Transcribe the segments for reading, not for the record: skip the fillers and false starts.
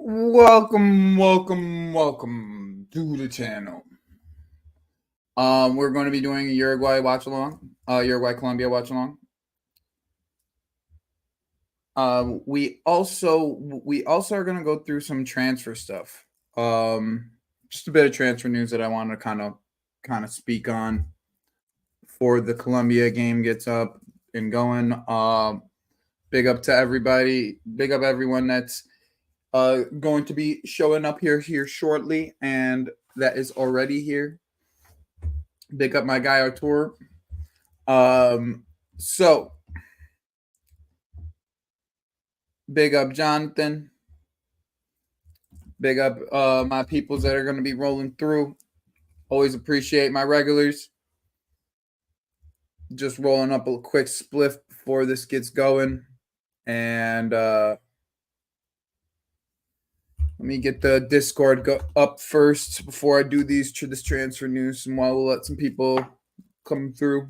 Welcome to the channel. We're going to be doing a Uruguay watch along, Uruguay Colombia watch along. We also are going to go through some transfer stuff. Just a bit of transfer news that I want to kind of speak on before the Colombia game gets up and going. Big up to everybody. Big up everyone that's going to be showing up here shortly, and that is already here. Big up my guy Artur. So big up Jonathan. Big up my peoples that are going to be rolling through. Always appreciate my regulars. Just rolling up a quick spliff before this gets going. And let me get the Discord up first before I do this transfer news, and while we'll let some people come through.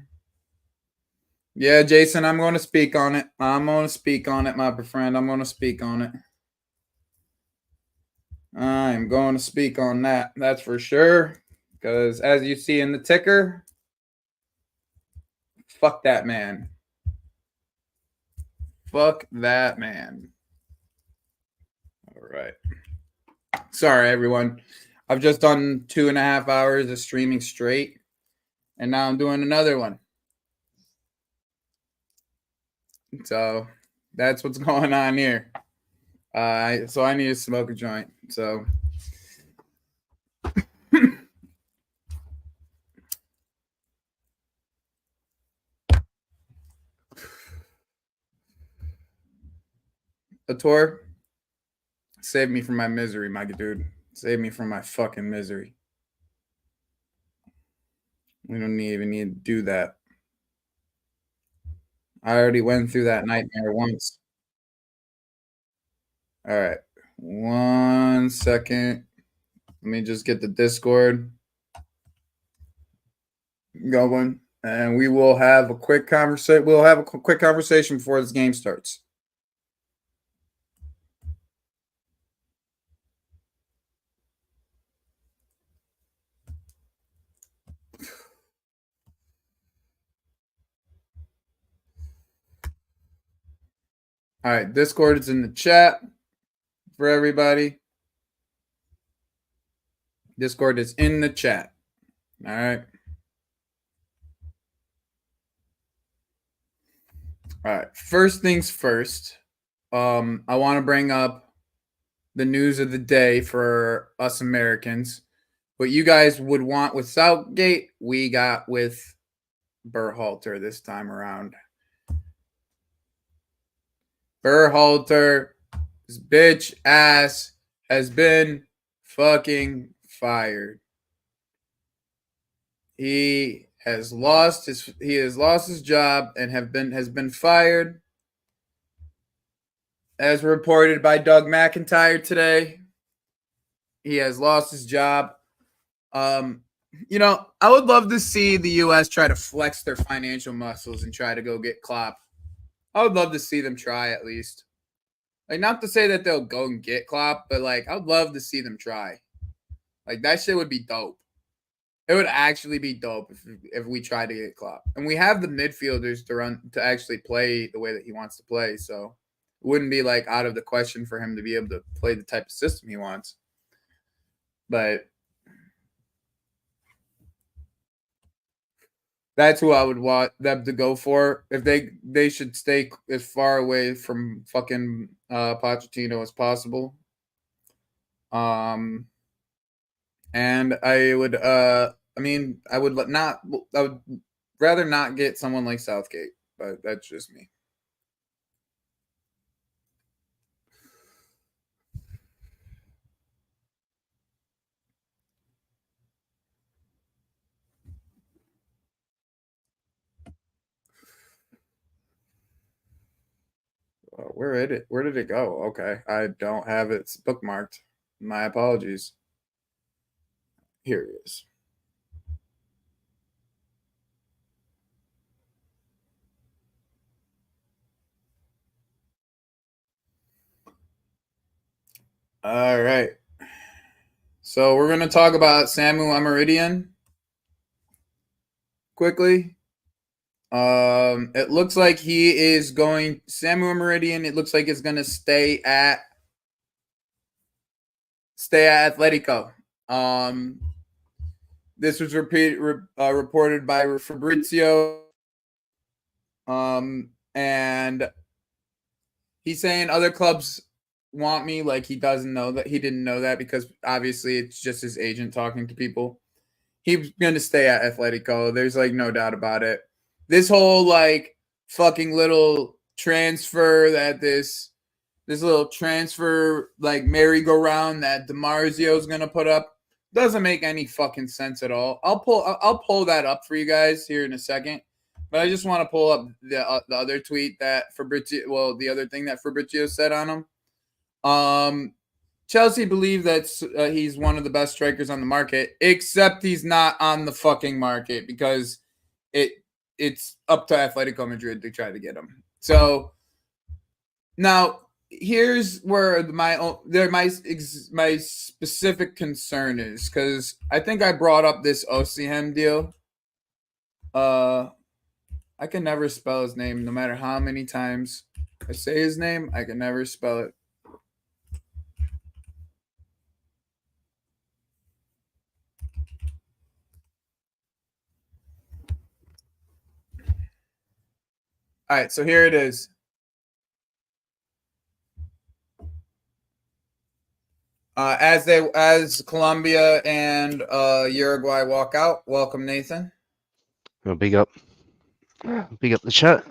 Yeah, Jason, I'm going to speak on it. I'm going to speak on it, my friend. I'm going to speak on it. I'm going to speak on that. That's for sure. Because as you see in the ticker, fuck that man. Fuck that man. All right. Sorry, everyone. I've just done 2.5 hours of streaming straight, and now I'm doing another one. So that's what's going on here. So I need to smoke a joint. So Ator, save me from my misery, my dude. Save me from my fucking misery. We don't even need to do that. I already went through that nightmare once. All right. 1 second. Let me just get the Discord going, and we will have a quick conversation. We'll have a quick conversation before this game starts. All right, Discord is in the chat for everybody. Discord is in the chat. All right. All right. First things first. I want to bring up the news of the day for us Americans. What you guys would want with Southgate, we got with Berhalter this time around. Berhalter, his bitch ass, has been fucking fired. He has lost his job and has been fired, as reported by Doug McIntyre today. He has lost his job. I would love to see the U.S. try to flex their financial muscles and try to go get Klopp. I would love to see them try at least. Like, not to say that they'll go and get Klopp, but like, I'd love to see them try. Like, that shit would be dope. It would actually be dope if we try to get Klopp. And we have the midfielders to actually play the way that he wants to play. So it wouldn't be like out of the question for him to be able to play the type of system he wants. But that's who I would want them to go for. If they should stay as far away from fucking Pochettino as possible. And I would I would rather not get someone like Southgate, but that's just me. Where did it go? Okay, I don't have it bookmarked. My apologies. Here it is. All right. So we're going to talk about Samu Amaridian quickly. It looks like he is going Samu Meridian. It looks like it's going to stay at Atletico. This was reported by Fabrizio. And he's saying other clubs want me. Like he doesn't know that. He didn't know that because obviously it's just his agent talking to people. He's going to stay at Atletico. There's like no doubt about it. This whole like fucking little transfer that this little transfer like merry-go-round that DiMarzio is going to put up doesn't make any fucking sense at all. I'll pull that up for you guys here in a second. But I just want to pull up the other tweet that Fabrizio, well, the other thing that Fabrizio said on him. Chelsea believe that he's one of the best strikers on the market, except he's not on the fucking market because it's up to Atletico Madrid to try to get him. So now here's where my specific concern is, because I think I brought up this Osimhen deal. I can never spell his name, no matter how many times I say his name. I can never spell it. All right, so here it is. As Colombia and Uruguay walk out, welcome Nathan. Well, big up the chat.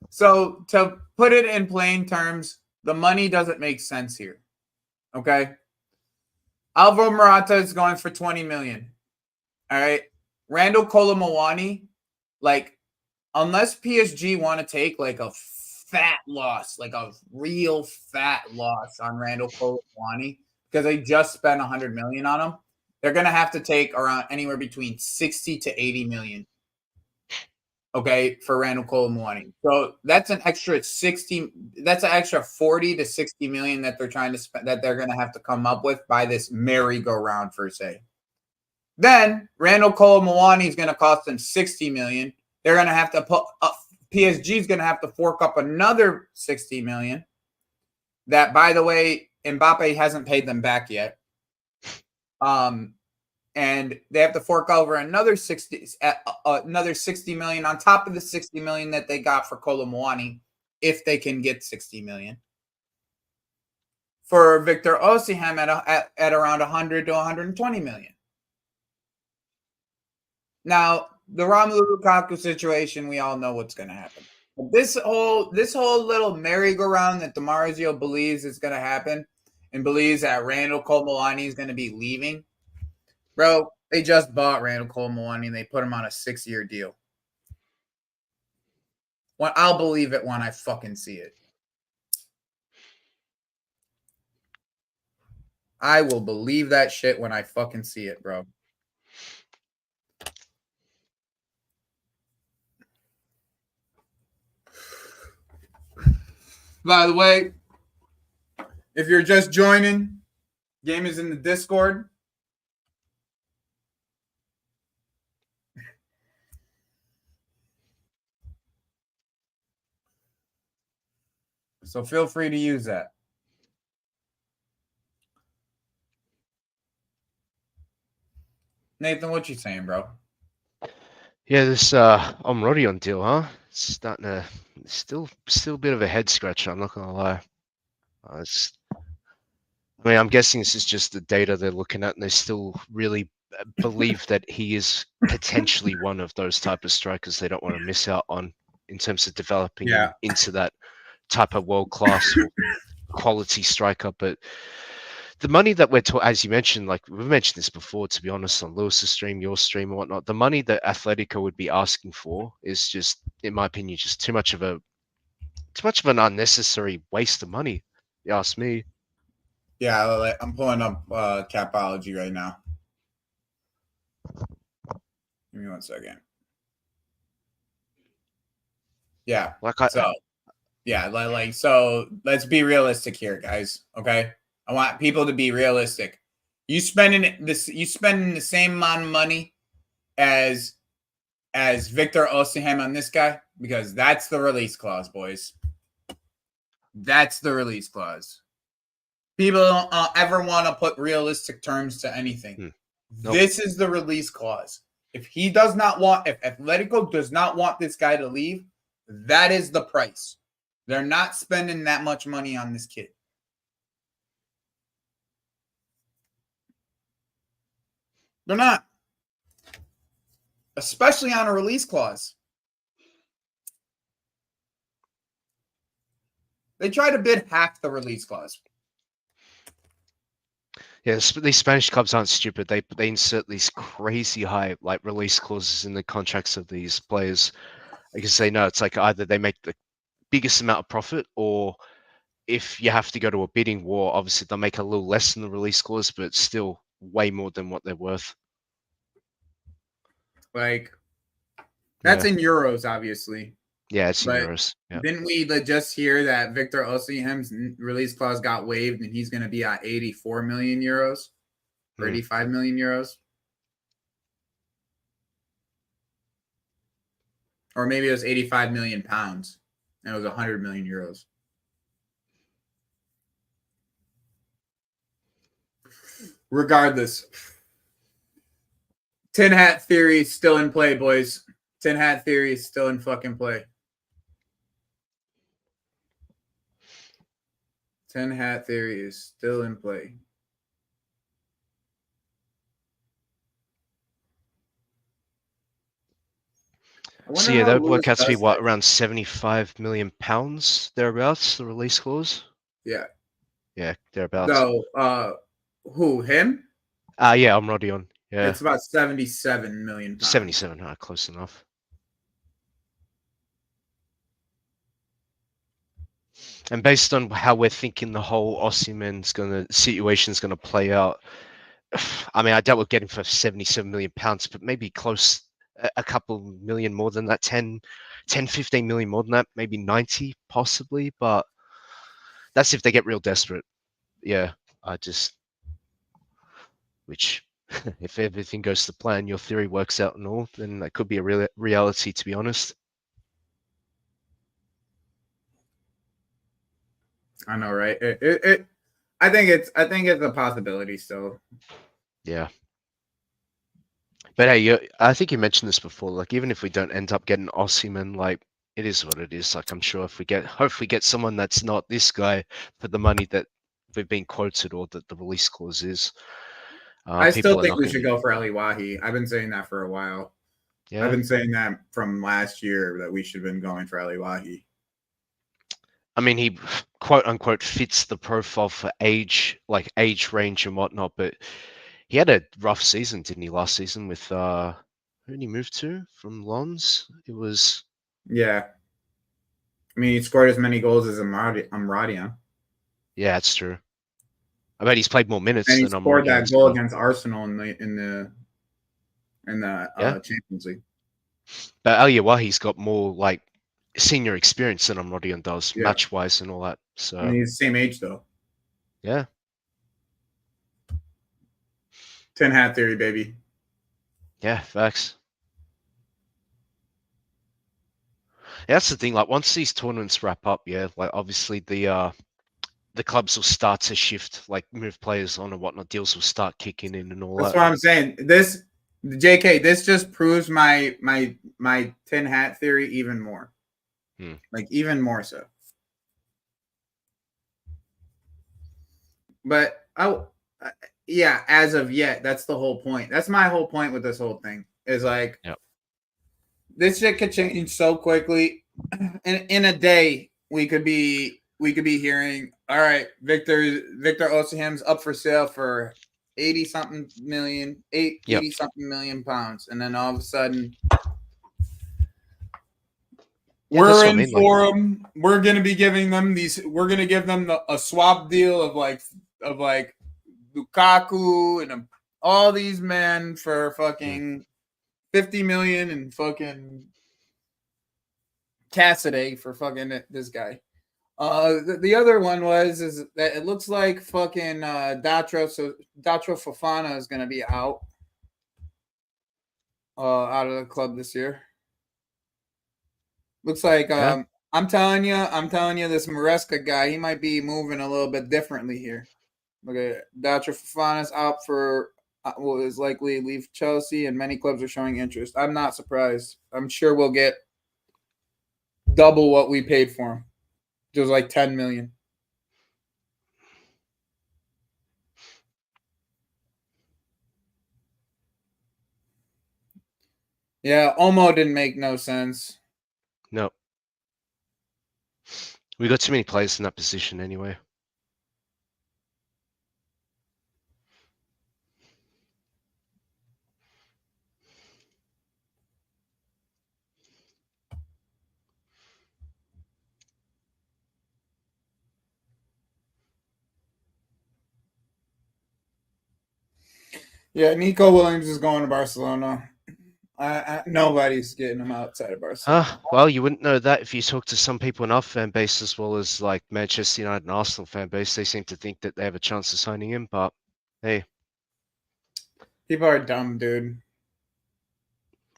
So to put it in plain terms, the money doesn't make sense here. Okay, Alvaro Morata is going for 20 million. All right, Randall Colomawani, like, unless PSG want to take like a fat loss, like a real fat loss on Randall Colomawani, because they just spent 100 million on him, they're gonna have to take around anywhere between 60 to 80 million. Okay, for Randall Colomawani. So that's an extra 60. That's an extra 40 to 60 million that they're trying to spend, that they're gonna have to come up with by this merry-go-round per se. Then Randall Colomawani is going to cost them 60 million. They're going to have to put up, PSG is going to have to fork up another 60 million. That, by the way, Mbappe hasn't paid them back yet. And they have to fork over another 60 million on top of the 60 million that they got for Colomawani, if they can get 60 million. For Victor Osimhen at around 100 to 120 million. Now, the Romelu Lukaku situation, we all know what's going to happen. But this whole little merry-go-round that DiMarzio believes is going to happen, and believes that Randall Colomawani is going to be leaving, bro, they just bought Randall Colomawani and they put him on a 6-year deal. Well, I'll believe it when I fucking see it. I will believe that shit when I fucking see it, bro. By the way, if you're just joining, game is in the Discord. So feel free to use that. Nathan, what you saying, bro? Yeah, this Omrodion deal, huh? It's starting to still a bit of a head scratcher. I'm not gonna lie. I mean, I'm guessing this is just the data they're looking at, and they still really believe that he is potentially one of those type of strikers they don't want to miss out on in terms of developing him into that type of world-class quality striker. But the money that we're talking, as you mentioned, like we've mentioned this before, to be honest, on Lewis's stream, your stream, and whatnot, the money that Atletico would be asking for is just, in my opinion, just too much of an unnecessary waste of money. You ask me. Yeah, I'm pulling up Capology right now. Give me 1 second. Yeah. Like So yeah, so let's be realistic here, guys. Okay. I want people to be realistic. You spending the same amount of money as Victor Osimhen on this guy, because that's the release clause, boys. That's the release clause. People don't ever want to put realistic terms to anything. Nope. This is the release clause. If Atletico does not want this guy to leave, that is the price. They're not spending that much money on this kid. They're not. Especially on a release clause. They try to bid half the release clause. Yeah, these Spanish clubs aren't stupid. They insert these crazy high like release clauses in the contracts of these players because they know it's like either they make the biggest amount of profit, or if you have to go to a bidding war, obviously they'll make a little less than the release clause, but still way more than what they're worth. Like, that's in euros, obviously. Yeah, it's in but euros. Yeah. Didn't we just hear that Victor Osimhen's release clause got waived and he's going to be at 84 million euros or 85 million euros? Or maybe it was 85 million pounds and it was 100 million euros. Regardless, Tin Hat Theory is still in play, boys. Tin Hat Theory is still in fucking play. Tin Hat Theory is still in play. So yeah, that would work out to be what, around 75 million pounds thereabouts, the release clause? Yeah. Yeah, thereabouts. So, who, him? Yeah, I'm Rodion. Yeah. It's about 77 million pounds. 77, close enough. And based on how we're thinking the whole Osimhen's situation's gonna play out, I mean, I doubt we're getting for 77 million pounds, but maybe close a couple million more than that, 10, 15 million more than that, maybe 90 possibly, but that's if they get real desperate. Yeah, which if everything goes to plan, your theory works out and all, then that could be a reality, to be honest. I know, right? I think it's a possibility still. Yeah. But hey, I think you mentioned this before. Like, even if we don't end up getting Osimhen, like, it is what it is. Like, I'm sure if we hopefully get someone that's not this guy for the money that we've been quoted or that the release clause is. I still think we should go for Ali Wahi. I've been saying that for a while. Yeah. I've been saying that from last year that we should have been going for Ali Wahi. I mean, he quote unquote fits the profile for age range and whatnot, but he had a rough season, didn't he, last season with who did he move to from Lons? It was I mean, he scored as many goals as Amradian. Yeah, that's true. I bet he's played more minutes and he than scored that goal against Arsenal in the Champions League. But El Yawahi's got more like senior experience than Amradian does, match wise and all that. So I mean, he's the same age though. Yeah. Tin Hat Theory, baby. Yeah, facts. Yeah, that's the thing. Like, once these tournaments wrap up, like obviously the clubs will start to shift, like move players on and whatnot. Deals will start kicking in and all that. That's what I'm saying. This, JK, this just proves my Tin Hat Theory even more. Like, even more so. But yeah, as of yet, that's the whole point. That's my whole point with this whole thing. Is like, this shit could change so quickly. In a day, we could be hearing, all right, Victor Osimhen's up for sale for 80-something million, 80-something million pounds, and then all of a sudden, we're in for them. We're gonna be giving them these. We're gonna give them a swap deal of like Lukaku and all these men for fucking 50 million and fucking Cassidy for fucking this guy. The other one is that it looks like fucking Datro Fofana is gonna be out of the club this year. Looks like Yeah. I'm telling you, this Maresca guy, he might be moving a little bit differently here. Look at Datro Fofana's out for will is likely leave Chelsea, and many clubs are showing interest. I'm not surprised. I'm sure we'll get double what we paid for him. It was like 10 million. Yeah, Omo didn't make no sense. No. We got too many players in that position anyway. Yeah, Nico Williams is going to Barcelona. Nobody's getting him outside of Barcelona. Well, you wouldn't know that if you talk to some people in our fan base as well as like Manchester United and Arsenal fan base. They seem to think that they have a chance of signing him, but hey. People are dumb, dude.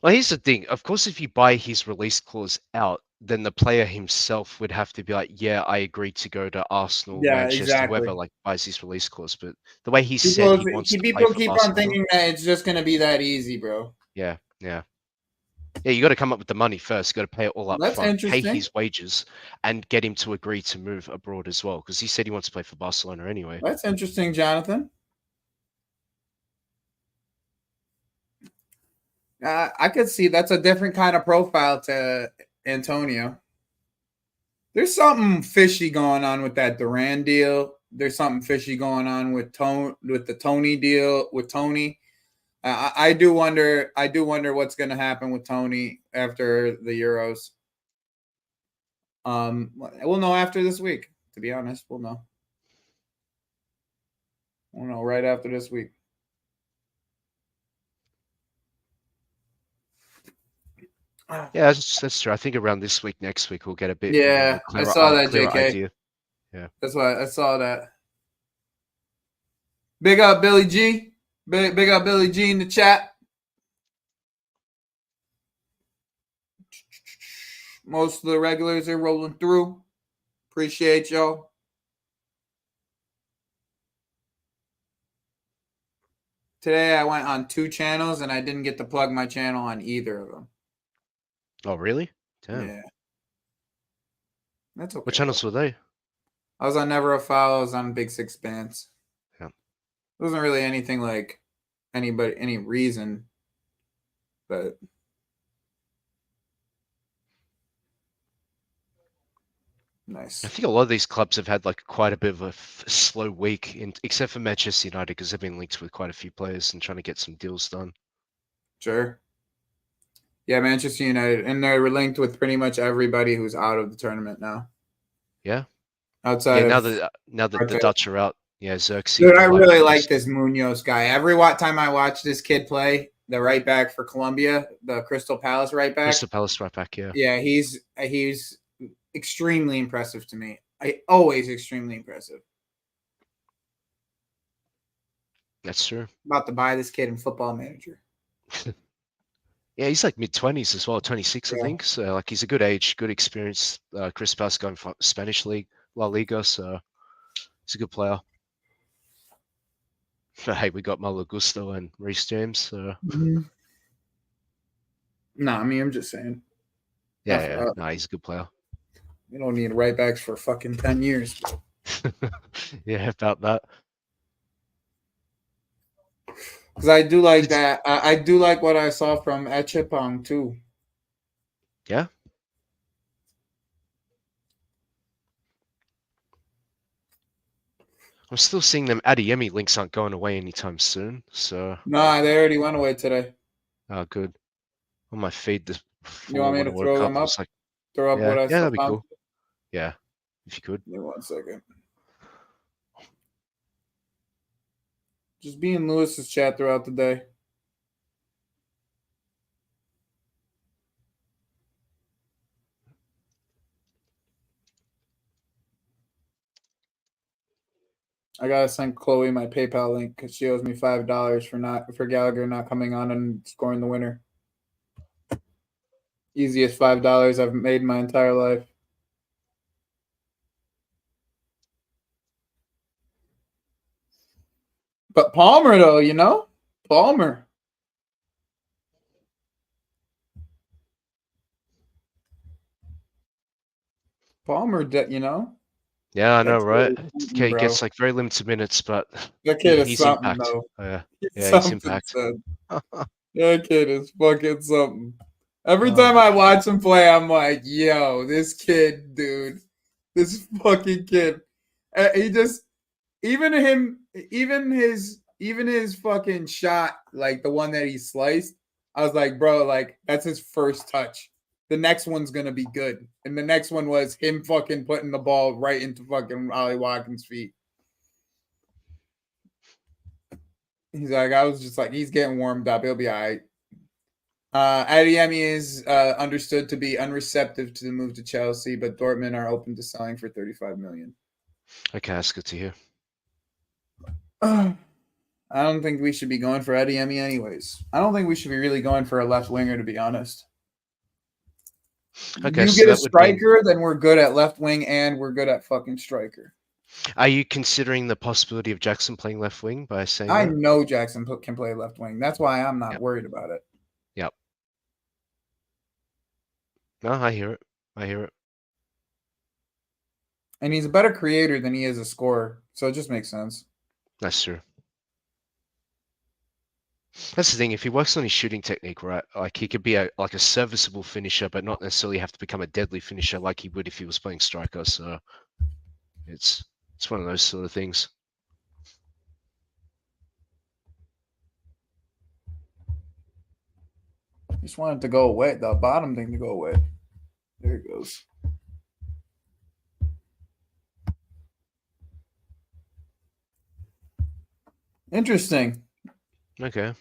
Well, here's the thing. Of course, if you buy his release clause out, then the player himself would have to be like, yeah, I agreed to go to Arsenal, Yeah, Manchester, exactly. whoever like buys his release clause. But the way he said he wants to play People for keep on Barcelona, thinking that it's just gonna be that easy, bro. yeah. Yeah, you got to come up with the money first. You got to pay it all up That's front, pay interesting. his wages, and get him to agree to move abroad as well. Because he said he wants to play for Barcelona anyway. That's interesting, Jonathan. I could see that's a different kind of profile to Antonio. There's something fishy going on with that Duran deal. There's something fishy going on with the Tony deal with Tony. I do wonder. I do wonder what's going to happen with Tony after the Euros. We'll know after this week. To be honest, we'll know. We'll know right after this week. Yeah, that's true. I think around this week, next week, we'll get a bit Yeah, of a I clearer, saw that, clearer JK. idea. Yeah, That's why I saw that. Big up Billy G. Big up Billy G in the chat. Most of the regulars are rolling through. Appreciate y'all. Today I went on 2 channels and I didn't get to plug my channel on either of them. Oh, really? Damn. Yeah. That's okay. What channels were they? I was on Never a Foul. I was on Big Six Bands. Yeah. It wasn't really anything like any reason, but nice. I think a lot of these clubs have had like quite a bit of a slow week, except for Manchester United, because they've been linked with quite a few players and trying to get some deals done. Sure. Yeah, Manchester United, and they're linked with pretty much everybody who's out of the tournament now. Yeah. Outside now of that the Dutch are out, yeah, Xerxes. Dude, I really like this Munoz guy. Every time I watch this kid play, the right back for Colombia, the Crystal Palace right back. Crystal Palace right back, yeah. Yeah, he's extremely impressive to me. Always extremely impressive. That's true. About to buy this kid in Football Manager. Yeah, he's like mid-20s as well, 26, Yeah. I think. So like he's a good age, good experience. Chris Palace going for Spanish League, La Liga, so he's a good player. But hey, we got Malo Gusto and Reece James, so No, I mean I'm just saying. Yeah. No, he's a good player. You don't need right backs for fucking 10 years. Yeah, about that. Because I do like that. I do like what I saw from Echepong too. Yeah. I'm still seeing them Adeyemi links aren't going away anytime soon, so No, they already went away today. Oh, good. On my feed this You want me to throw them up? Like, throw up what I saw. that'd be cool. Yeah, if you could. Give me 1 second. Just be in Lewis's chat throughout the day. I gotta send Chloe my PayPal link because she owes me $5 for Gallagher not coming on and scoring the winner. Easiest $5 I've made in my entire life. But Palmer though, Palmer. Yeah, I know, That right? kid is something, Okay, he bro. gets like very limited minutes, but That kid is he's something impact. though. Oh, yeah, He's yeah, he's something, impact. son. That kid is fucking something. Every Oh time my I god. watch him play, I'm like, yo, this kid, dude. This fucking kid. He just even him, even his fucking shot, like the one that he sliced, I was like, bro, like that's his first touch. The next one's gonna be good. And the next one was him fucking putting the ball right into fucking Ollie Watkins' feet. He's like, I was just like, he's getting warmed up. He'll be all right. Adeyemi is understood to be unreceptive to the move to Chelsea, but Dortmund are open to selling for 35 million. Okay, that's good to hear. I don't think we should be going for Adeyemi anyways. I don't think we should be really going for a left winger, to be honest. Okay, You so get a that would mean, striker, then we're good at left wing and we're good at fucking striker. are you considering the possibility of Jackson playing left wing by saying I that? know Jackson can play left wing. That's why I'm not Yep. worried about it. Yep. No, I hear it. I hear it. And he's a better creator than he is a scorer. So it just makes sense. That's true. That's the thing. If he works on his shooting technique, right, like he could be like a serviceable finisher, but not necessarily have to become a deadly finisher like he would if he was playing striker. So it's one of those sort of things. Just want it to go away. The bottom thing to go away. There it goes. Interesting. Okay.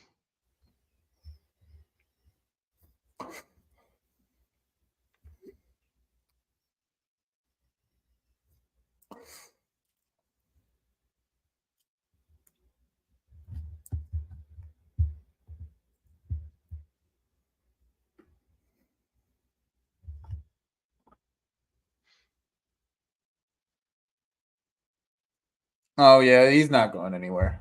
Oh yeah, he's not going anywhere.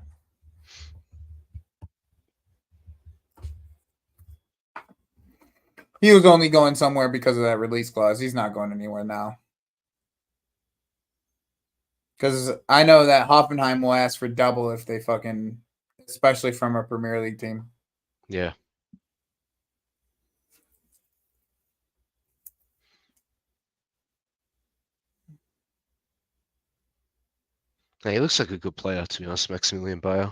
He was only going somewhere because of that release clause. He's not going anywhere now. Because I know that Hoffenheim will ask for double if they fucking, especially from a Premier League team. Yeah. Yeah, he looks like a good player, to be honest, Maximilian Bayer.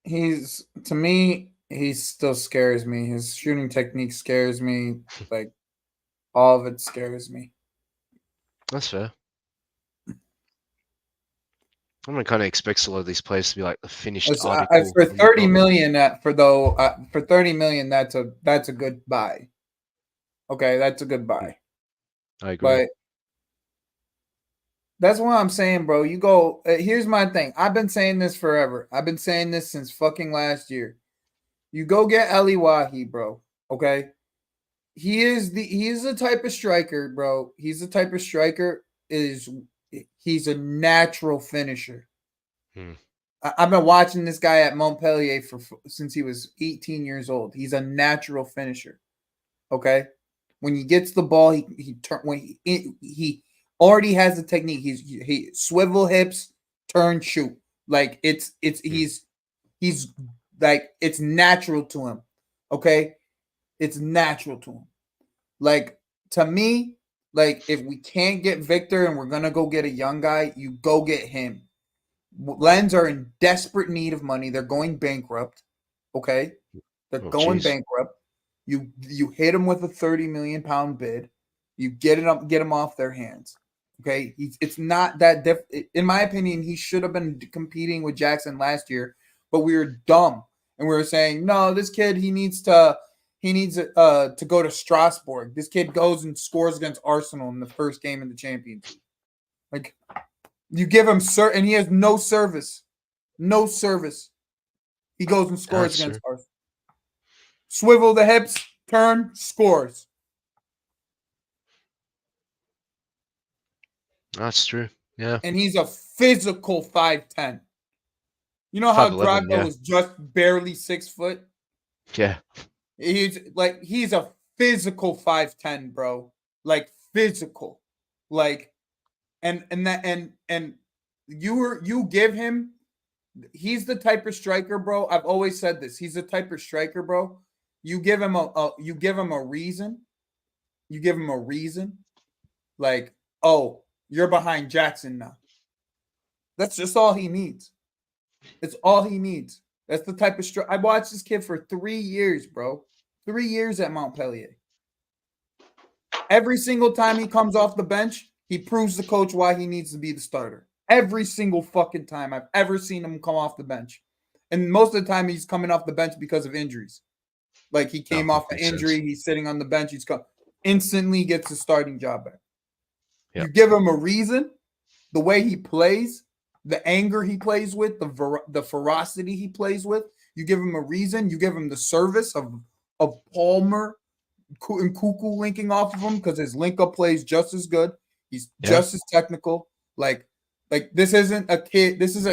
He's to me, he still scares me. His shooting technique scares me. Like all of it scares me. That's fair. Everyone kind of expects a lot of these players to be like the finished article. For and 30 whatnot. million, for 30 million, that's a good buy. Okay, that's a good buy. I agree. But that's what I'm saying, bro. You go. Here's my thing. I've been saying this forever. I've been saying this since fucking last year. You go get Eli Wahi, bro. Okay, he is the type of striker, bro. He's the type of striker he's a natural finisher. I've been watching this guy at Montpellier since he was 18 years old. He's a natural finisher. Okay, when he gets the ball, he already has the technique. He swivel hips, turn, shoot. Like he's like it's natural to him. Okay, it's natural to him. Like to me, like if we can't get Victor and we're gonna go get a young guy, you go get him. Lens are in desperate need of money. They're going bankrupt. Okay, they're going Geez. bankrupt. You hit them with a 30 million pound bid. You get them off their hands. Okay, it's not that in my opinion, he should have been competing with Jackson last year but we were dumb and we were saying, no, this kid he needs to go to Strasbourg. This kid goes and scores against Arsenal in the first game in the Champions League. Like you give him and he has no service. No service. He goes and scores against Arsenal. Swivel the hips, turn, scores. That's true. Yeah. And he's a physical 5'10". You know how 5'11", Drogba was just barely 6 foot? Yeah. He's a physical 5'10", bro. Like physical. Like and you give him, he's the type of striker, bro. I've always said this. He's the type of striker, bro. You give him a reason. You give him a reason. Like, oh, you're behind Jackson now. That's just all he needs. It's all he needs. That's the type of striker. I watched this kid for 3 years, bro. 3 years at Montpellier. Every single time he comes off the bench, he proves the coach why he needs to be the starter. Every single fucking time I've ever seen him come off the bench. And most of the time he's coming off the bench because of injuries. Like he came off an injury, he's sitting on the bench, instantly gets the starting job back. Yep. You give him a reason, the way he plays, the anger he plays with, the ferocity he plays with, you give him a reason, you give him the service of Palmer and Cuckoo linking off of him because his link-up plays just as good. He's just as technical. Like this isn't a kid. This is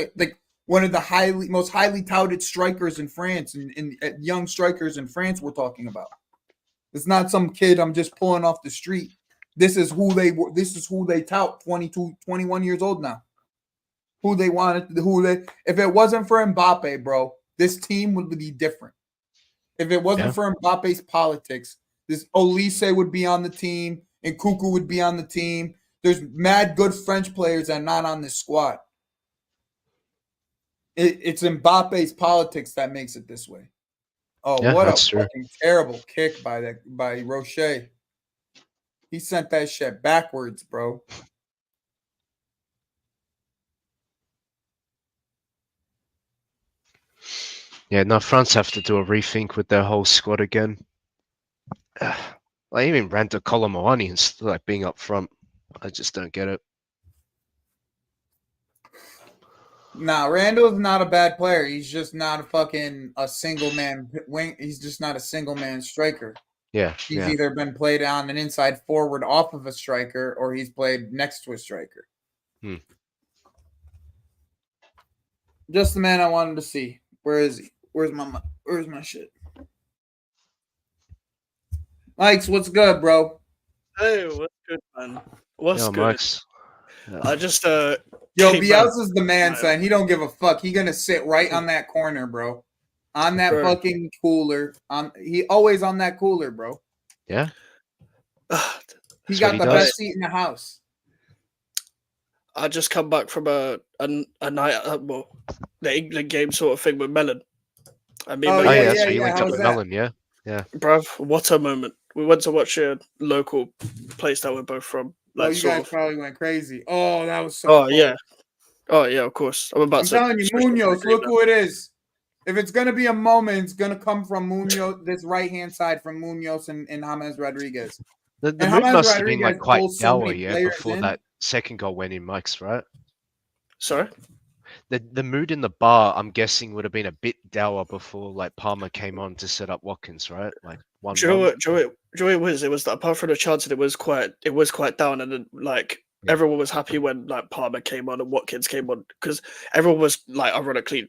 one of the most highly touted strikers in France and young strikers in France we're talking about. It's not some kid I'm just pulling off the street. This is who they tout, 22, 21 years old now. If it wasn't for Mbappe, bro, this team would be different. If it wasn't for Mbappe's politics, this Olise would be on the team and Cuckoo would be on the team. There's mad good French players that are not on this squad. It's Mbappe's politics that makes it this way. Oh, what a fucking terrible kick by Rocher. He sent that shit backwards, bro. Yeah, now France have to do a rethink with their whole squad again. I even ran to Colomboani instead of being up front. I just don't get it. Nah, Randall's not a bad player. He's just not a single man wing. He's just not a single man striker. Yeah. He's either been played on an inside forward off of a striker or he's played next to a striker. Just the man I wanted to see. Where is he? Where's my shit? Mike's, what's good, bro? Hey, what's good, man? What's good? Mike's. I just Yo, Bielsa's the man, son. He don't give a fuck. He gonna sit right on that corner, bro. On that fucking cooler. He always on that cooler, bro. Yeah. He got the best seat in the house. I just come back from a night, the England game sort of thing with Mellon. So you linked up with Mellon, yeah. Bruv, what a moment. We went to watch a local place that we're both from. You guys probably went crazy. Oh, that was so cool. Yeah. Oh, yeah, of course. I'm telling you, Munoz, look who it is. If it's going to be a moment, it's going to come from Munoz, this right-hand side from Munoz and James Rodriguez. The mood must have been quite dour, before that second goal went in, Mike's, right? Sorry? The mood in the bar, I'm guessing, would have been a bit dour before Palmer came on to set up Watkins, right? Do you know what it was? It was that apart from the chance, it was quite down, and then everyone was happy when Palmer came on and Watkins came on because everyone was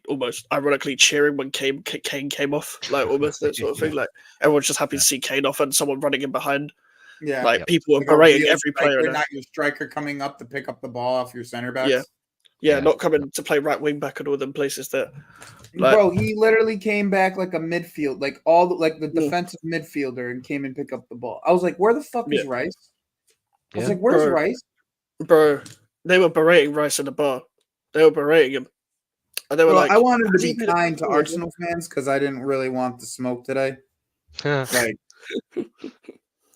almost ironically cheering when Kane came off, almost that sort of thing. Everyone's just happy to see Kane off and someone running in behind. Yeah, people were berating every player. Not your striker coming up to pick up the ball off your center backs. Yeah, not coming to play right wing back and all them places that. Bro, he literally came back like a midfield, the defensive midfielder, and came and picked up the ball. I was like, where the fuck is Rice? I was like, where's Rice? Bro, they were berating Rice in the bar. They were berating him. And they were I wanted to be kind to Arsenal fans because I didn't really want the smoke today.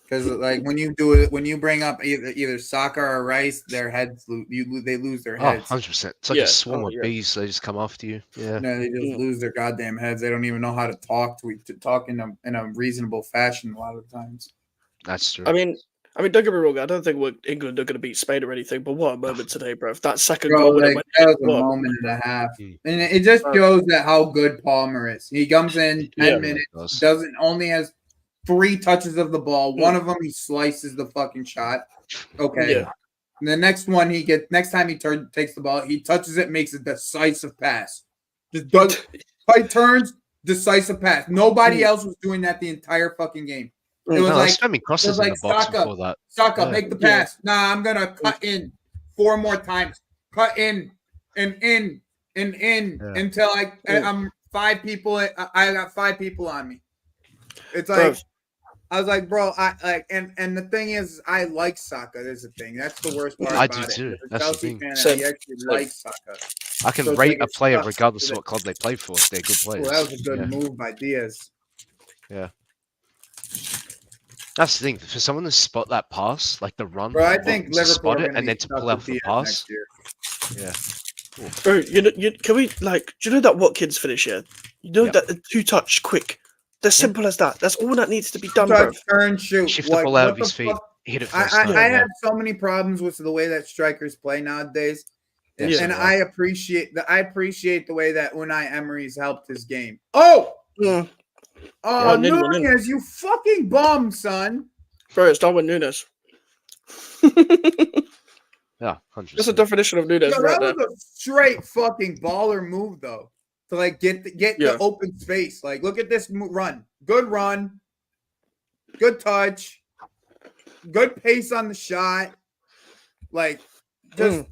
Because like when you do it, when you bring up either soccer or rice, their heads they lose their Oh, heads. 100%. It's like Yeah. a swarm Oh, of yeah. bees. They just come after you. Yeah. No, they just lose their goddamn heads. They don't even know how to talk to talk in a reasonable fashion a lot of times. That's true. I mean, don't get me wrong. I don't think England are going to beat Spain or anything. But what a moment today, bro! That second Bro, goal when it like went that in, was a what moment and a half, Mm. and it just Bro. shows that how good Palmer is. He comes in 10 Yeah. minutes, Does. doesn't only has 3 touches of the ball. One of them he slices the fucking shot. Okay. Yeah. And the next one next time he takes the ball, he touches it, makes a decisive pass. Just does tight turns, decisive pass. Nobody else was doing that the entire fucking game. It was No, like spamming crosses in the box before that. Saka, Yeah. make the Yeah. pass. Nah, I'm gonna cut in 4 more times. Cut in and in and in Yeah. until I'm 5 people. I got 5 people on me. It's Bro. like I was like, bro, I like, and the thing is, I like Saka. There's the thing. That's the worst part I about do it. too. As a That's the Chelsea thing. fan, Same. I actually like Saka. I can So it's rate like a it's player tough regardless with of it. what club they play for if they're good players. Well, that was a good Yeah. move by Diaz. That's the thing. For someone to spot that pass, like the run, Bro, I from think looking to Liverpool spot are it going to and be then to stuck pull with off the Diaz pass. next year. Yeah. Bro, can we like? Do you know that Watkins finish here? You know Yep. that the 2-touch quick. That's simple as that. That's all that needs to be done, bro. Touch, turn, shoot. Shift the Like, ball out what of his the feet. fuck? Hit it first I time. have Yeah. so many problems with the way that strikers play nowadays. And, Yeah, so and do I appreciate the way that Unai Emery's helped his game. Oh, Mm. oh, Yeah, Nunez, you fucking bum, son. Bro, it's Darwin Nunes. Yeah, 100%. That's the definition of Nunes Yo, right that there. was a straight fucking baller move, though. To like get Yeah. the open space. Like, look at this run. Good run. Good touch. Good pace on the shot. Like, just.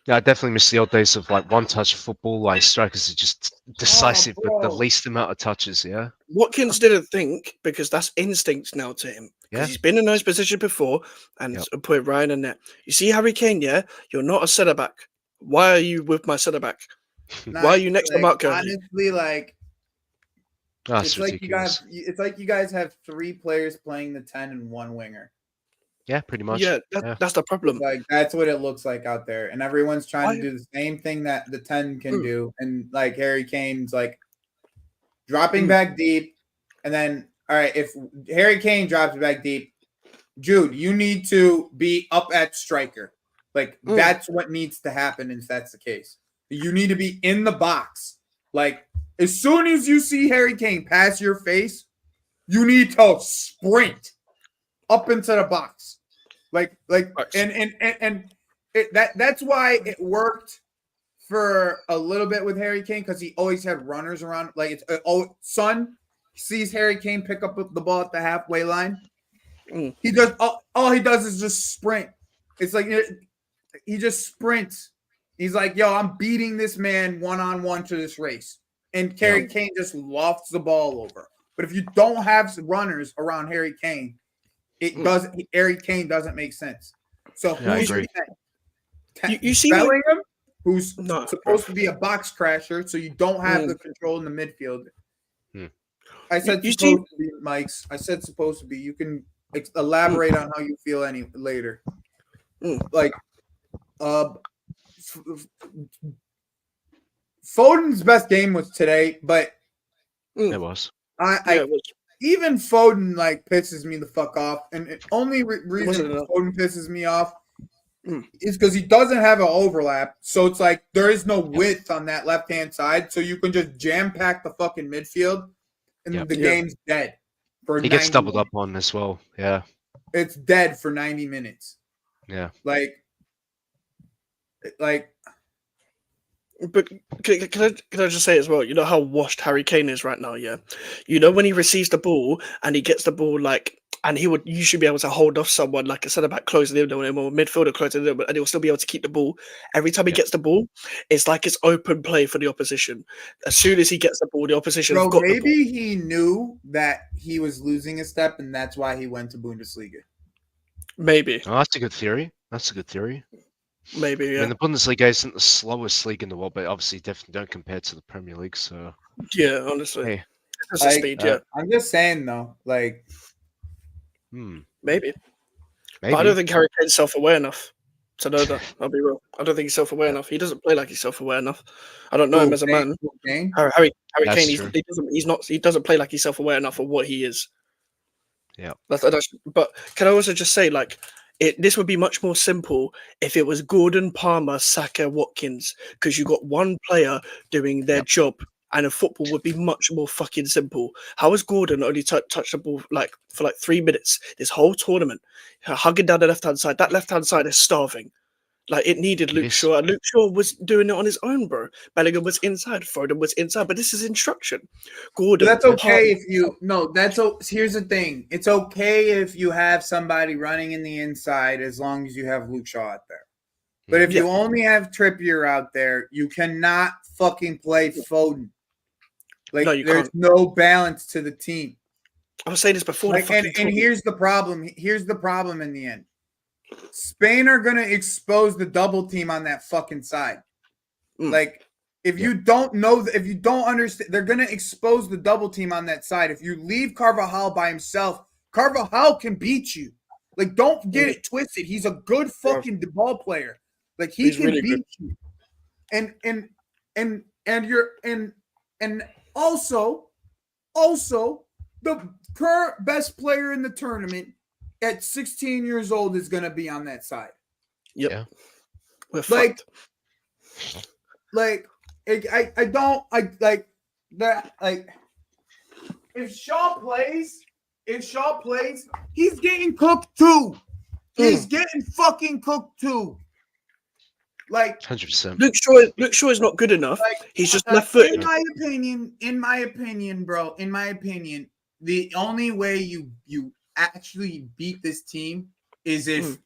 Yeah, I definitely miss the old days of like one-touch football. Like strikers are just decisive with the bro. least amount of touches. Yeah. Watkins didn't think because that's instinct now to him. Because Yeah. he's been in those positions before and Yep. put Ryan in there. You see Harry Kane, yeah? You're not a centre back. Why are you with my centre back? Why are you next to Mark Gurley? Honestly, like, That's it's like ridiculous. you guys have 3 players playing the 10 and 1 winger. Yeah, pretty much. Yeah, that's the problem. Like, that's what it looks like out there, and everyone's trying Why- to do the same thing that the 10 can do. And like Harry Kane's like dropping back deep, and then all right, if Harry Kane drops back deep, Jude, you need to be up at striker. Like, that's what needs to happen if that's the case. You need to be in the box. Like, as soon as you see Harry Kane pass your face, you need to sprint up into the box. That's why it worked for a little bit with Harry Kane, because he always had runners around. Like, it's Son sees Harry Kane pick up the ball at the halfway line. He does all he does is just sprint. It's like he just sprints. He's like, yo, I'm beating this man 1-on-1 to this race. And Harry Kane just lofts the ball over. But if you don't have runners around Harry Kane, Harry Kane doesn't make sense. So who's your 10? You see Bellingham, who's supposed to be a box crasher, so you don't have the control in the midfield. I said supposed to be, Mike's. I said supposed to be. You can elaborate on how you feel later. Like, Foden's best game was today, but it was. Even Foden like pisses me the fuck off, and the only reason Foden pisses me off is because he doesn't have an overlap. So it's like there is no width on that left hand side, so you can just jam pack the fucking midfield, and the game's dead. He gets doubled up on as well. Yeah, it's dead for 90 minutes. Yeah, like. But can I just say as well, you know how washed Harry Kane is right now, yeah? You know when he receives the ball and he gets the ball, like, and you should be able to hold off someone like a centre-back closing in or a midfielder closing in, and he'll still be able to keep the ball. Every time he gets the ball, it's like it's open play for the opposition. As soon as he gets the ball, the opposition got the ball. Maybe he knew that he was losing a step, and that's why he went to Bundesliga. Maybe. Oh, that's a good theory. Maybe, yeah. I mean, the Bundesliga isn't the slowest league in the world, but obviously definitely don't compare to the Premier League. So yeah, honestly, hey, that's the speed. Yeah, I'm just saying though, like Maybe. But Maybe. I don't think Harry Kane's self-aware enough to know that. I'll be real. I don't think he's self-aware enough. He doesn't play like he's self-aware enough. I don't know him as a man. Harry That's Kane, true. he doesn't play like he's self-aware enough of what he is. Yeah. But can I also just say, like, this would be much more simple if it was Gordon, Palmer, Saka, Watkins, because you got one player doing their job, and a football would be much more fucking simple. How has Gordon only touched the ball for 3 minutes this whole tournament, hugging down the left-hand side? That left-hand side is starving. Like, it needed Luke Shaw, and Luke Shaw was doing it on his own, bro. Bellingham was inside, Foden was inside, but this is instruction. Gordon, that's okay if you here's the thing. It's okay if you have somebody running in the inside as long as you have Luke Shaw out there. But if you only have Trippier out there, you cannot fucking play Foden. Like, no, there's no balance to the team. I was saying this before. Like, and here's the problem. Here's the problem in the end. Spain are going to expose the double team on that fucking side. Like, if you don't know, if you don't understand, they're going to expose the double team on that side. If you leave Carvajal by himself, Carvajal can beat you. Like, don't get it twisted. He's a good fucking ball player. Like, he can really beat you. And also, the current best player in the tournament at 16 years old is going to be on that side. Yep. Yeah. If Shaw plays, he's getting cooked too. He's getting fucking cooked too. Like 100%. Luke Shaw is not good enough. Like, he's just left-footed. In my opinion, bro. In my opinion, the only way you actually beat this team is if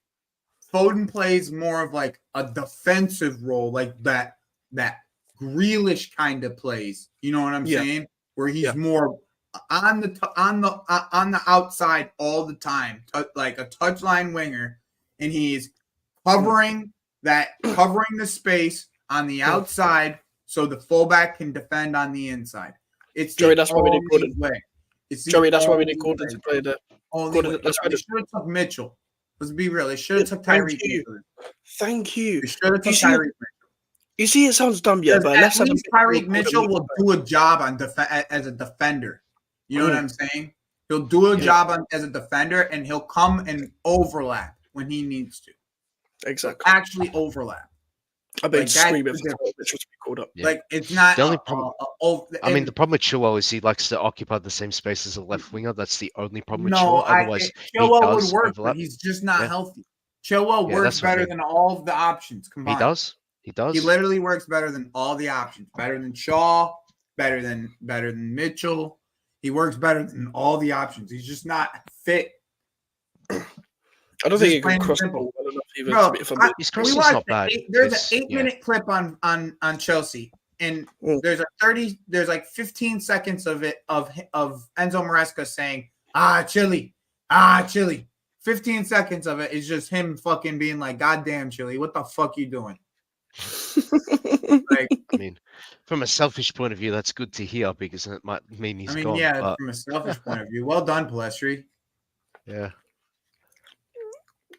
Foden plays more of like a defensive role, like that Grealish kind of plays. You know what I'm saying? Where he's more on the outside all the time, like a touchline winger, and he's covering the space on the outside so the fullback can defend on the inside. It's Joey, that's why we need Gordon. Joey, that's why we need Gordon to play there. They should have took Mitchell. Let's be real. They should have took Tyreek. Thank you. They should have took Tyreek Mitchell. You see, it sounds dumb, but at least Tyreek Mitchell will do a job as a defender. You know what I'm saying? He'll do a job as a defender, and he'll come and overlap when he needs to. Exactly. Actually overlap. I bet scream if Mitchell to be called up. Like, it's not the only problem. The problem with Chilwell is he likes to occupy the same space as a left winger. That's the only problem with Chilwell. Otherwise, Chilwell would work, but he's just not healthy. Chilwell works better than all of the options combined. He does. He literally works better than all the options. Better than Shaw. Better than Mitchell. He works better than all the options. He's just not fit. I don't think he can cross the ball well enough even. His crossing's not bad. There's an 8-minute clip on Chelsea, and there's like 15 seconds of it of Enzo Maresca saying, Chile. 15 seconds of it is just him fucking being like, God damn, Chile, what the fuck you doing? Like, I mean, from a selfish point of view, that's good to hear because it might mean he's gone. Yeah, but from a selfish point of view, well done, Palestri. Yeah.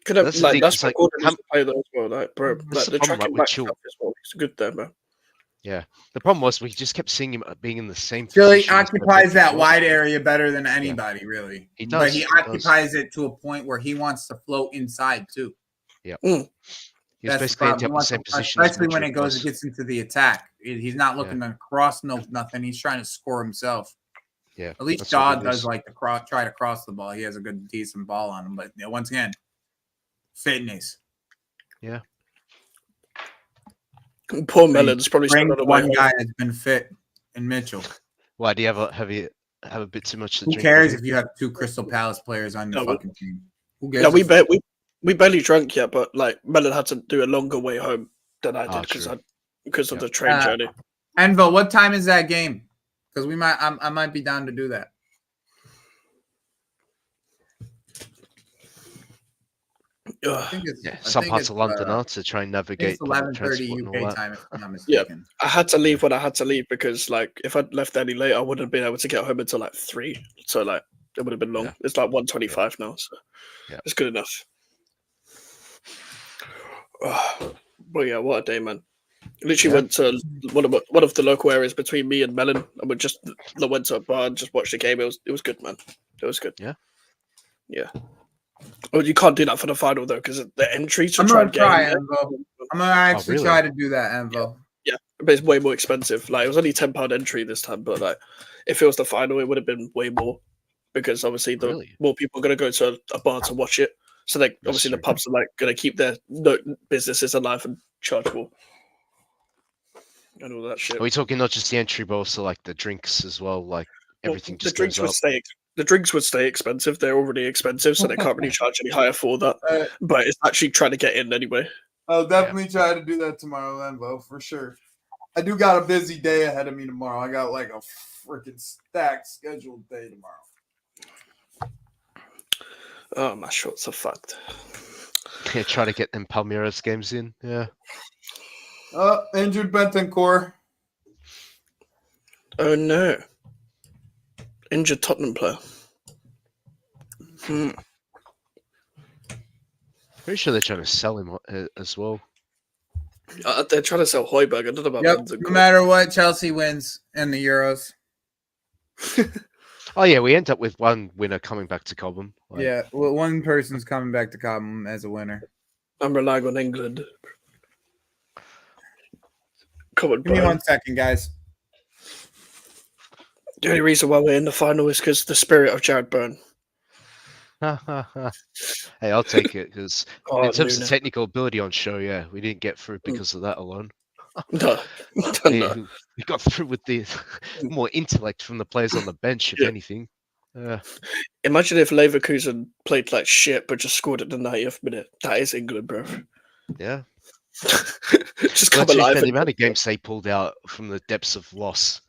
That's what Gordon used to play though as well, like, bro. Like, the tracking back stuff as well. It's good there, man. Yeah. The problem was we just kept seeing him being in the same position. He occupies that wide area better than anybody, really. He does. But he occupies it to a point where he wants to float inside too. Yeah. He's basically in the same position. Especially when it gets into the attack. He's not looking to cross nothing. He's trying to score himself. Yeah. At least Shaw does like to try to cross the ball. He has a good, decent ball on him. But once again, fitness. Yeah. Poor Mellon's probably one guy has been fit in Mitchell. Why do you have a bit too much to drink? Who cares if you have two Crystal Palace players on your fucking team? Who cares? No, we barely drank yet, but like Mellon had to do a longer way home than I did because of the train journey. Envo, what time is that game? Because I might be down to do that. Some parts of London are to try and navigate. It's 11:30 UK time, if I'm not mistaken. I had to leave when I had to leave because, like, if I'd left any later, I wouldn't have been able to get home until like 3. So, like, It would have been long. Yeah. It's like 125 now, so it's good enough. But yeah, what a day, man! Literally went to one of the local areas between me and Melon, and we just went to a bar and just watched the game. It was good, man. It was good. Yeah. Oh, you can't do that for the final though, because the entry to try and get in there, I'm gonna actually try to do that, Envo. Yeah, but it's way more expensive. Like it was only £10 entry this time, but like if it was the final, it would have been way more because obviously more people are gonna go to a bar to watch it. So like obviously the pubs are like gonna keep their businesses alive and charge more and all that shit. Are we talking not just the entry, but also like the drinks as well? Like everything just the drinks goes up. The drinks would stay expensive. They're already expensive, so they can't really charge any higher for that. But it's actually trying to get in anyway. I'll definitely try to do that tomorrow, Envo, for sure. I do got a busy day ahead of me tomorrow. I got like a freaking stacked scheduled day tomorrow. Oh, my shorts are fucked. Yeah, try to get them Palmeiras games in. Yeah. Injured Bentancur. Oh no. Injured Tottenham player. Pretty sure they're trying to sell him as well. They're trying to sell Højbjerg. I don't know about Bentancur. No matter what, Chelsea wins in the Euros. Oh yeah, we end up with one winner coming back to Cobham. Yeah, well, one person's coming back to Cobham as a winner. I'm relying on England. Come on, give me 1 second, guys. The only reason why we're in the final is because the spirit of Jared Byrne. Hey, I'll take it because in terms of technical ability on show, we didn't get through because of that alone. No. We got through with the more intellect from the players on the bench, if anything. Imagine if Leverkusen played like shit but just scored at the 90th minute. That is England, bro. Yeah. Just come alive. The amount of games they pulled out from the depths of loss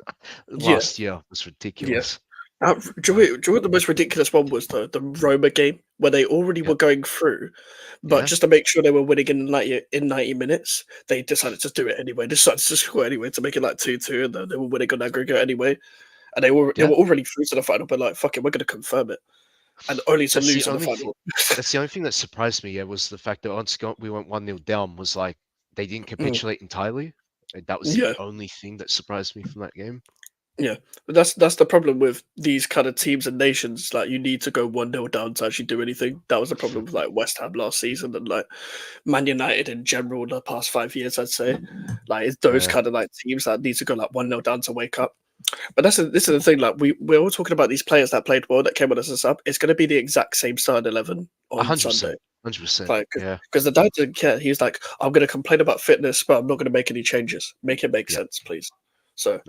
last year was ridiculous. Do you know what the most ridiculous one was, though? The Roma game, where they already were going through, but just to make sure they were winning in 90 minutes, they decided to do it anyway. They decided to score anyway to make it like 2-2, and then they were winning on aggregate anyway. And they were already through to the final, but like, fuck it, we're going to confirm it. And only to lose in the final. That's the only thing that surprised me, was the fact that once we went 1-0 down, was like, they didn't capitulate entirely. That was the only thing that surprised me from that game. Yeah, but that's the problem with these kind of teams and nations. Like, you need to go 1-0 down to actually do anything. That was the problem with like West Ham last season and like Man United in general in the past 5 years. I'd say like it's those kind of like teams that need to go like 1-0 down to wake up. But this is the thing. Like we're all talking about these players that played well that came on as a sub. It's going to be the exact same starting 11 on 100%, Sunday. 100%. Like, because the dad didn't care. He was like, "I'm going to complain about fitness, but I'm not going to make any changes. Make it make sense, please." So.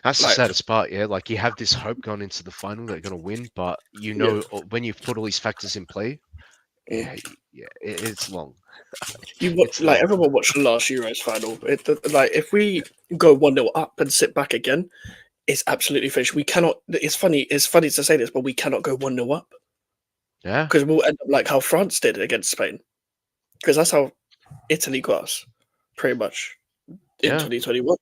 That's the saddest part, Like, you have this hope going into the final that they're going to win, but you know when you've put all these factors in play, it's long. Everyone watched the last Euros final. If we go 1-0 up and sit back again, it's absolutely finished. We cannot. It's funny to say this, but we cannot go 1-0 up. Yeah, because we'll end up like how France did against Spain, because that's how Italy got us, pretty much in 2021.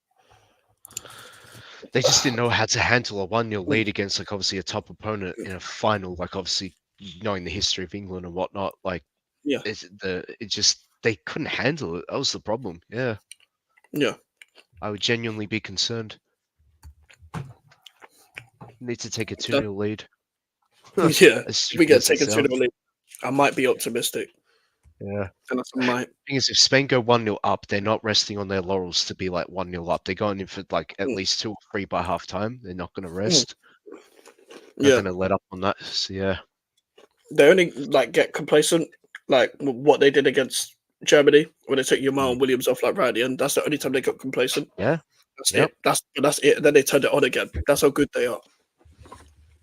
They just didn't know how to handle a 1-0 lead against like obviously a top opponent in a final. Like obviously knowing the history of England and whatnot, like they couldn't handle it. That was the problem. Yeah. I would genuinely be concerned. Need to take a 2-0 lead. Yeah, we get taken 2-0 lead. I might be optimistic. Yeah. And that's a might. Thing is, if Spain go 1-0 up, they're not resting on their laurels to be like 1-0 up. They're going in for like at least 2 or 3 by half time. They're not going to rest. They're going to let up on that. So, they only like get complacent, like what they did against Germany when they took Nico Williams off like right at the end. That's the only time they got complacent. Yeah. That's it. That's it. And then they turned it on again. That's how good they are.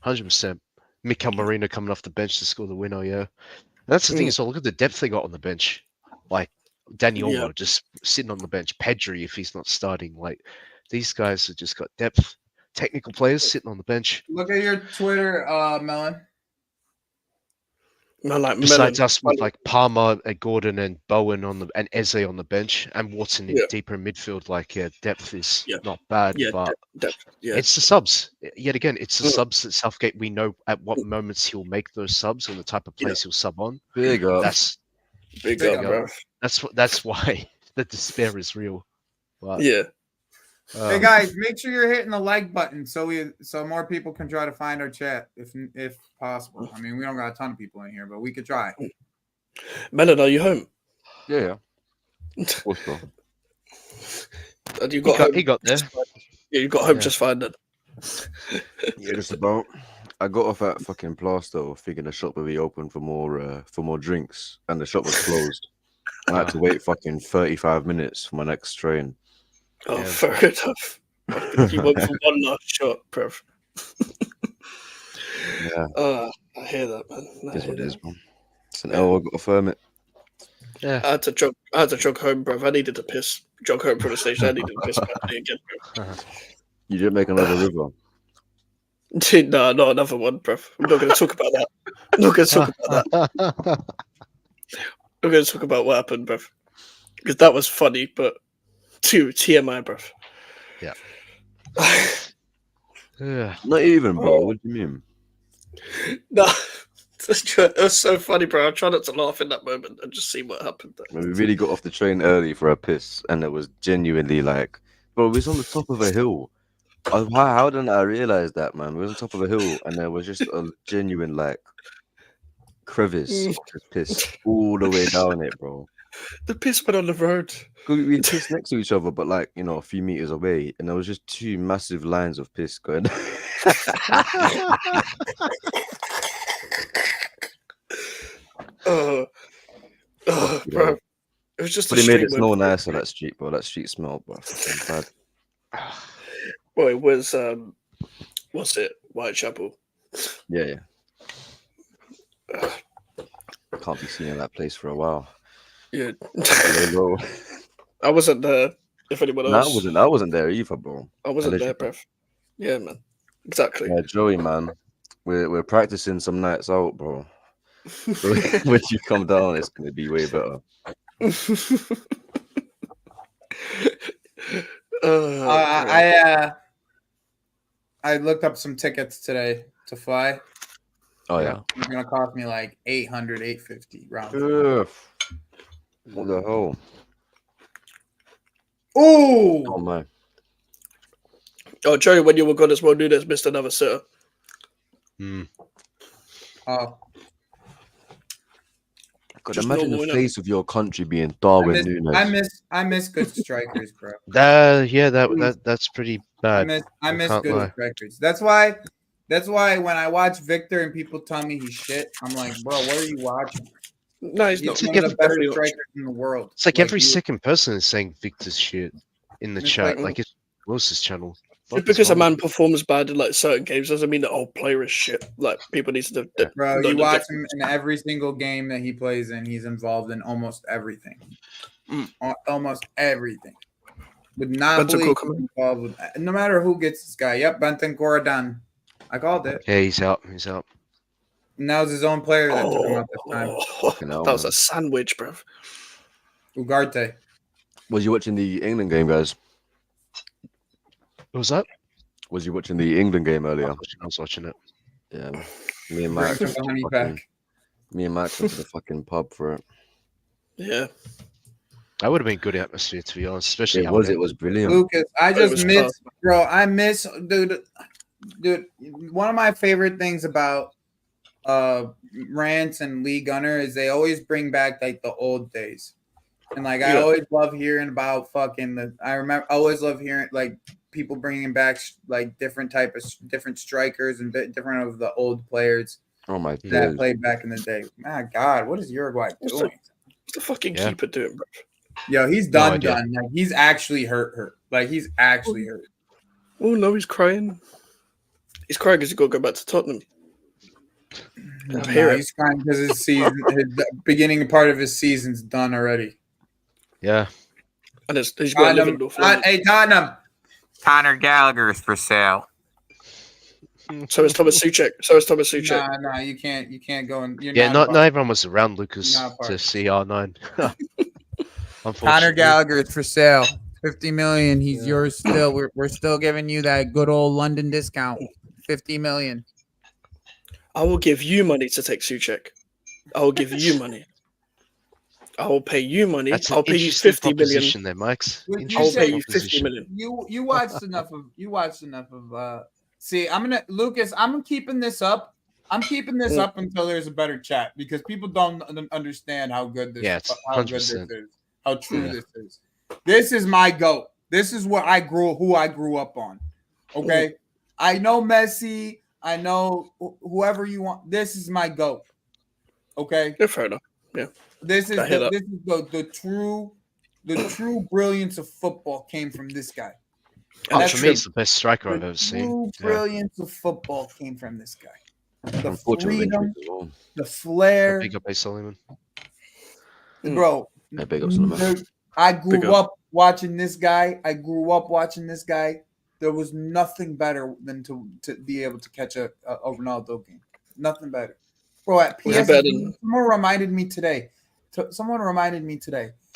100%. Mikel Merino coming off the bench to score the winner, And that's the thing is, look at the depth they got on the bench. Like Dani Olmo just sitting on the bench. Pedri, if he's not starting. Like these guys have just got depth. Technical players sitting on the bench. Look at your Twitter, Melon. Man, like Besides Melon. us with like Palmer, Gordon, and Bowen and Eze on the bench, and Watson in Yeah. deeper in midfield, like depth is Yeah. not bad, Yeah, but yeah. it's the subs. Yet again, it's the Mm. subs that Southgate. We know at what moments he'll make those subs and the type of Yeah. plays he'll sub on. Big up. That's Big Big up, up. bro. that's why the despair is real. But, Yeah. Hey guys, make sure you're hitting the like button so more people can try to find our chat if possible. I mean, we don't got a ton of people in here, but we could try. Melon, are you home? Yeah. Of course, bro. And you got home he got there. just fine. Yeah, you got home Yeah. just fine then. Yeah, just about. I got off at fucking Plasto thinking the shop would be open for more drinks, and the shop was closed. I had to wait fucking 35 minutes for my next train. Oh, Yeah. fair enough. You went for one last shot, bruv. Yeah, I hear that, man. it is what it is, bro. It's an L. I got to firm it. Yeah. I had to jog home, bruv. I needed to piss. Jog home from the station. I needed to piss badly again, bruv. You didn't make another river. No, not another one, bruv. I'm not going to talk about that. I'm not going to talk about that. I'm going to talk about what happened, bruv. Because that was funny, but TMI, bruv. Yeah. Yeah. Not even, bro. Oh. What do you mean? No, it was so funny, bro. I tried not to laugh in that moment and just see what happened. We really got off the train early for a piss, and it was genuinely like, bro, we was on the top of a hill. How didn't I realize that, man? We was on top of a hill, and there was just a genuine like crevice of piss all the way down it, bro. The piss went on the road. We pissed next to each other, but like a few meters away, and there was just two massive lines of piss going. Oh, bro. It was just But a it made street it smell word. nicer, that street, bro. That street smelled, bro. Fucking bad. Well, it was what's it? Whitechapel. Yeah. Can't be seen in that place for a while. Yeah. Bro. I wasn't there. If anyone No, else, I wasn't there either, bro. I wasn't there, Allegedly. bruv. Yeah, man. Exactly. Yeah, Joey, man. We're practicing some nights out, bro. So when you come down, it's gonna be way better. I looked up some tickets today to fly. Oh yeah. It's gonna cost me like 800, 850 round. Ugh. What the hell? Oh Oh my. Oh, Joey, when you were gone as well, Nunes missed another sitter. Oh, God, Just imagine normal, the innit? face of your country being Darwin Nunes. I miss good strikers, bro. That's pretty bad. I miss can't good lie. strikers. That's why when I watch Victor and people tell me he's shit, I'm like, bro, what are you watching? No, he's He's not. one of the best Definitely not. strikers in the world. It's like every you- second person is saying Victor's shit in the It's chat. like- Like it's Wilson's channel. Just because a man performs bad in like certain games doesn't mean the whole player is shit. Like people need to. Bro, know you the watch difference. him in every single game that he plays in. He's involved in almost everything. Almost everything. With Napoli, Bentancur coming. involved with, no matter who gets this guy. Yep, Bentancur done. I called it. Yeah, he's out. He's out. And that was his own player that took him out this time. Fucking hell, That was man. a sandwich, bruv. Ugarte. Was you watching the England game, guys? What was that? Was you watching the England game earlier? I was watching it. Yeah. Me and Bring Max. some honey back. Me and Max went to the fucking pub for it. Yeah. That would have been good atmosphere, to be honest. Especially It was brilliant. Lucas, I It just was miss, tough. bro. I miss, dude. One of my favorite things about rants and Lee Gunner is they always bring back like the old days, and like I Yeah. always love hearing about I always love hearing like people bringing back like different strikers and different of the old players Oh my that days. played back in the day. My God, what is Uruguay What's doing? What's the fucking Yeah. keeper doing, bro? Yo, he's No done. idea. Like he's actually hurt. Like he's actually hurt. Oh no, he's crying. He's crying because he's got to go back to Tottenham. I hear it. He's crying because his season, his beginning part of his season's done already. Yeah. And he's got to live in North London. Hey, Tottenham. Conor Gallagher is for sale. So is Thomas Suchek. Nah, you can't go and you're Yeah, not. not everyone was around Lucas Not part. to see R9. Connor Unfortunately. Gallagher is for sale. 50 million. He's yours still. We're still giving you that good old London discount. 50 million. I will give you money to take Suchek. I will give you money. I will pay you money. That's an I'll pay you interesting 50 million. proposition there, Mike's. Would you I'll Interesting pay you 50 proposition. million. You watched enough of see, I'm keeping this up. I'm keeping this up until there's a better chat because people don't understand how good this is, how true this is. This is my GOAT. This is what who I grew up on. Okay. I know Messi, I know whoever you want. This is my GOAT. Okay. Yeah, fair enough. Yeah. This is the true brilliance of football came from this guy. And for me, he's the best striker I've ever seen. True brilliance of football came from this guy. The Unfortunately, freedom, the flair. Big up A. Solomon. Bro, I grew up watching this guy. There was nothing better than to be able to catch a Ronaldo game. Nothing better. Bro, at PSV, someone reminded me today.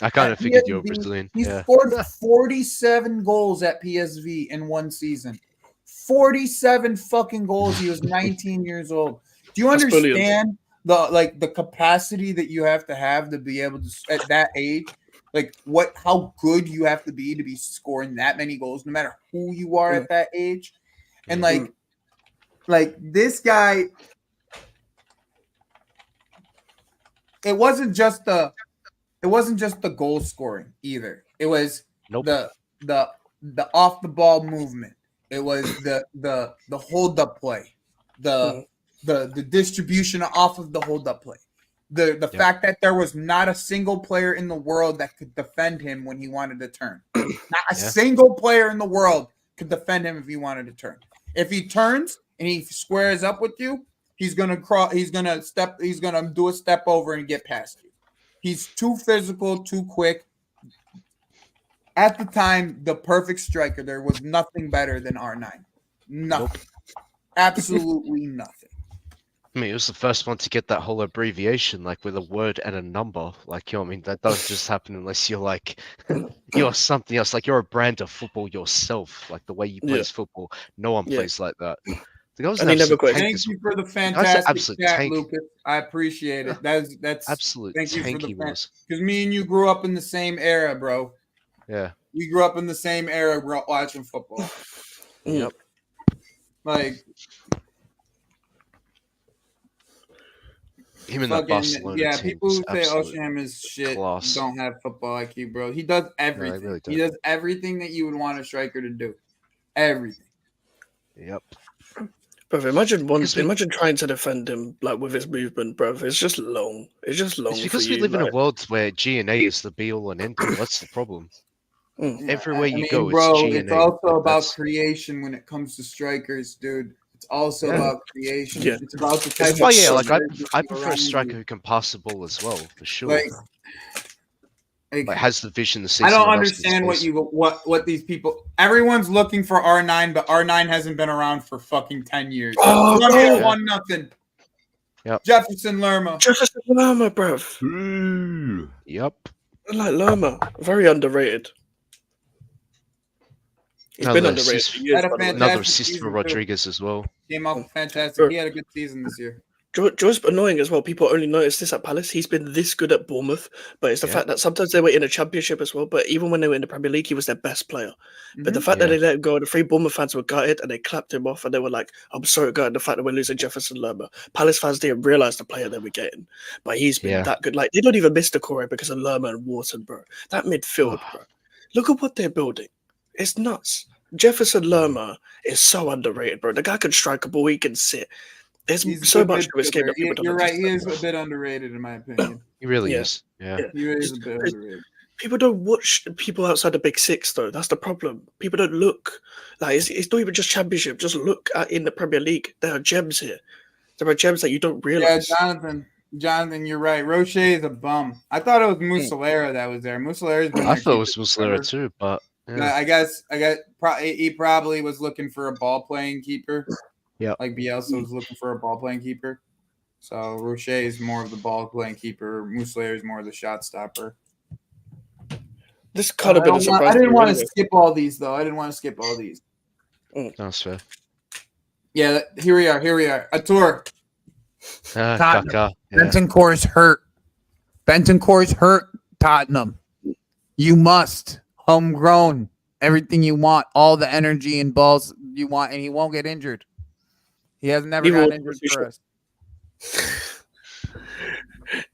I kind of figured you were Brazilian. He scored 47 goals at PSV in one season. 47 fucking goals. He was 19 years old. Do you understand the capacity that you have to be able to at that age? Like how good you have to be scoring that many goals, no matter who you are at that age. And like this guy, it wasn't just the goal scoring either. It was the off the ball movement. It was the hold up play, the distribution off of the hold up play. The fact that there was not a single player in the world that could defend him when he wanted to turn. Not a single player in the world could defend him if he wanted to turn. If he turns and he squares up with you, he's gonna do a step over and get past you. He's too physical, too quick. At the time, the perfect striker. There was nothing better than R9. Nothing. Absolutely nothing. I mean, it was the first one to get that whole abbreviation, like with a word and a number. Like, I mean, that doesn't just happen unless you're you're something else. Like, you're a brand of football yourself. Like, the way you play football, no one plays like that. Thank you for the fantastic chat, Lucas. I appreciate it. That's absolute. Thank you for the because me and you grew up in the same era, bro. Yeah, we grew up in the same era watching football. Yep. Like him in that Barcelona team. People who say Osham is shit don't have football IQ, bro. He does everything. No, he does everything that you would want a striker to do. Everything. Yep. Bro, imagine trying to defend him like with his movement, bro. It's just long. It's because we live in a world where G and A is the be all and end all. That's the problem. Everywhere you go, bro, it's G and A. It's also about creation when it comes to strikers, dude. It's also about creation. Yeah. It's about the type of I prefer a striker who can pass the ball as well, for sure. Like has the vision. I don't understand what these people. Everyone's looking for R9, but R9 hasn't been around for fucking 10 years. 1-0. Yep. Jefferson Lerma, bro. Yep. I like Lerma. Very underrated. He's been underrated for years. Another assist for Rodriguez as well. Came out fantastic. He had a good season this year. Joe's annoying as well. People only notice this at Palace. He's been this good at Bournemouth, but it's the fact that sometimes they were in a championship as well. But even when they were in the Premier League, he was their best player. But the fact that they let him go, the 3 Bournemouth fans were gutted and they clapped him off and they were like, "I'm sorry, gutted the fact that we're losing Jefferson Lerma." Palace fans didn't realize the player they were getting, but he's been that good. Like they don't even miss the core because of Lerma and Wharton, bro. That midfield, bro. Look at what they're building. It's nuts. Jefferson Lerma is so underrated, bro. The guy can strike a ball. He can sit. There's so much to his game that people don't understand. You're right. He is a bit underrated, in my opinion. He really is. Yeah. He really is a bit underrated. People don't watch people outside the big 6, though. That's the problem. People don't look. Like it's not even just championship. Just look in the Premier League. There are gems here. There are gems that you don't realize. Yeah, Jonathan, you're right. Roche is a bum. I thought it was Muslera that was there. I thought it was Muslera too, but I guess he probably was looking for a ball playing keeper. Yeah. Like Bielsa was looking for a ball playing keeper. So Roche is more of the ball playing keeper. Muslera is more of the shot stopper. This kind of been a surprise. I didn't to me want to anyway. skip all these though. I didn't want to skip all these. That's fair. Yeah, here we are. A tour. Tottenham. Kaka. Yeah. Bentancur's hurt. Bentancur's hurt. Tottenham. You must homegrown everything you want, all the energy and balls you want, and he won't get injured. He has never Neither gotten will injured Suchek. for us.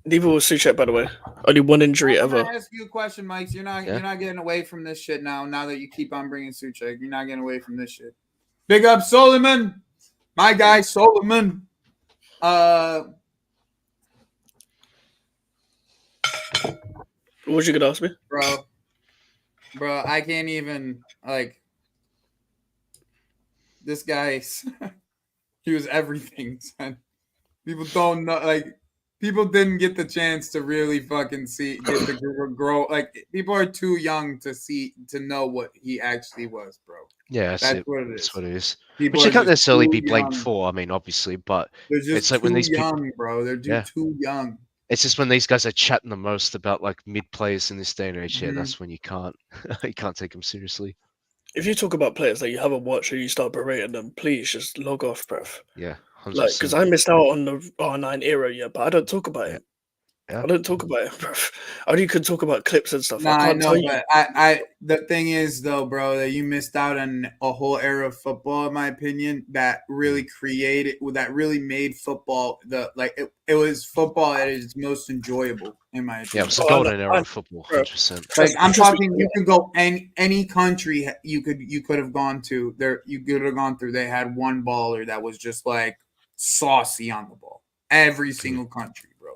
Neither was Suchek, by the way. Only one injury I'm ever. gonna ask you a question, Mike. You're not getting away from this shit now. Now that you keep on bringing Suchek, you're not getting away from this shit. Big up Solomon, my guy Solomon. What was you gonna ask me, bro? I can't even like this guy. He was everything. Son. People don't know, like people didn't get the chance to really fucking get the grow. Like people are too young to know what he actually was, bro. Yeah, That's what it is. That's what it is. People Which you are can't just necessarily too be blamed young. for. I mean, obviously, but They're just it's like too when these young, people, bro. They're just too young. it's just when these guys are chatting the most about like mid players in this day and age. Yeah, Mhm. that's when you can't take them seriously. if you talk about players that you haven't watched or you start berating them, please just log off, bruv. Yeah, 100%. Like, because I missed out on the R9 era, yeah, but I don't talk about it. Yeah. I don't talk about it, bruv. I only could talk about clips and stuff. Nah, I can't know, tell you. but the thing is though, bro, that you missed out on a whole era of football, in my opinion, that really made football it was football at its most enjoyable, in my opinion. Yeah, it was a golden era of football, 100%. Like I'm talking, you could go any country you could have gone to there. You could have gone through. They had one baller that was just like saucy on the ball. Every single country, bro.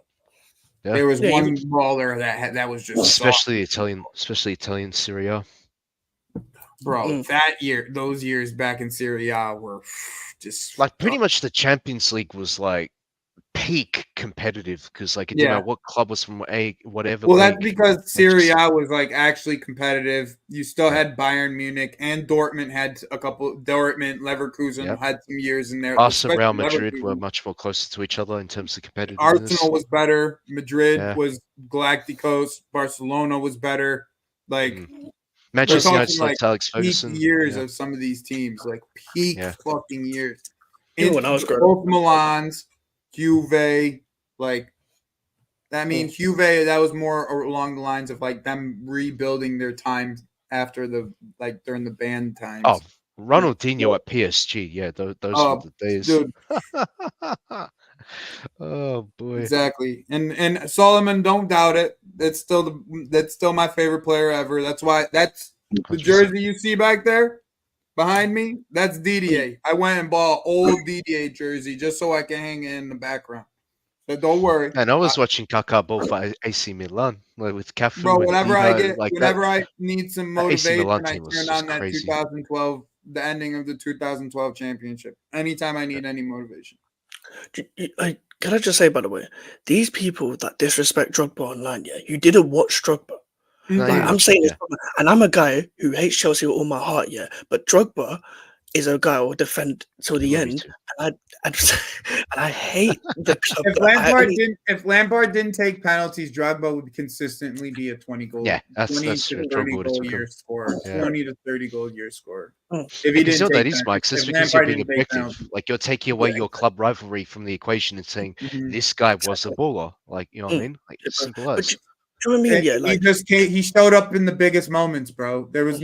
Yeah. There was one baller that was just especially saucy. Italian Serie A. Bro, those years back in Serie A were just like pretty much the Champions League was like peak competitive because like it didn't matter what club was from whatever. Well, league, that's because Serie A was like actually competitive. You still had Bayern Munich and Dortmund had a couple. Leverkusen had some years in there. Arsenal, Real Madrid were much more closer to each other in terms of competitiveness. Arsenal was better. Madrid was Galacticos. Barcelona was better. Like Manchester United like Alex Ferguson. Peak years of some of these teams, like peak fucking years. Even when I was growing both Milan's, Juve, like Juve, that was more along the lines of like them rebuilding their time after during the band times. Oh, Ronaldinho at PSG, yeah, those were the days. Dude. Oh boy, exactly. And Solomon, don't doubt it. That's still my favorite player ever. That's why the jersey you see back there behind me. That's DDA. I went and bought old DDA jersey just so I can hang it in the background. So don't worry. And I was watching Kaká ball for AC Milan with Cafu. Bro, whenever I need some motivation, I turn on that crazy. 2012, the ending of the 2012 championship. Anytime I need any motivation. Can I just say, by the way, these people that disrespect Drogba online, you didn't watch Drogba. No, I'm saying this, and I'm a guy who hates Chelsea with all my heart, but Drogba is a guy who will defend till the end, and I hate the club. If Lampard didn't take penalties, Drogba would consistently be a 20 goal. Yeah, that's 20 to 30 goal year scorer. 20 to 30 goal year scorer. If he didn't take that, Mike, it's because you're being objective. Like you're taking away your club rivalry from the equation and saying this guy was a baller. Like you know what I mean? Like it's simple as. Do you know what I mean? He showed up in the biggest moments, bro. That's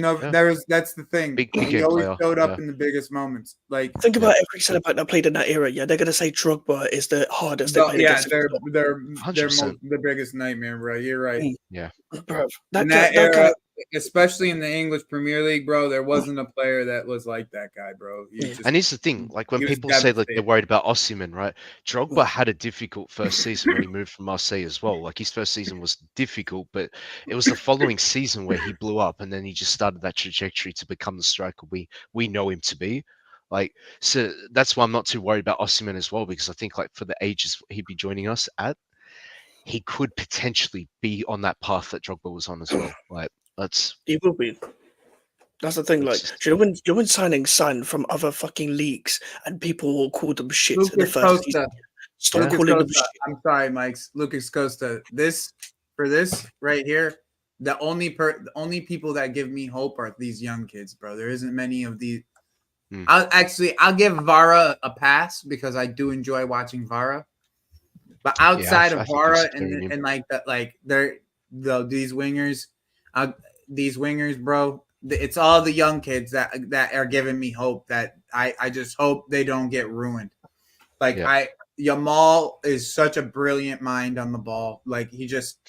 the thing. He always showed up in the biggest moments. Like think about every centre back that played in that era. Yeah, they're gonna say Drogba is the hardest they played against. They're the biggest nightmare, bro. You're right. Yeah, bro. That era, especially in the English Premier League, bro, there wasn't a player that was like that guy, bro. And here's the thing: like when people say that they're worried about Osimhen, right? Drogba had a difficult first season when he moved from Marseille as well. Like his first season was difficult, but it was the following season where he blew up, and then he just started that trajectory to become the striker we know him to be. Like, so that's why I'm not too worried about Osimhen as well, because I think like for the ages he'd be joining us at, he could potentially be on that path that Drogba was on as well. Like, he will be. That's the thing. Like, It's just- do you know when signings sign from other fucking leagues and people will call them shit in the Lucas first season? Costa. Stop Lucas calling them Costa. shit. I'm sorry, Mike's. Lucas Costa. This right here, the only people that give me hope are these young kids, bro. There isn't many of these. I'll give Vara a pass because I do enjoy watching Vara. But outside I of think Vara he's carrying him. and like that, like these wingers, bro. It's all the young kids that are giving me hope. That I just hope they don't get ruined. Like Yeah. Yamal is such a brilliant mind on the ball. Like he just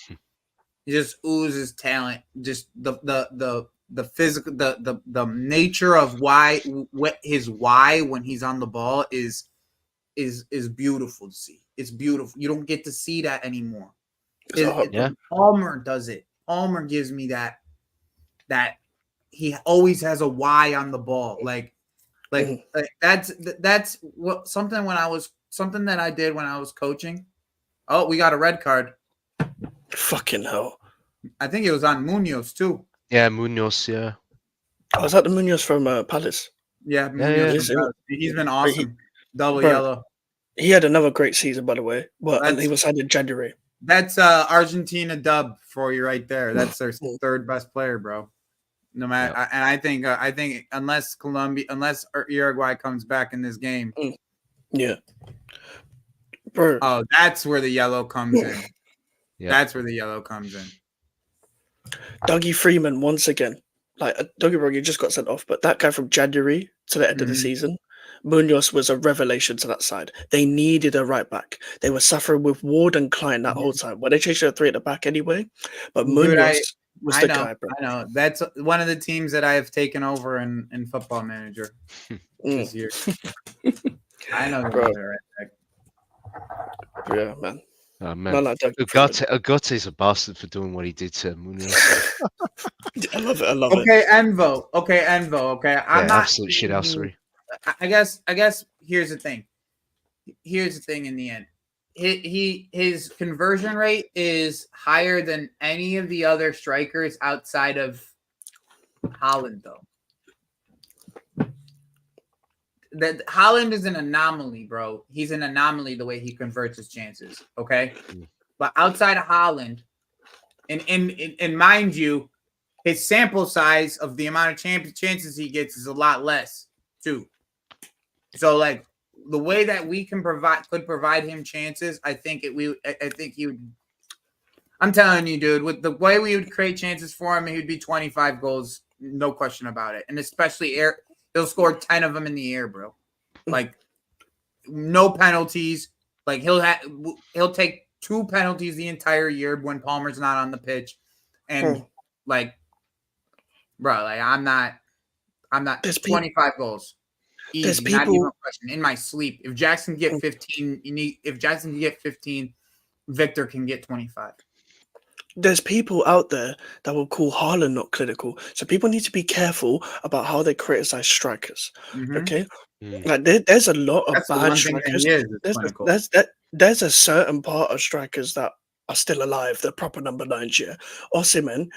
oozes talent. Just the physical the nature of what his why when he's on the ball is beautiful to see. It's beautiful. You don't get to see that anymore. Yeah. Palmer does it. Palmer gives me that he always has a why on the ball. Like that's what something that I did when I was coaching. Oh, we got a red card. Fucking hell. I think it was on Munoz too. Yeah, Munoz. Yeah. Oh, was that the Munoz from Palace? Yeah, Yes, he's been awesome. Double bro, yellow. He had another great season, by the way. Well, and he That's- was signed in January. That's Argentina dub for you right there. That's their third best player, bro. No matter, Yep. and I think unless Uruguay comes back in this game, Yeah. Bro, oh, that's where the yellow comes in. Yeah. That's where the yellow comes in. Dougie Freeman once again. Like, don't get me wrong, he just got sent off, but that guy from January to the end of the Mhm. season, Munoz was a revelation to that side. They needed a right back. They were suffering with Ward and Klein that whole time. Well, they changed to a 3 at the back anyway, but Dude, Munoz was I the know, guy, bro. I know. That's one of the teams that I have taken over in Football Manager this year. I know, Bro. they're right back. Yeah, man. Oh, man. Man like Dougie Freeman. Agote's a bastard for doing what he did to Munoz. I love it. I love it. Okay, Envo. Okay, I'm not absolute shithousery. I guess here's the thing. In the end, his conversion rate is higher than any of the other strikers outside of Holland, though. That Holland is an anomaly, bro. He's an anomaly the way he converts his chances. Okay, but outside of Holland, and mind you, his sample size of the amount of chances he gets is a lot less too. So like the way that we could provide him chances, I think he would. I'm telling you, dude, with the way we would create chances for him, he would be 25 goals, no question about it. And especially he'll score 10 of them in the air, bro. Like no penalties. Like he'll take 2 penalties the entire year when Palmer's not on the pitch, and like, bro, like I'm not. There's 25 goals. Easy, not even a question. In my sleep, if Jackson can get 15, if Jackson can get 15, Victor can get 25. There's people out there that will call Haaland not clinical, so people need to be careful about how they criticize strikers. Okay, like there's a lot of bad strikers. There's a certain part of strikers that are still alive. They're proper number 9s. Yeah, Osimhen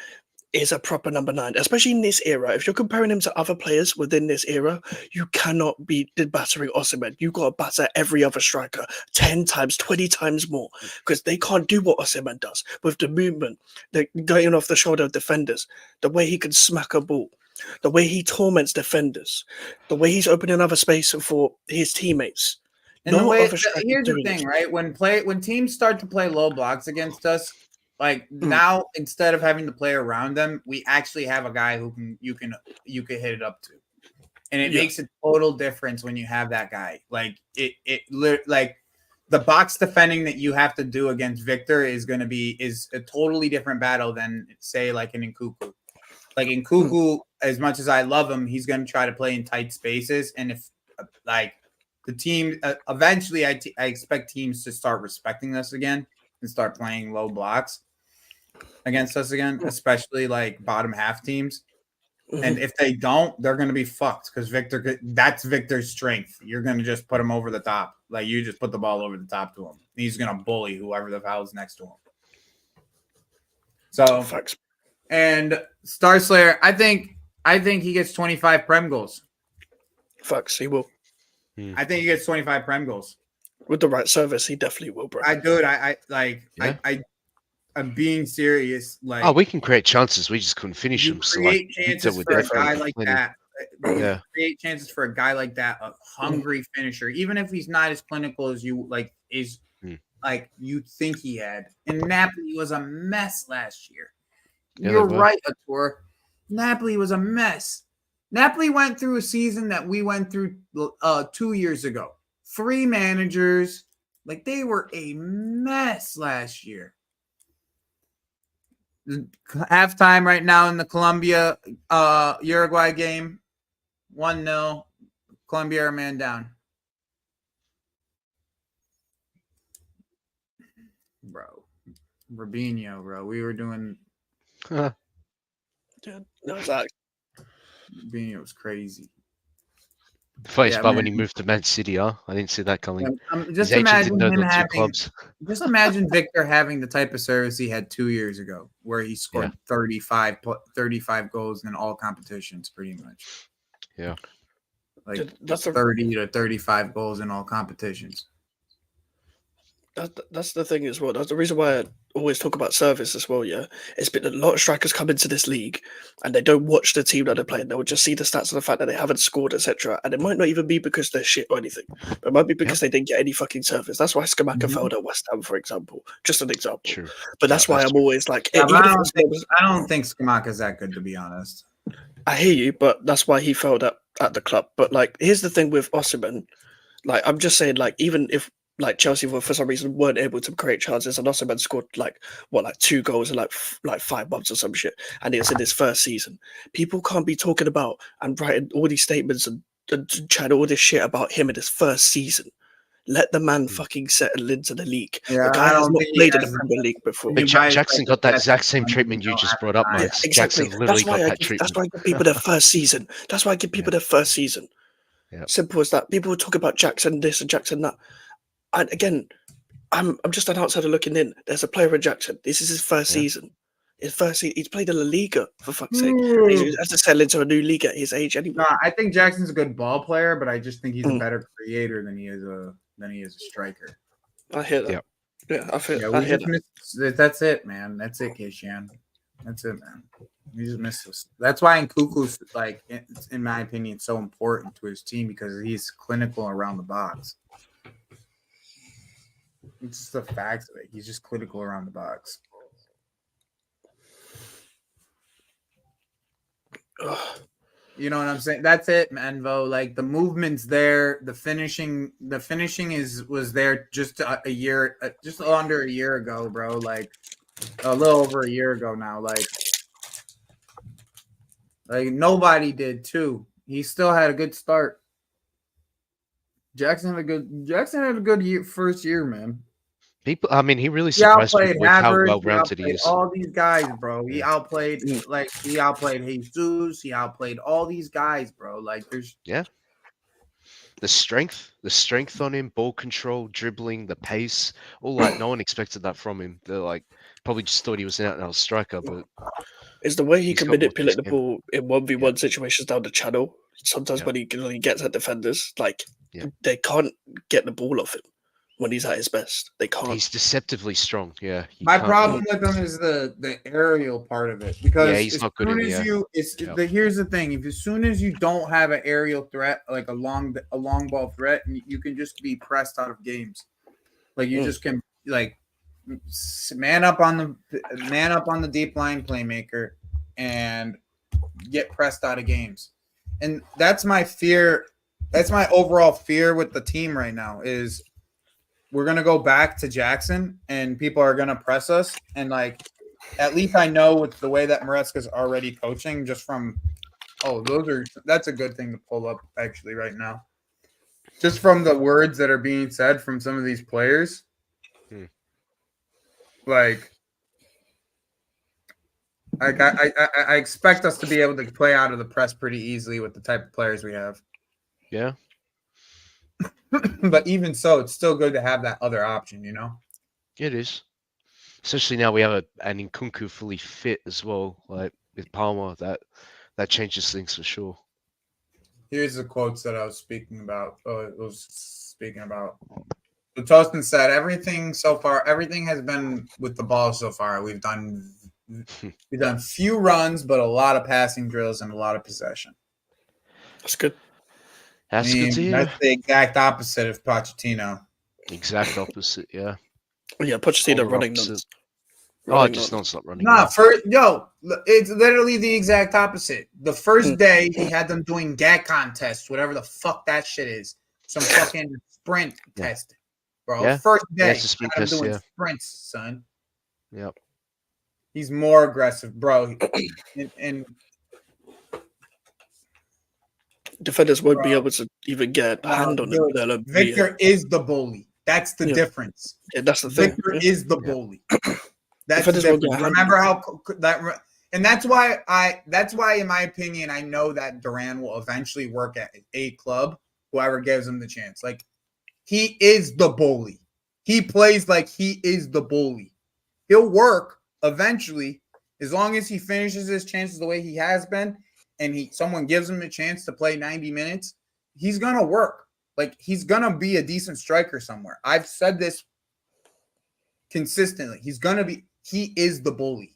is a proper number 9, especially in this era. If you're comparing him to other players within this era, you cannot be battering Osimhen. You got to batter every other striker 10 times, 20 times more, because they can't do what Osimhen does with the movement, the going off the shoulder of defenders, the way he can smack a ball, the way he torments defenders, the way he's opening another space for his teammates. And the way here's the thing, right? When teams start to play low blocks against us, like now, instead of having to play around them, we actually have a guy who you can hit it up to, and it makes a total difference when you have that guy. Like like the box defending that you have to do against Victor is a totally different battle than say like an Nkunku. Like Nkunku, as much as I love him, he's going to try to play in tight spaces, and if like the team eventually, I expect teams to start respecting us again and start playing low blocks against us again, especially like bottom half teams. And if they don't, they're going to be fucked because that's Victor's strength. You're going to just put him over the top. Like you just put the ball over the top to him. He's going to bully whoever the hell's next to him. So, and Star Slayer, I think I think he gets 25 Prem goals. Facts, he will. I think he gets 25 Prem goals. With the right service, he definitely will, bro. I'm being serious. Like, Oh, we can create chances. We just couldn't finish you them. So like, create chances Victor would for a definitely guy have like plenty. that. Yeah. Create chances for a guy like that, a hungry finisher, even if he's not as clinical as you like like you think he had. And Napoli was a mess last year. Yeah, You're they were. right, Ator. Napoli was a mess. Napoli went through a season that we went through 2 years ago. 3 managers, like they were a mess last year. Halftime right now in the Colombia Uruguay game, 1-0. Colombia are a man down. Bro. Robinho, bro. We were doing Dude, no, Zach. Robinho was crazy. The funniest Yeah, part man. when he moved to Man City, huh? I didn't see that coming. Just His agent imagine didn't know him there were two having. clubs. Just imagine Victor having the type of service he had 2 years ago, where he scored 35 goals in all competitions, pretty much. Yeah. Like Dude, that's 30 to 35 goals in all competitions. That's the thing as well. That's the reason why I always talk about service as well. Yeah, it's been a lot of strikers come into this league, and they don't watch the team that they're playing. They will just see the stats of the fact that they haven't scored, etc. And it might not even be because they're shit or anything, but it might be because they didn't get any fucking service. That's why Skamaka failed at West Ham, for example. Just an example. True. But that's why I'm always like, Yeah, even I if don't think Skamaka's that good, to be honest. I hear you, but that's why he failed at the club. But like, here's the thing with Osimhen. Like, I'm just saying, like, even if like Chelsea were for some reason weren't able to create chances, and Osimhen scored like 2 goals in like 5 months or some shit, and it's in his first season. People can't be talking about and writing all these statements and chatting all this shit about him in his first season. Let the man fucking settle into the league. Yeah, the guy I has don't not think he played in has the Premier League before. But Jackson got that exact same treatment you just brought up, Yeah, man. Exactly. Jackson literally got that That's treatment. why I give people their first season. That's why I give people their first season. Yeah. Simple as that. People talk about Jackson this and Jackson that. And again, I'm just an outsider looking in. There's a player in Jackson. This is his first season. His first season. He's played in La Liga, for fuck's sake. He has to settle into a new league at his age anyway. No, I think Jackson's a good ball player, but I just think he's a better creator than he is a striker. I hear that. Yeah, I hear that. That's it, man. That's it, Kishan. That's it, man. We just missed this. That's why Nkuku's, like, in my opinion, so important to his team, because he's clinical around the box. It's just the facts of it. He's just clinical around the box. You know what I'm saying? That's it, Manvo. Like, the movement's there. The finishing was there just a year, just under a year ago, bro. Like, a little over a year ago now. Like nobody did too. He still had a good start. Jackson had a good first year, man. He really surprised people with how well-rounded he is. All these guys, bro. He outplayed Jesus. He outplayed all these guys, bro. Like, there's the strength on him, ball control, dribbling, the pace, all that. No one expected that from him. They're like probably just thought he was an out-and-out striker, but it's the way he can manipulate the ball in 1v1 situations down the channel. Sometimes when he gets at defenders, like they can't get the ball off him. When he's at his best, they can't. He's deceptively strong. Yeah. My problem with him is the aerial part of it, because he's not good at it. Here's the thing: as soon as you don't have an aerial threat, like a long ball threat, you can just be pressed out of games. Like, you just can, like, man up on the deep line playmaker and get pressed out of games. And that's my fear. That's my overall fear with the team right now is we're going to go back to Jackson and people are going to press us. And, like, at least I know with the way that Maresca's already coaching, just from, that's a good thing to pull up actually right now. Just from the words that are being said from some of these players. Like, I expect us to be able to play out of the press pretty easily with the type of players we have. Yeah. But even so, it's still good to have that other option, you know? It is. Especially now we have an Nkunku fully fit as well, like with Palmer. That that changes things for sure. Here's the quotes that I was speaking about. So Tostin said, everything so far, everything has been with the ball so far. We've done few runs, but a lot of passing drills and a lot of possession. That's good. That's good to hear. That's the exact opposite of Pochettino. Exact opposite, yeah. Yeah, Pochettino Polar running opposite. nonsense. Just non-stop running. Nah, yeah. it's literally the exact opposite. The first day he had them doing gag contests, whatever the fuck that shit is. Some fucking sprint test, bro. Yeah. First day, it's a sprint had him test, doing yeah. sprints, son. Yep. He's more aggressive, bro. And defenders won't be able to even get a hand on him. Dude, Victor is the bully. That's the difference. Yeah, that's the thing. Victor is the bully. That's Defenders the won't difference. get a hand Remember how that, and that's why, in my opinion, I know that Duran will eventually work at a club, whoever gives him the chance. Like, he is the bully. He plays like he is the bully. He'll work eventually, as long as he finishes his chances the way he has been, and someone gives him a chance to play 90 minutes, he's gonna work. Like, he's gonna be a decent striker somewhere. I've said this consistently. He is the bully.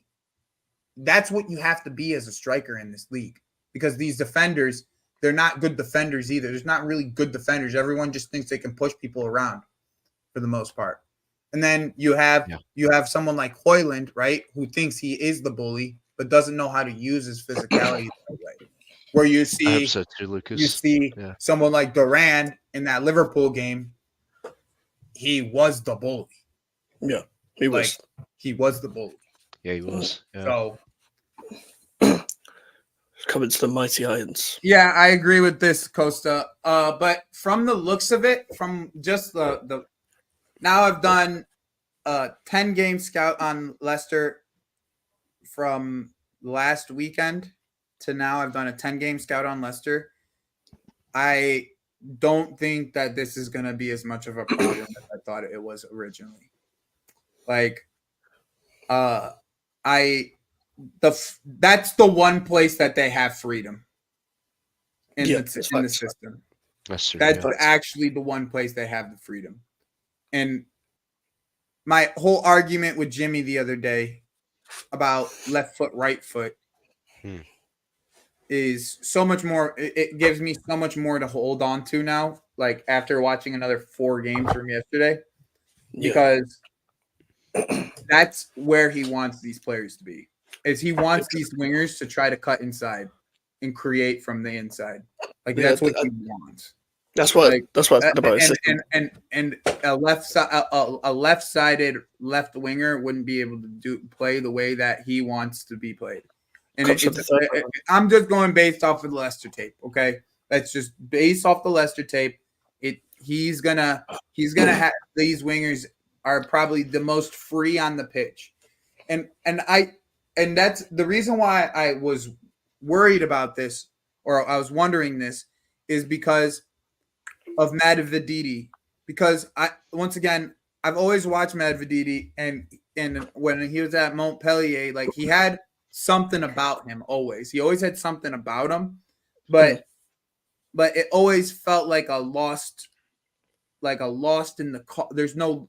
That's what you have to be as a striker in this league, because these defenders, they're not good defenders either. There's not really good defenders. Everyone just thinks they can push people around for the most part. And then you have someone like Højlund, right, who thinks he is the bully, but doesn't know how to use his physicality that way. Where you see, I hope so too, Lucas. You see someone like Duran in that Liverpool game. He was the bully. Yeah, he was. He was the bully. Yeah, he was. Yeah. So coming to the mighty Irons. Yeah, I agree with this, Costa. But from the looks of it, from just the now I've done 10-game scout on Leicester from last weekend to now. I've done a 10-game scout on Leicester. I don't think that this is going to be as much of a problem as I thought it was originally. Like, that's the one place that they have freedom in the system. That's true. That's actually the one place they have the freedom. And my whole argument with Jimmy the other day about left foot, right foot is so much more. It gives me so much more to hold on to now, like after watching another 4 games from yesterday, because that's where he wants these players to be. Is he wants these wingers to try to cut inside and create from the inside. Like, that's what he wants. That's what I said about his system. And a left-sided left winger wouldn't be able to play the way that he wants to be played. And I'm just going based off of the Leicester tape. Okay, that's just based off the Leicester tape. He's gonna have these wingers are probably the most free on the pitch, and that's the reason why I was worried about this, or I was wondering this, is because of Medvedidi. Because I've always watched Medvedidi, and when he was at Montpellier, like, he had something about him always. He always had something about him, but it always felt like a lost in the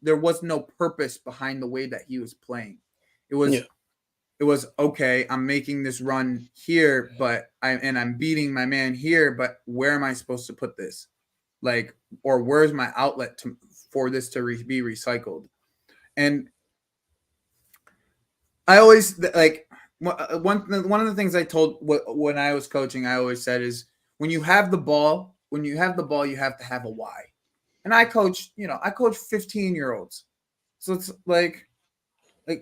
there was no purpose behind the way that he was playing. It was okay, I'm making this run here, but I'm beating my man here, but where am I supposed to put this? Like, or where's my outlet for this to be recycled? And I always, like, one of the things I told when I was coaching, I always said is, when you have the ball, you have to have a why. And I coach 15-year-olds. So it's like,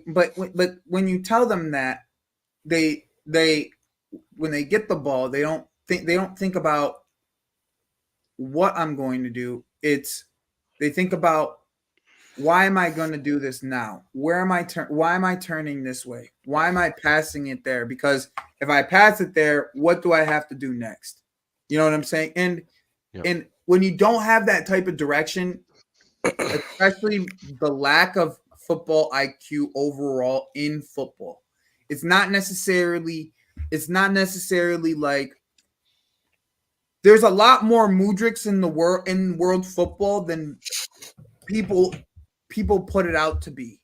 but when you tell them that, they when they get the ball, they don't think about what I'm going to do. They think about, why am I going to do this now? Why am I turning this way? Why am I passing it there? Because if I pass it there, what do I have to do next? You know what I'm saying? And when you don't have that type of direction, especially the lack of football IQ overall in football, it's not necessarily it's not necessarily like there's a lot more Mudriks in world football than people put it out to be.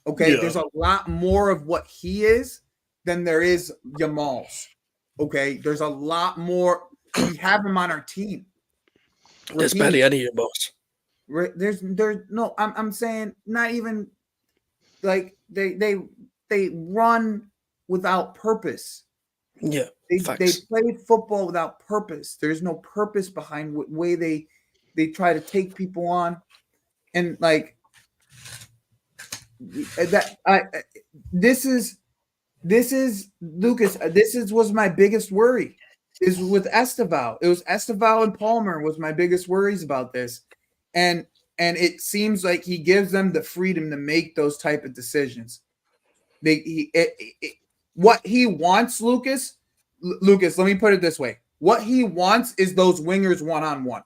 Okay, there's a lot more of what he is than there is Yamal's. Okay, there's a lot more. We have him on our team. There's barely any of us. There's no. I'm saying not even like they run without purpose. Yeah, they play football without purpose. There's no purpose behind what way they try to take people on, and like that. This is Lucas. Was my biggest worry. Is with Esteval. It was Esteval and Palmer was my biggest worries about this, and it seems like he gives them the freedom to make those type of decisions. What he wants, Lucas. Let me put it this way: what he wants is those wingers one-on-one.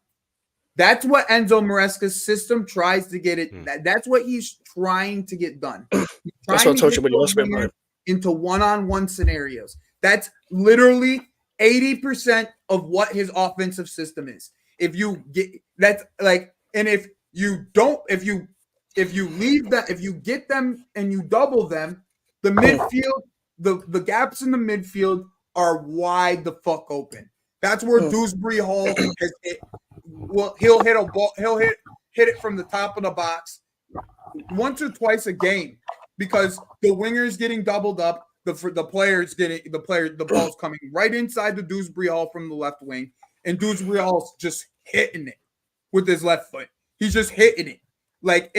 That's what Enzo Maresca's system tries to get it. That's what he's trying to get done. That's what I told you when you asked me about it. Into one-on-one scenarios. That's literally 80% of what his offensive system is. If you get that's like, and if you don't, if you leave that, if you get them and you double them, the midfield, the gaps in the midfield are wide the fuck open. That's where Dewsbury Hall has hit. Well, he'll hit a ball. He'll hit it from the top of the box once or twice a game because the winger's getting doubled up. The ball's coming right inside the Dewsbury Hall from the left wing, and Dewsbury Hall's just hitting it with his left foot. He's just hitting it like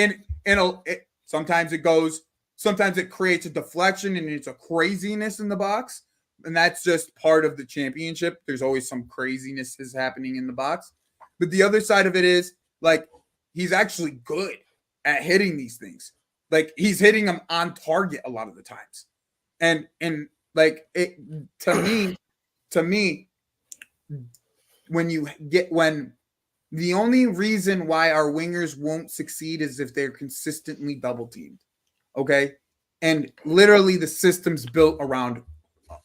sometimes it creates a deflection and it's a craziness in the box, and that's just part of the championship. There's always some craziness is happening in the box, but the other side of it is like he's actually good at hitting these things. Like he's hitting them on target a lot of the times. And like it to me, when the only reason why our wingers won't succeed is if they're consistently double teamed. Okay. And literally the system's built around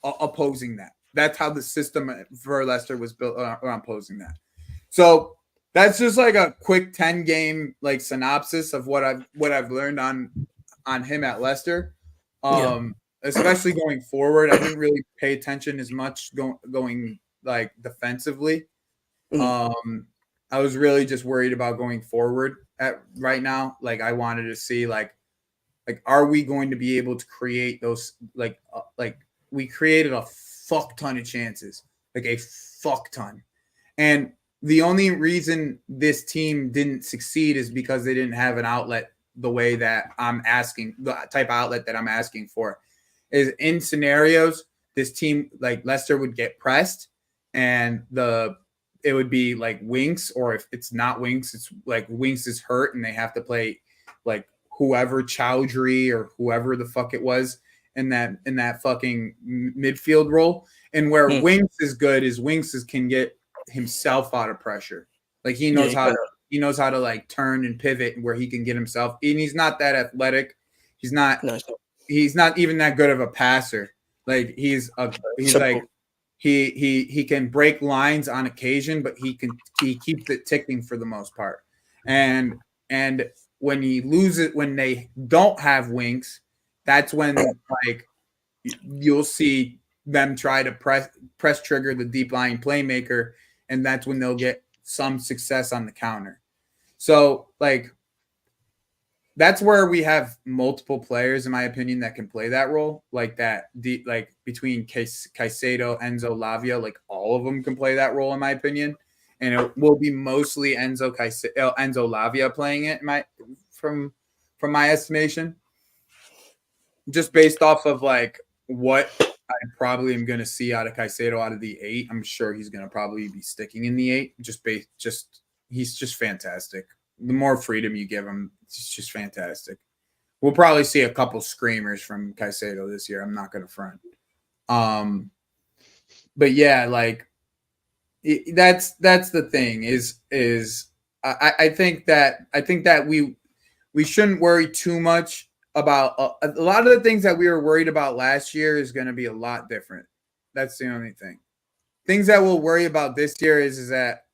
opposing that. That's how the system for Leicester was built around opposing that. So that's just like a quick 10 game like synopsis of what I've learned on him at Leicester. Especially going forward, I didn't really pay attention as much going like defensively. I was really just worried about going forward right now. Like I wanted to see like are we going to be able to create those like we created a fuck ton of chances, like a fuck ton, and the only reason this team didn't succeed is because they didn't have an outlet the way that I'm asking, the type of outlet that I'm asking for. Is in scenarios, this team like Leicester would get pressed and it would be like Winks, or if it's not Winks, it's like Winks is hurt and they have to play like whoever Chowdhury or whoever the fuck it was in that fucking midfield role. And where Winks is good is Winks can get himself out of pressure. Like he knows how to like turn and pivot where he can get himself. And he's not that athletic. He's not even that good of a passer. Like he's like he can break lines on occasion, but he keeps it ticking for the most part. And when when they don't have Winks, that's when like you'll see them try to press trigger the deep lying playmaker, and that's when they'll get some success on the counter. So like that's where we have multiple players, in my opinion, that can play that role, like that. Like between Caicedo, Enzo, Lavia, like all of them can play that role, in my opinion. And it will be mostly Enzo Lavia playing it, from my estimation, just based off of like what I probably am going to see out of Caicedo out of the 8. I'm sure he's going to probably be sticking in the 8. He's just fantastic. The more freedom you give him, it's just fantastic. We'll probably see a couple screamers from Caicedo this year. I'm not going to front. But yeah, like that's the thing is I think that we shouldn't worry too much about a lot of the things that we were worried about last year is going to be a lot different. That's the only thing. Things that we'll worry about this year is that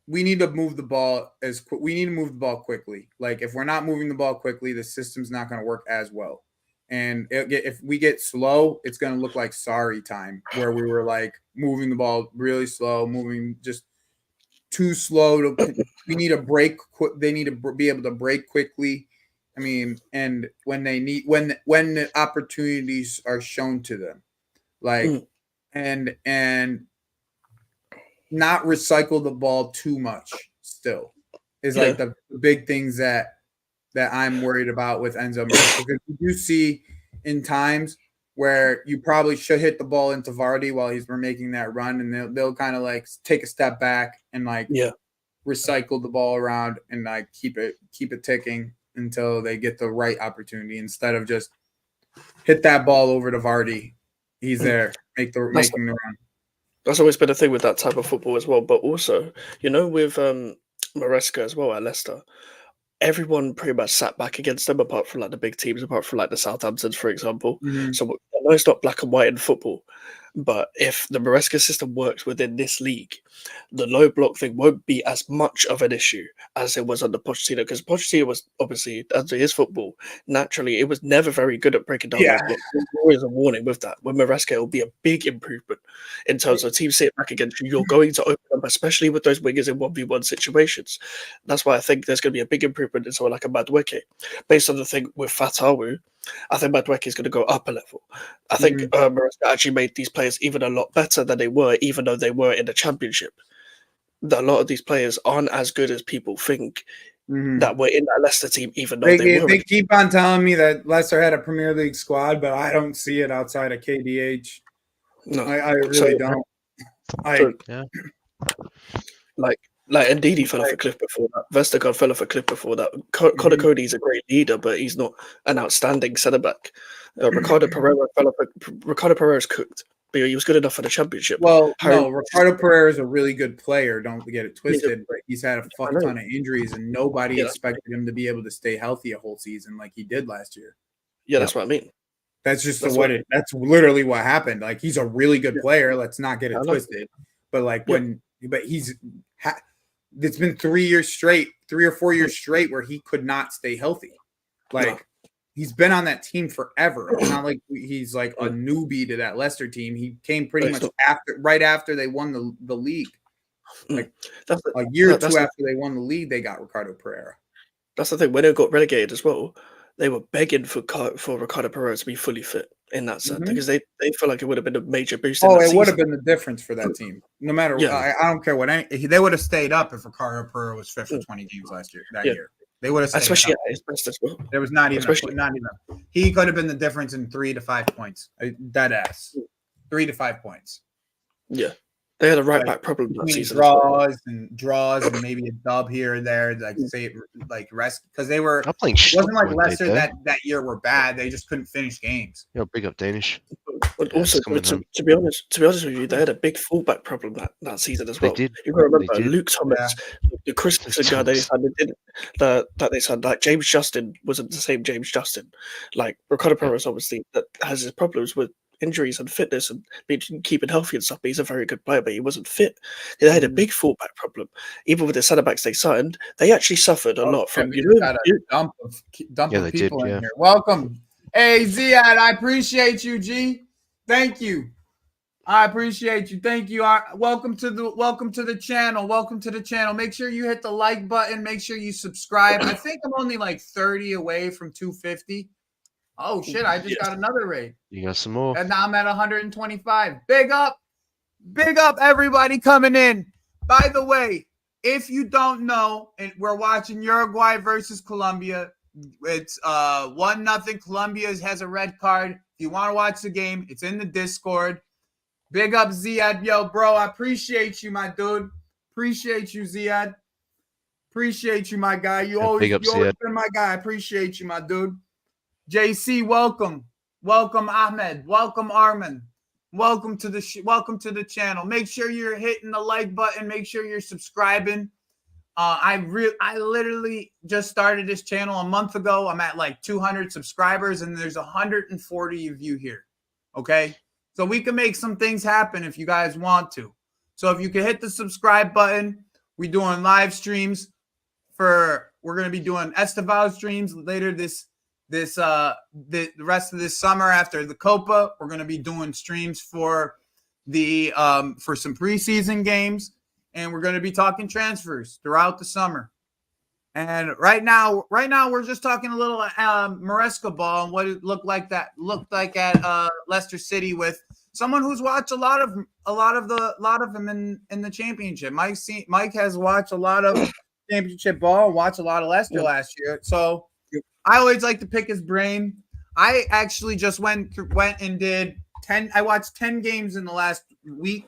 we need to move the ball we need to move the ball quickly. Like if we're not moving the ball quickly, the system's not going to work as well. And if we get slow, it's going to look like sorry time where we were like moving the ball really slow, moving just too slow. We need a break. They need to be able to break quickly. I mean, and when the opportunities are shown to them, like and not recycle the ball too much still is like the big things that I'm worried about with Enzo Maresca. Because you see in times where you probably should hit the ball into Vardy while we're making that run, and they'll kind of like take a step back and like recycle the ball around and like keep it ticking until they get the right opportunity instead of just hit that ball over to Vardy. He's there, making the run. That's always been a thing with that type of football as well. But also, with Maresca as well at Leicester, everyone pretty much sat back against them apart from like the big teams, apart from like the Southamptons, for example. Mm-hmm. So I know it's not black and white in football, but if the Maresca system works within this league, the low block thing won't be as much of an issue as it was under Pochettino, because Pochettino was obviously, under his football, naturally, it was never very good at breaking down those blocks. There's always a warning with that. With Maresca, it will be a big improvement in terms of teams sitting back against you. You're going to open up, especially with those wingers in 1v1 situations. That's why I think there's going to be a big improvement in someone like a Madueke. Based on the thing with Fatawu, I think Madueke is going to go up a level. I think Maresca actually made these players even a lot better than they were, even though they were in the championship. A lot of these players aren't as good as people think that were in that Leicester team, even though they were. They keep on telling me that Leicester had a Premier League squad, but I don't see it outside of KDH. No, I really don't. Like Ndidi fell off a cliff before that. Vestergaard fell off a cliff before that. Conor Cody's a great leader, but he's not an outstanding centre back. Ricardo Pereira's cooked, but he was good enough for the championship. Well, no, Ricardo Pereira is a really good player. Don't get it twisted. But he's had a fuck ton of injuries, and nobody expected him to be able to stay healthy a whole season like he did last year. Yeah, that's what I mean. That's just that's literally what happened. Like he's a really good player. Let's not get it twisted. But like it's been 3 or 4 years straight where he could not stay healthy. Like he's been on that team forever. It's not like he's like a newbie to that Leicester team. He came pretty much right after they won the league. Like a year or two after they won the league, they got Ricardo Pereira. That's the thing. When it got relegated as well, they were begging for Ricardo Pereira to be fully fit in that sense because they felt like it would have been a major boost. It would have been the difference for that team. No matter what, I don't care what they would have stayed up if Ricardo Pereira was fit for 20 games that year. They would have stayed especially up. at his best as well. There was not even. He could have been the difference in 3 to 5 points. Dead ass. 3 to 5 points. Yeah. They had a right back problem that season. Draws and maybe a dub here and there, rest because they were. It wasn't like Leicester that year were bad. They just couldn't finish games. Big up Danish. But also, to be honest with you, they had a big fullback problem that season as well. They did. You got to remember Luke Thomas, the Christensen guy they signed, like James Justin wasn't the same James Justin. Like Ricardo Pereira, obviously, that has his problems with injuries and fitness and keeping healthy and stuff, but he's a very good player, but he wasn't fit. They had a big fullback problem. Even with the centre backs they signed, they actually suffered a lot from dump of people in here. Welcome. Hey Ziad, I appreciate you, G. Thank you. I appreciate you. Thank you. Welcome to the channel. Welcome to the channel. Make sure you hit the like button. Make sure you subscribe. I think I'm only like 30 away from 250. Oh shit, I just got another raid. You got some more. And now I'm at 125. Big up everybody coming in. By the way, if you don't know, and we're watching Uruguay versus Colombia. It's 1-0. Colombia has a red card. If you want to watch the game, it's in the Discord. Big up Ziad. Yo, bro, I appreciate you, my dude. Appreciate you, Ziad. Appreciate you, my guy. You always been my guy. I appreciate you, my dude. JC, welcome. Welcome, Ahmed. Welcome, Armin. Welcome to the channel. Make sure you're hitting the like button. Make sure you're subscribing. I literally just started this channel a month ago. I'm at like 200 subscribers and there's 140 of you here. Okay. So we can make some things happen if you guys want to. So if you can hit the subscribe button, we're doing live streams we're going to be doing Esteval streams later the rest of this summer after the Copa. We're going to be doing streams for for some preseason games, and we're going to be talking transfers throughout the summer. And right now we're just talking a little Maresca ball and what it looked like at Leicester City with someone who's watched a lot of them in the championship. Mike has watched a lot of championship ball, watched a lot of Leicester last year. So I always like to pick his brain. I actually just went and did 10. I watched 10 games in the last week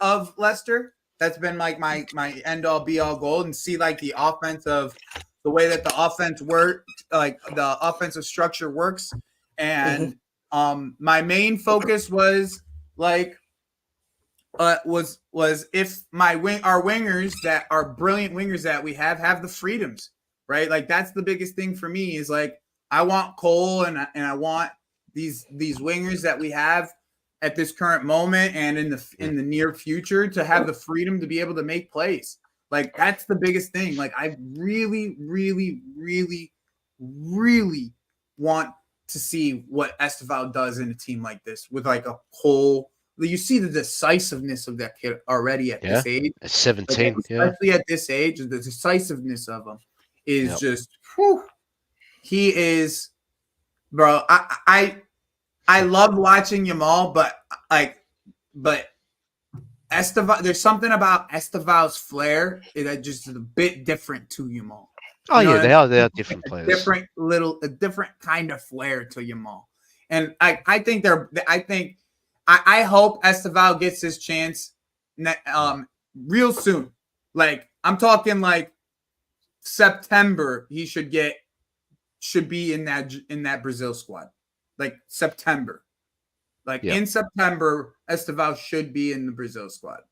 of Leicester. That's been like my end all be all goal, and see like the way that the offense works, like the offensive structure works. And my main focus was like was if our wingers that are brilliant wingers that we have the freedoms, right? Like that's the biggest thing for me is like I want Cole and I want these wingers that we have at this current moment and in the near future to have the freedom to be able to make plays. Like that's the biggest thing. Like I really, really, really, really want to see what Esteval does in a team like this with like a whole. You see the decisiveness of that kid already at this age. At 17, like, especially at this age, the decisiveness of him is just. Whew, he is, bro. I love watching Yamal, but Esteval. There's something about Esteval's flair that just is a bit different to Yamal. Oh yeah, they are different players. A different kind of flair to Yamal, and I hope Esteval gets his chance real soon. Like I'm talking like September. He should be in that Brazil squad. Like September. In September, Esteval should be in the Brazil squad.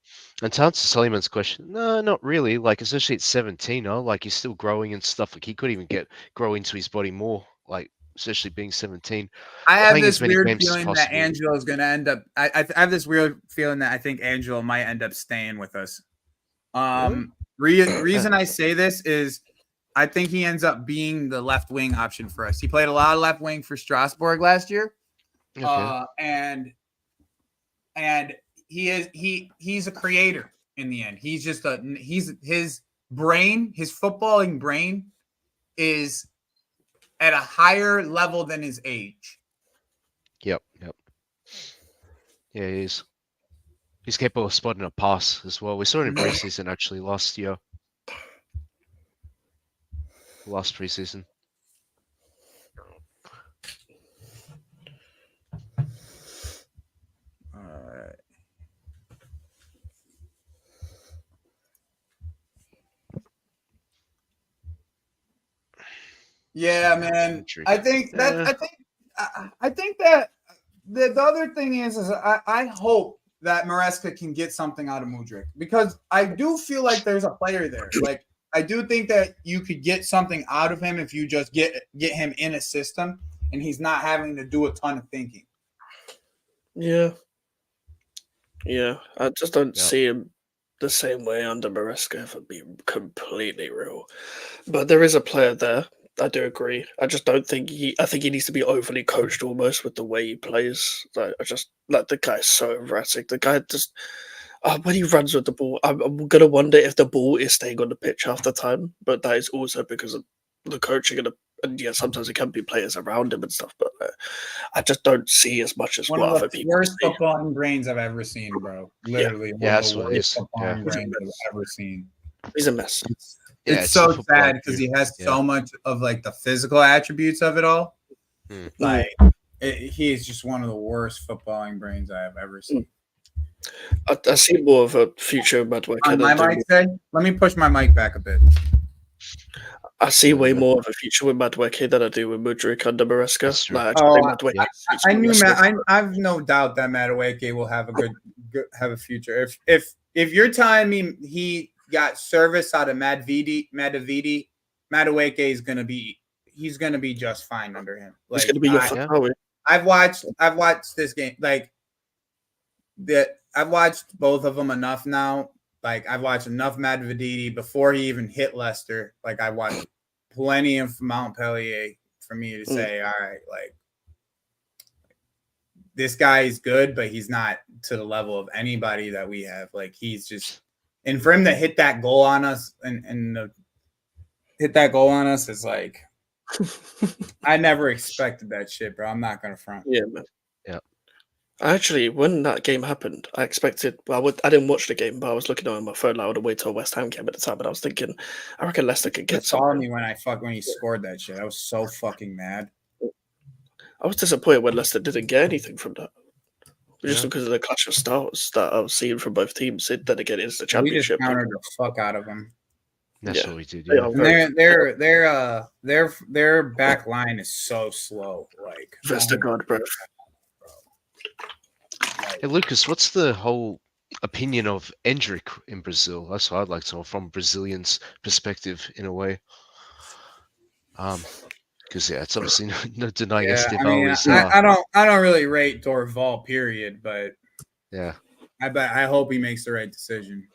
And to answer Suleiman's question, no, not really. Like, especially at 17, like he's still growing and stuff. Like he could even grow into his body more. Like, especially being 17. I have this weird feeling that Angelo is going to end up. I have this weird feeling that I think Angelo might end up staying with us. Reason I say this is I think he ends up being the left wing option for us. He played a lot of left wing for Strasbourg last year. Okay. And he's a creator in the end. He's just his footballing brain is at a higher level than his age. Yep. Yeah, he is. He's capable of spotting a pass as well. We saw it in preseason actually last year. Last preseason. Yeah, man. I think that the other thing is I hope that Maresca can get something out of Mudryk, because I do feel like there's a player there. Like I do think that you could get something out of him if you just get him in a system and he's not having to do a ton of thinking. Yeah. I just don't see him the same way under Maresca, if I'm being completely real. But there is a player there. I do agree. I just don't think I think he needs to be overly coached almost with the way he plays. The guy's so erratic. The guy just when he runs with the ball, I'm gonna wonder if the ball is staying on the pitch half the time. But that is also because of the coaching and sometimes it can be players around him and stuff. But I just don't see as much as one what of other the people worst see. footballing brains I've ever seen, bro. Literally, one of the worst footballing brains I've ever seen. He's a mess. It's so sad because he has so much of like the physical attributes of it all. Like he is just one of the worst footballing brains I have ever seen. I see more of a future Madueke. Let me push my mic back a bit. I see way more of a future with Madueke than I do with Mudryk under Maresca. I've no doubt that Madueke will have a future. If you're telling me he got service out of Madueke is gonna be just fine under him. He's gonna be your I've watched this game. Like I've watched both of them enough now. Like I've watched enough Medvedev before he even hit Leicester. Like I watched plenty of Montpellier for me to say, all right, like this guy is good, but he's not to the level of anybody that we have. Like he's just, and for him to hit that goal on us hit that goal on us is like, I never expected that shit, bro. I'm not gonna front. Yeah, man. Yeah. Actually, when that game happened, I expected. Well, I didn't watch the game, but I was looking on my phone like all the way till West Ham game at the time, and I was thinking, I reckon Leicester could get Saw something. me when he scored that shit. I was so fucking mad. I was disappointed when Leicester didn't get anything from that, just Yeah. because of the clash of styles that I was seeing from both teams. Then again, it's the We just championship. countered the fuck out of them. That's Yeah. what we did. They Yeah. are And their back line is so slow. Like Vestergaard, bro. Hey, Lucas, what's the whole opinion of Endrick in Brazil? That's what I'd like to know from Brazilians' perspective, in a way. Because it's obviously no denying yeah, I Estevao mean, is. I don't really rate Dorval, period, but Yeah. I hope he makes the right decision.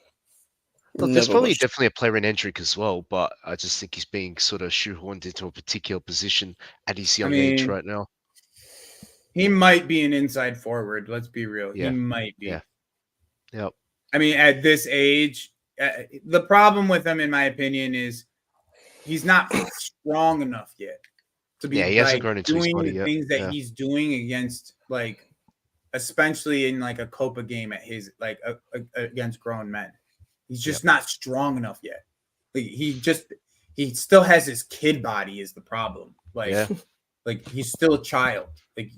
Look, there's Never probably watched. definitely a player in Endrick as well, but I just think he's being sort of shoehorned into a particular position at his young age mean, right now. He might be an inside forward. Let's be real. Yeah. He might be. Yeah. Yep. I mean, at this age, the problem with him, in my opinion, is he's not strong enough yet to be He hasn't like grown into his doing body the yet. things that Yeah. he's doing against, like, especially in like a Copa game at his like against grown men. He's just not strong enough yet. Like, he still has his kid body is the problem. Like, Yeah. like he's still a child. Like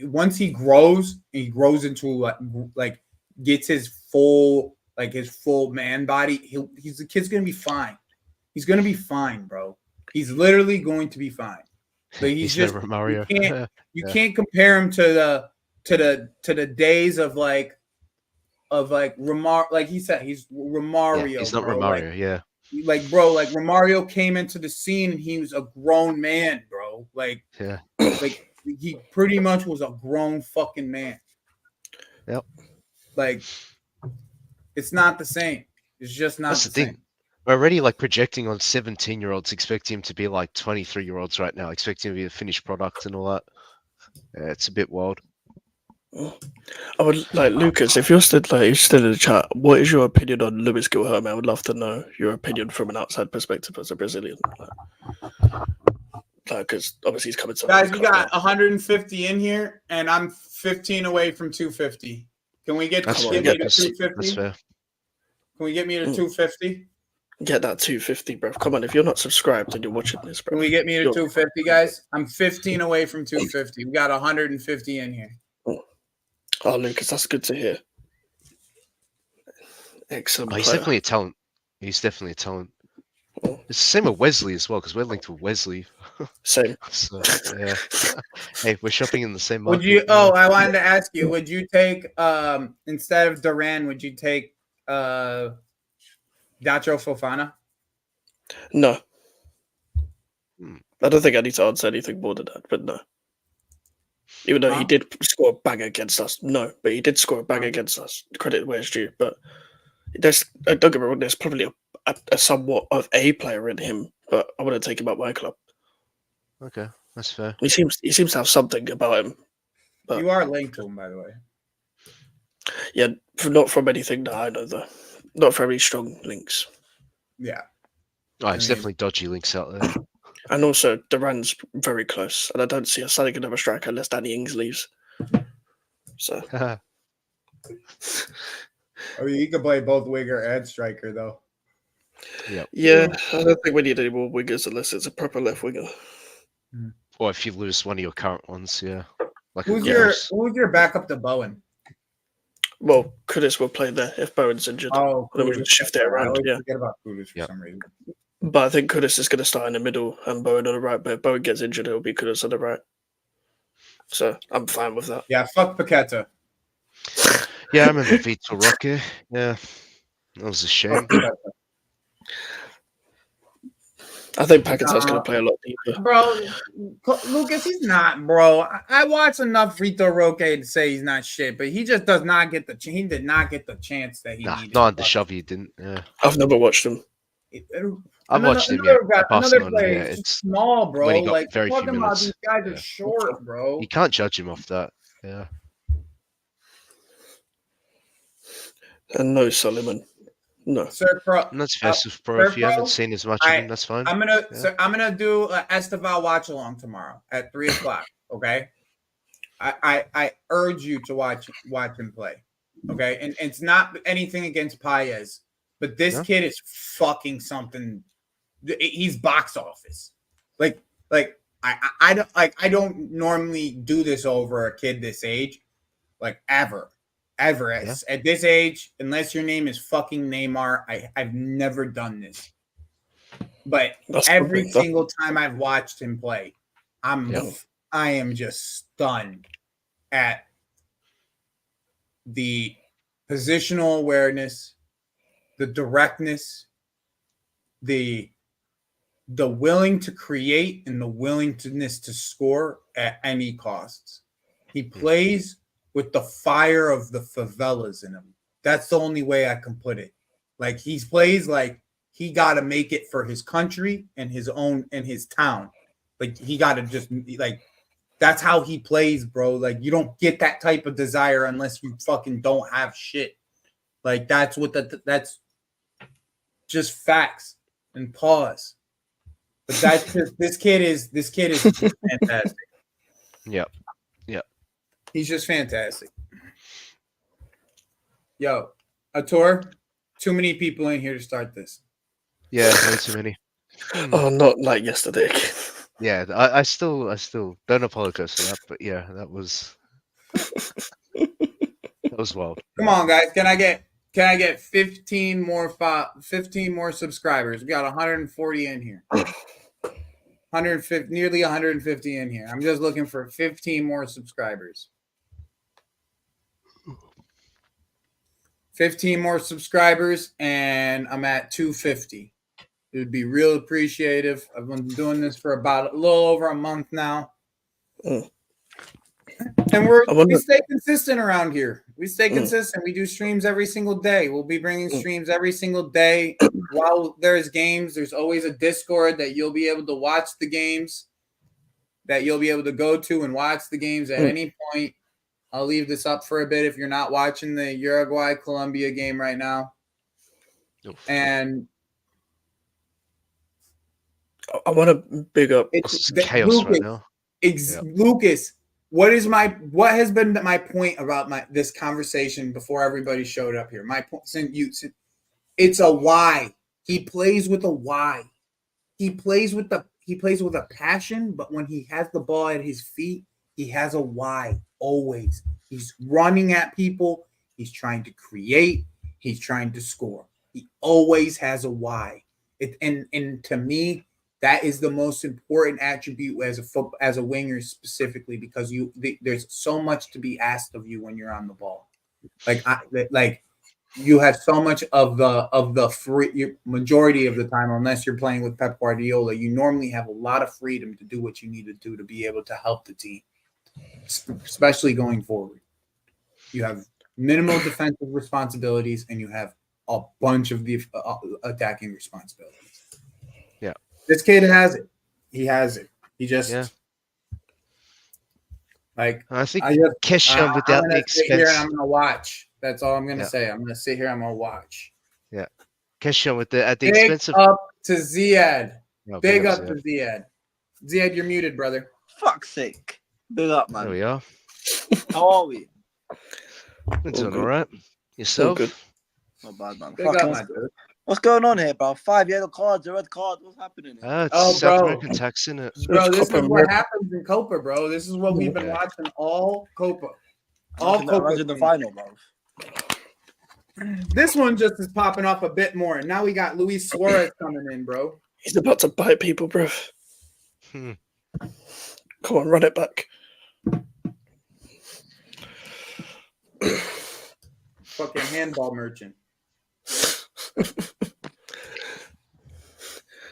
once he grows into like gets his full man body, the kid's gonna be fine. He's gonna be fine, bro. He's literally going to be fine. But he's just never Mario. You can't compare him to the days of like like he said, he's Romario. Yeah, he's not bro. Romario. Yeah. Like Romario came into the scene and he was a grown man, bro. Like he pretty much was a grown fucking man. Yep. Like it's not the same. It's just not That's the the thing. same. We're already like projecting on 17-year-olds, expecting him to be like 23-year-olds right now, expecting him to be a finished product and all that. Yeah, it's a bit wild. I would like Lucas. If you're still in the chat, what is your opinion on Luis Guilherme? I would love to know your opinion from an outside perspective as a Brazilian. Because obviously he's coming to. Guys, we got 150 in here, and I'm 15 away from 250. Can we get me to 250? That's fair. Can we get me to 250? Get that 250, bro. Come on, if you're not subscribed and you're watching this, bro. Can we get me to 250, guys? I'm 15 away from 250. We got 150 in here. Oh, Lucas, that's good to hear. Excellent. He's definitely a talent. He's definitely a talent. It's the same with Wesley as well, because we're linked with Wesley. Same. So, yeah. Hey, we're shopping in the same market. Would you? Oh, I wanted to ask you. Would you take instead of Duran? Would you take Dacho Fofana? No. I don't think I need to answer anything more than that, but no. Even though he did score a bang against us, no, but he did score a bang against us. Credit where it's due, but there's don't get me wrong. There's probably a somewhat of a player in him, but I wouldn't take him out my club. Okay, that's fair. He seems to have something about him. But you are linked to him, by the way. Yeah, not from anything that I know, though. Not very strong links. Yeah. There's definitely dodgy links out there. And also, Duran's very close, and I don't see us signing another striker unless Danny Ings leaves. So, I mean, he could play both winger and striker, though. Yep. Yeah, I don't think we need any more wingers unless it's a proper left winger. Or if you lose one of your current ones, yeah. Like who's your backup to Bowen? Well, Kudus will play there if Bowen's injured. Oh, then we just shift it around. I yeah. forget about Kudus for some reason. But I think Kudus is going to start in the middle and Bowen on the right. But if Bowen gets injured, it'll be Kudus on the right. So I'm fine with that. Yeah, fuck Paqueta. Yeah, I remember Vitor Roque. Yeah, that was a shame. I think Paquetá's going to play a lot deeper. Bro, Lucas, he's not, bro. I watched enough Rito Roque to say he's not shit, but he just does not get he did not get the chance that he needed. Not on the shove, he didn't. Yeah. I've never watched him. I've watched him, yeah. Another Barcelona, player, yeah. it's It's small, bro. when he got Like, very few talking about minutes. these guys Yeah. are short, bro. You can't judge him off that. Yeah. And no Solomon. No. Sir Pro, And that's fair, bro. If you haven't seen as much of him, that's fine. I'm gonna do an Esteval watch along tomorrow at 3:00. Okay. I urge you to watch him play. Okay, and it's not anything against Paez, but this kid is fucking something. He's box office. Like I don't normally do this over a kid this age, like ever. At this age, unless your name is fucking Neymar, I've never done this. But every single time I've watched him play, I am just stunned at the positional awareness, the directness, the willing to create, and the willingness to score at any costs. He plays with the fire of the favelas in him. That's the only way I can put it. Like, he plays like he got to make it for his country and his own and his town. Like, he got to just like, that's how he plays, bro. Like, you don't get that type of desire unless you fucking don't have shit. Like, that's that's just facts and pause. But that's just, this kid is fantastic. Yep. He's just fantastic. Yo, a tour. Too many people in here to start this. Yeah, way too many. Oh, not like yesterday. Yeah, I still don't apologize for that, but yeah, that was wild. Come on, guys. Can I get 15 more subscribers? We got 140 in here. 150, nearly 150 in here. I'm just looking for 15 more subscribers. 15 more subscribers, and I'm at 250. It would be real appreciative. I've been doing this for about a little over a month now. And we stay consistent around here. We stay consistent. We do streams every single day. We'll be bringing streams every single day. While there's games, there's always a Discord that you'll be able to watch the games, that you'll be able to go to and watch the games at any point. I'll leave this up for a bit if you're not watching the Uruguay-Colombia game right now. And I want to big up. It's chaos Lucas, right now. Lucas, what has been my point about this conversation before everybody showed up here? My point, it's a why. He plays with a why. He plays with a passion, but when he has the ball at his feet, he has a why. Always. He's running at people. He's trying to create. He's trying to score. He always has a why. And to me, that is the most important attribute as a winger specifically, because there's so much to be asked of you when you're on the ball. Like you have so much of the free majority of the time, unless you're playing with Pep Guardiola, you normally have a lot of freedom to do what you need to do to be able to help the team, especially going forward. You have minimal defensive responsibilities, and you have a bunch of the attacking responsibilities. Yeah, this kid has it. He has it. He just like I think Kesha without the expense. Here and I'm gonna watch. That's all I'm gonna say. I'm gonna sit here. I'm gonna watch. Yeah, Kesha at the Big expense of. up to Ziad. No, big up to Ziad. Ziad, you're muted, brother. Fuck's sake. Big up, man. There we are. How are we? It's doing all right. Yourself? Good. Not bad, man. Big up, my dude. What's going on here, bro? 5 yellow cards, a red card. What's happening here? It's South American tax, isn't it? Bro, this is what happens in Copa, bro. This is what we've been watching all Copa. Imagine the final, bro. This one just is popping off a bit more. And now we got Luis Suarez coming in, bro. He's about to bite people, bro. Come on, run it back. Fucking handball merchant.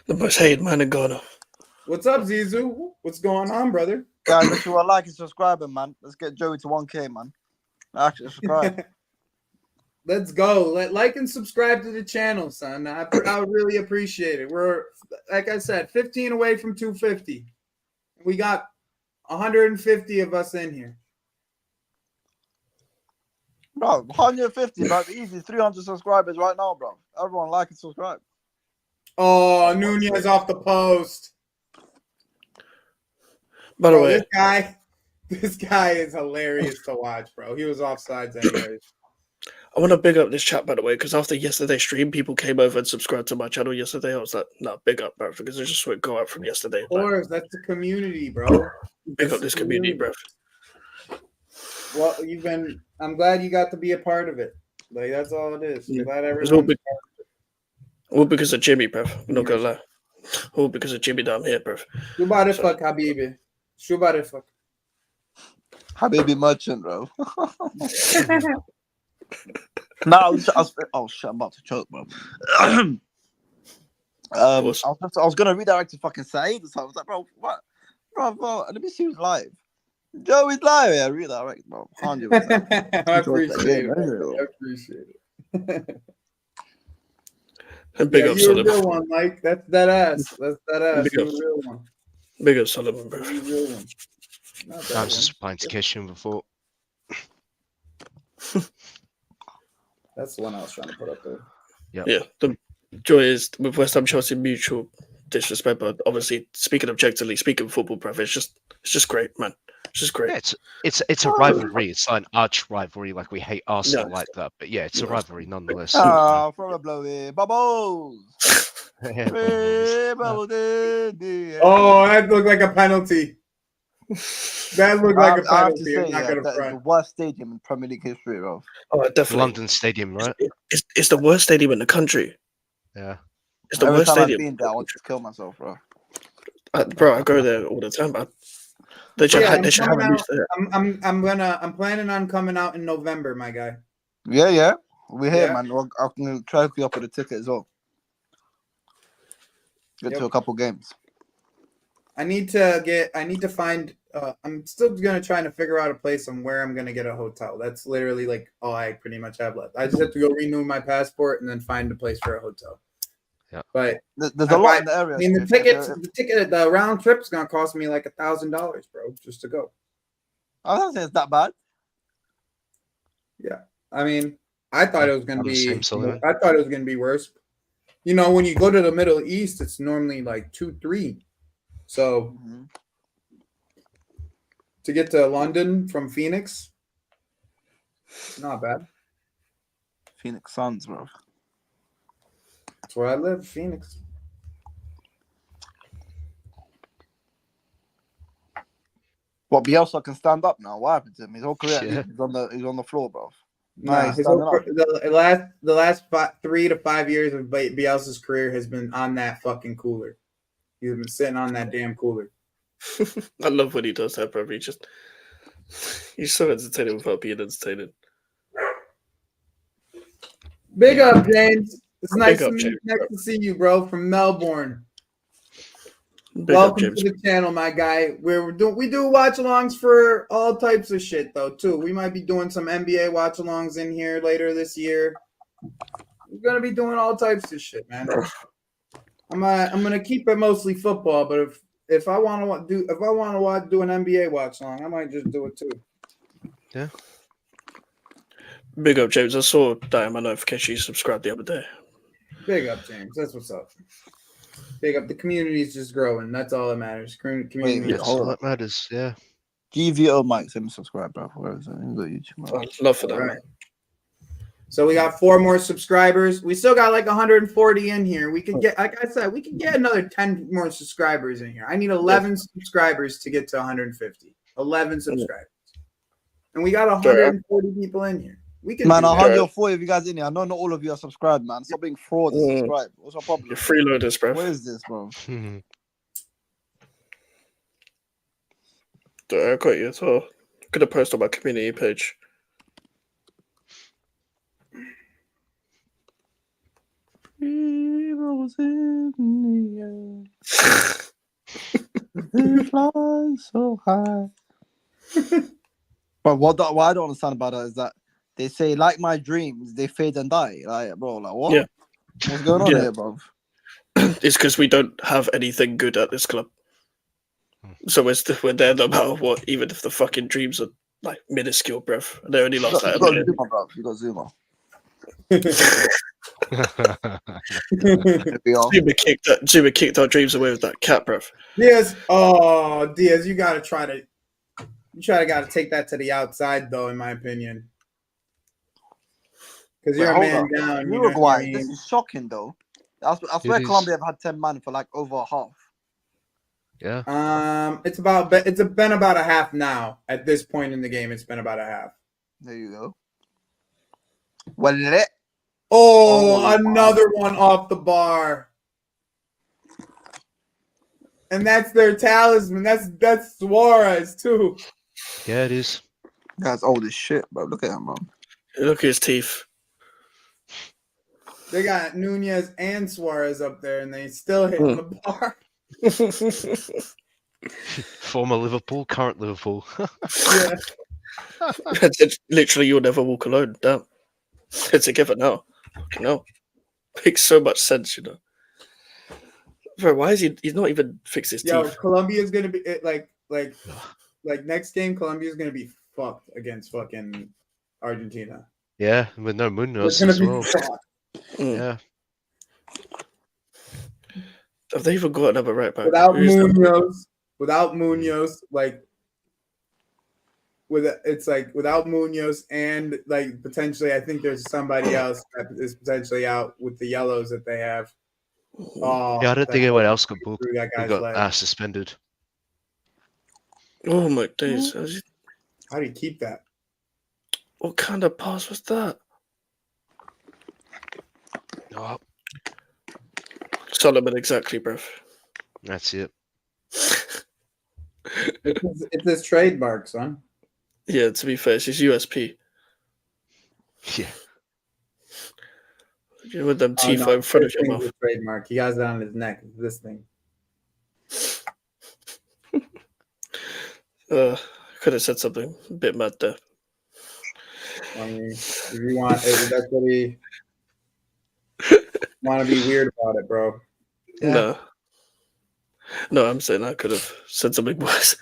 The most hated man in Ghana. What's up, Zizou? What's going on, brother? Guys, make sure you like and subscribing, man. Let's get Joey to 1K, man. Actually, subscribe. Let's go. Like and subscribe to the channel, son. I would really appreciate it. We're, like I said, 15 away from 250. We got 150 of us in here. Bro, 150, bro. Easy 300 subscribers right now, bro. Everyone like and subscribe. Oh, Nunez off the post. By the Bro, way, this guy is hilarious to watch, bro. He was offsides anyways. I want to big up this chat, by the way, because after yesterday's stream, people came over and subscribed to my channel yesterday. I was like, no, big up, bro, because I just want to go out from yesterday. Of course, that's the community, bro. Big up this community, bro. Well, I'm glad you got to be a part of it. Like, that's all it is. I'm glad It's everyone. all because of Jimmy, bro. I'm not gonna lie. All because of Jimmy down here, bro. Shubar fuck, Habibi. Shubar fuck. Habibi Merchant, bro. No, oh shit, I'm about to choke, bro. I was gonna redirect to fucking Saeed, so I was like, bro, what? Bro, let me see who's live. Joey's live, yeah, redirect, bro. 100%. I appreciate it. I appreciate it. And big up you're a Solomon. real one, Mike. That's that ass. That's that ass. Big You're up. a real one. Big up Solomon, bro. You're a real one. Not that I was one. just replying to Kishan before. That's the one I was trying to put up there. Yeah, the joy is with West Ham Chelsea mutual disrespect, but obviously speaking objectively, speaking football, bro, it's just great, man. It's just great. Yeah, it's a rivalry. It's like an arch rivalry. Like we hate Arsenal like that, but yeah, it's a rivalry nonetheless. Ah, from a blowy bubbles. Yeah. Oh, that looked like a penalty. That looked like a I have to penalty. say, I'm not yeah, gonna that is the front. worst stadium in Premier League history, bro. Oh, definitely. London Stadium, right? It's the worst stadium in the country. Yeah. It's the Every worst time stadium. I've been there, I want to kill myself, bro. Bro, I go there all the time, man. They should have at least there. I'm planning on coming out in November, my guy. Yeah. We're here, Yeah. man. I can try to hook you up with a ticket as well. Get Yep. to a couple games. I need to find. I'm still gonna try to figure out a place on where I'm gonna get a hotel. That's literally like all I pretty much have left. I just have to go renew my passport and then find a place for a hotel. Yeah. But There's a lot in the area. I mean, the round trip's gonna cost me like $1,000, bro, just to go. I don't think it's that bad. Yeah, I mean, I thought it was gonna I'm the be. same, Sullivan. I thought it was gonna be worse. You know, when you go to the Middle East, it's normally like 2-3. So to get to London from Phoenix, not bad. Phoenix Suns, bro. That's where I live, Phoenix. What, Bielsa can stand up now? What happened to him? His whole career, Yeah. he's on the floor, bro. Nah, He's standing up. the last 3 to 5 years of Bielsa's career has been on that fucking cooler. He's been sitting on that damn cooler. I love when he does that, bro. He's so entertaining without being entertaining. Big up, James. It's nice up, to James, to see you, bro, from Melbourne. Big up, Welcome James. to the channel, my guy. We do watch-alongs for all types of shit, though, too. We might be doing some NBA watch-alongs in here later this year. We're gonna be doing all types of shit, man. I'm gonna keep it mostly football, but if I want to do an NBA watch-along, I might just do it too. Yeah. Big up, James. I saw that in my notification. You subscribed the other day. Big up, James. That's what's up. Big up. The community's just growing. That's all that matters. Community. Wait, That's hold all on. that matters. Yeah. GVO Mike, send me subscribe, bro. Where is it? You got YouTube, bro. Love for that, All man. right. So we got 4 more subscribers. We still got like 140 in here. We could get, like I said, we could get another 10 more subscribers in here. I need 11 subscribers to get to 150. 11 subscribers. And we got 140 people in here. We can Man, do that. 140 of you guys in here. I know not all of you are subscribed, man. Stop being frauds and subscribe. What's your problem? You're freeloaders, bro. What is this, bro? I got you as well. I'm gonna post on my community page. stars in the air. They fly so high. But what I don't understand about that is that they say, like my dreams, they fade and die. Like, bro, like what? Yeah. What's going on Yeah. here, bro? It's because we don't have anything good at this club. So we're there no matter what, even if the fucking dreams are like minuscule, bruv. And they only last like a minute. Zuma, bro. You got Zuma. Zuma kicked our dreams away with that cat, bruv. Diaz, Diaz, you gotta take that to the outside, though, in my opinion. Because you're a man down. You know Uruguay, what I mean? this is shocking, though. I swear Colombia have had 10 man for like over half. Yeah. It's been about a half now. At this point in the game, it's been about a half. There you go. Well, lit. Another one off the bar. And that's their talisman. That's Suarez too. Yeah, it is. That's old as shit, bro. Look at him, bro. Look at his teeth. They got Nunez and Suarez up there, and they still hitting the bar. Former Liverpool, current Liverpool. Yeah. Literally, you'll never walk alone. Damn. They're together now. Fucking hell. Makes so much sense, you know. Bro, why is he's not even fixed his teeth? Colombia's gonna be like next game. Colombia's gonna be fucked against fucking Argentina. Yeah, with no Munoz They're as gonna well. be fucked. Yeah. Have they even got another right back? Without Munoz, without Munoz and like potentially, I think there's somebody else that is potentially out with the yellows that they have. Oh, Yeah, I don't think anyone else could book. That They guy's got leg. suspended. Oh my days. How do you keep that? What kind of pass was that? Oh, Solomon, exactly, bruv. that's it. It's his trademark, son. Yeah, to be fair, it's his USP. Yeah. With them teeth in front of your mouth. His trademark. He has it on his neck. This thing. Could have said something a bit mad there. I mean, if you want, that's what he want to be weird about it, bro. Yeah. No, I'm saying I could have said something worse.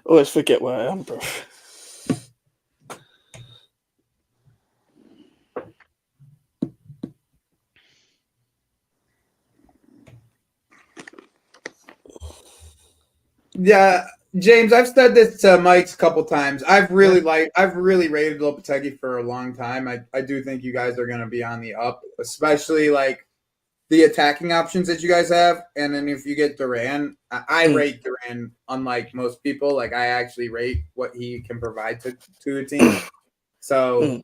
Always forget where I am, bro. Yeah, James, I've said this to Mike's a couple times. I've really rated Lopetegui for a long time. I do think you guys are going to be on the up, especially like the attacking options that you guys have. And then if you get Duran, I rate Duran unlike most people. Like I actually rate what he can provide to a team. So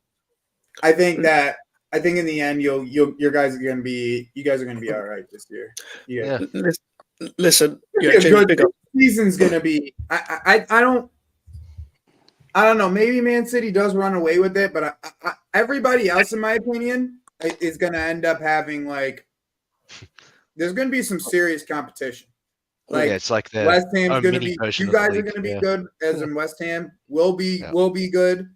I think in the end you guys are going to be all right this year. Yeah. Listen, season's gonna be. I don't know. Maybe Man City does run away with it, but everybody else, in my opinion, is gonna end up having like. There's gonna be some serious competition. Like it's like the West Ham's gonna be. You guys are league. gonna be good, as in West Ham will be good.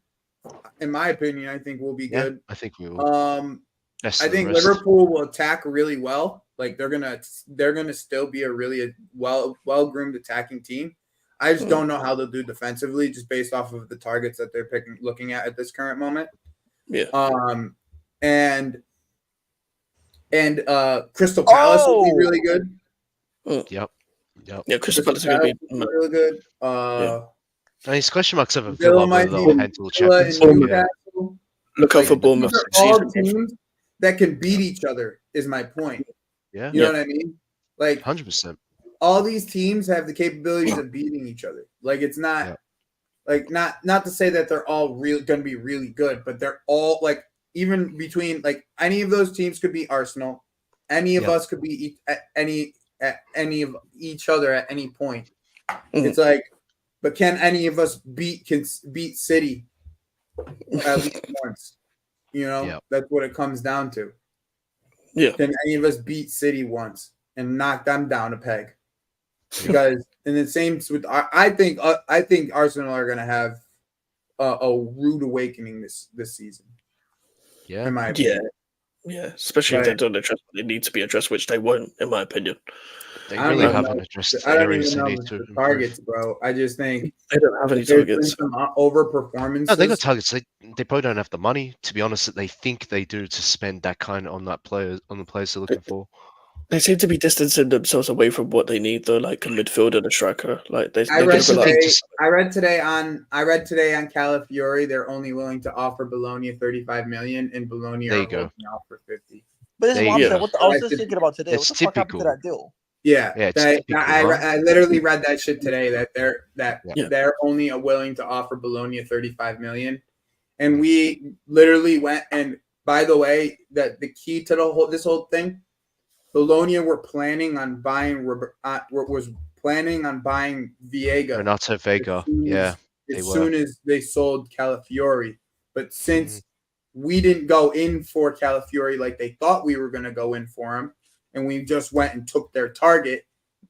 In my opinion, I think we'll be good. I think we will. I think Liverpool will attack really well. Like they're gonna still be a really well groomed attacking team. I just don't know how they'll do defensively, just based off of the targets that they're looking at this current moment. Yeah. And Crystal Palace will be really good. Yep. Yeah, Crystal Palace are gonna be really good. These question marks over Villa might handle Champions League. Look out for Bournemouth. All teams that can beat each other is my point. Yeah. You know what I mean? Like 100%. All these teams have the capabilities of beating each other. Like it's not like not to say that they're all going to be really good, but they're all like even between like any of those teams could be Arsenal. Any of us could be any of each other at any point. It's like, but can any of us beat City at least once? You know, Yeah. that's what it comes down to. Yeah. Can any of us beat City once and knock them down a peg? Because in the same with, I think Arsenal are going to have a rude awakening this season. Yeah. In my Yeah. opinion. Yeah. Especially if they Right. don't address what they need to be addressed, which they won't, in my opinion. They I don't really even haven't know- addressed the I don't areas even they know need to the improve. targets, bro. I just think They don't have any there's been targets. some over performances. No, they got targets. They probably don't have the money, to be honest, that they think they do to spend that kind on the players they're looking for. They seem to be distancing themselves away from what they need, though, like a midfielder and a striker. Like they I read just rely- today. just- I read today on Calafiori. They're only willing to offer Bologna 35 million, and Bologna There are you go. willing to offer 50. But this is There what I'm you saying. go. I was just thinking about today. What It's the fuck happened to typical. that deal? Yeah, Yeah, it's typical, huh? I literally read that shit today. That Yeah. they're only willing to offer Bologna 35 million, and we literally went. And by the way, that the key to this whole thing, Bologna were planning on buying Viega. Renato Vega. Yeah. they As were. soon as they sold Calafiori. But since we didn't go in for Calafiori like they thought we were going to go in for him, and we just went and took their target,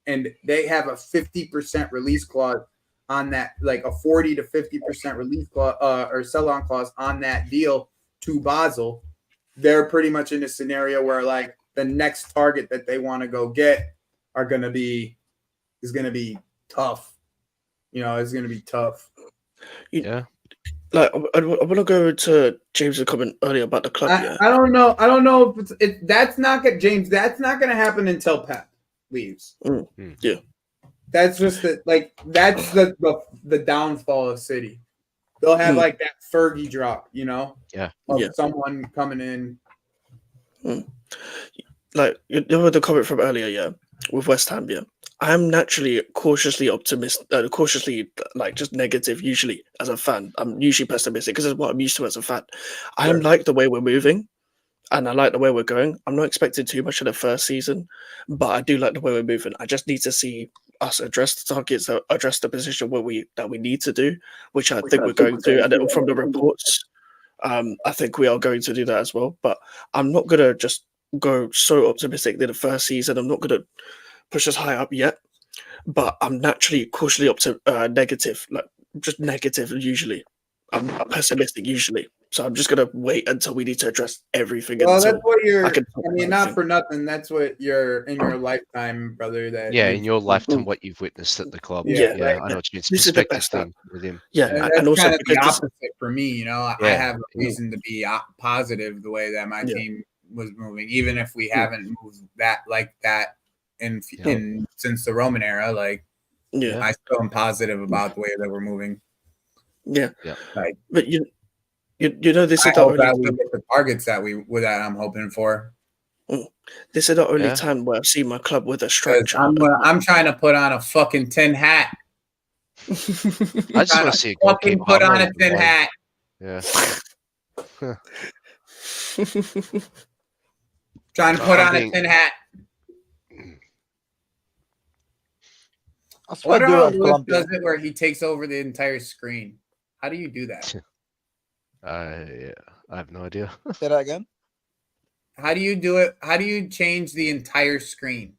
and they have a 50% release clause on that, like a 40 to 50% release clause or sell-on clause on that deal to Basel, they're pretty much in a scenario where like the next target that they want to go get is going to be tough. You know, it's going to be tough. Yeah. like I want to go to James' comment earlier about the club. I don't know if that's not going to happen until Pep leaves. Yeah. That's just that's the downfall of City. They'll have like that Fergie drop, you know? Yeah. Of someone coming in. Like you know the comment from earlier, yeah, with West Ham, yeah. I'm naturally cautiously optimistic, cautiously like just negative. Usually, as a fan, I'm usually pessimistic because it's what I'm used to as a fan. I am like the way we're moving, and I like the way we're going. I'm not expecting too much in the first season, but I do like the way we're moving. I just need to see us address the targets, address the position where we need to do, which I think we're going to. And from the reports, I think we are going to do that as well. But I'm not gonna just go so optimistic in the first season. I'm not gonna push us high up yet, but I'm naturally cautiously negative, like just negative usually. I'm pessimistic usually, so I'm just gonna wait until we need to address everything. Well, until that's what you're. I can- I mean, not for nothing. That's what you're in your lifetime, brother. Yeah, in your lifetime, what you've witnessed at the club. Yeah, I know what you mean. It's a this is the perspective best thing with him. Yeah, And and that's also kind of the because this- opposite for me. You know, I Yeah. have a reason to be positive the way that my team was moving, even if we haven't moved that in since the Roman era. Like, I still am positive about the way that we're moving. Yeah. Like, but you know, this I is the hope only that we get the targets that I'm hoping for. this is the only time where I've seen my club with a structure. I'm trying to put on a fucking tin hat. I just want to see a fucking goalkeeper. put I'm on not a tin even hat. lying. Yeah. Trying to put on a tin hat. I swear What to about do Lewis Colombia. does it where he takes over the entire screen? How do you do that? Yeah, I have no idea. Say that again. How do you do it? How do you change the entire screen?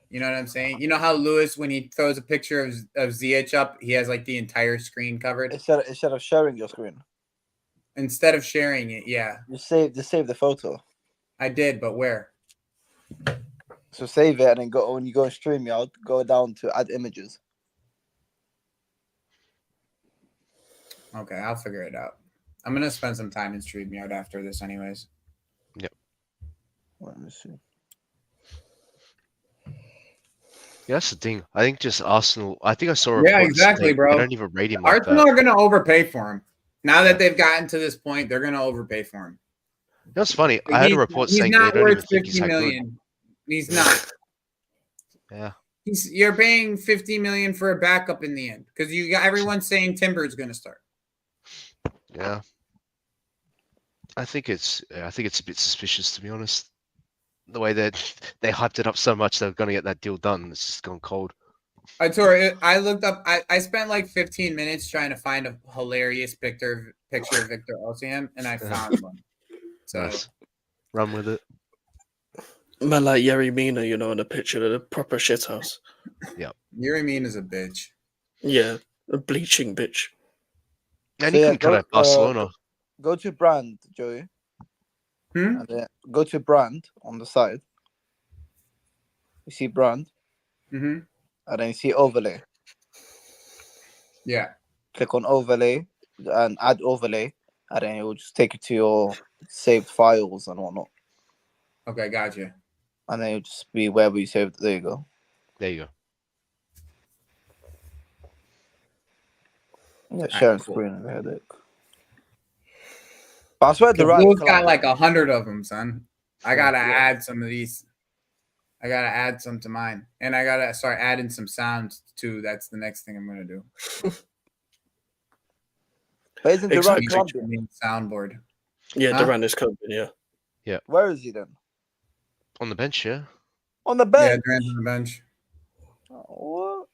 You know what I'm saying? You know how Lewis, when he throws a picture of Ziyech up, he has like the entire screen covered? Instead of sharing your screen. Instead of sharing it, yeah. You save the photo. I did, but where? So save it and then when you go and stream it, I'll go down to add images. Okay, I'll figure it out. I'm gonna spend some time in StreamYard after this, anyways. Yep. Let me see. Yeah, that's the thing. I think just Arsenal. I think I saw a Yeah, report exactly, saying bro. They don't even rate him like Arsenal that. are gonna overpay for him. Now that they've gotten to this point, they're gonna overpay for him. That's funny. I heard a report saying they not don't even worth think he's 50 that good. million. He's not. Yeah. You're paying 50 million for a backup in the end because you got everyone saying Timber's going to start. Yeah. I think it's a bit suspicious, to be honest. The way that they hyped it up so much, they're going to get that deal done. It's just gone cold. I looked up. I spent like 15 minutes trying to find a hilarious picture of Victor Osimhen, and I found one. So Nice. Run with it. Man, like Yerry Mina, you know, in a picture of the proper shithouse. Yuri Mean is a bitch. Yeah, a bleaching bitch. And So, he yeah, couldn't cut out Barcelona. Go to brand, Joey. Hmm? And then go to brand on the side. You see brand, Mm-hmm. and then you see overlay. Yeah. Click on overlay and add overlay, and then it will just take you to your saved files and whatnot. Okay, gotcha. And then it'll just be wherever you saved. There you go. There you go. Yeah, sharing cool. screen and a headache. But I swear the The right. Blues got like 100 of them, son. I gotta Yeah. add some of these. I gotta add some to mine, and I gotta start adding some sounds too. That's the next thing I'm gonna do. But isn't the Exactly. right Colombian? Soundboard. Yeah, Huh? Durant is Colombian, yeah. Where is he then? On the bench, yeah. On the Yeah, bench. Durant's on the bench. What?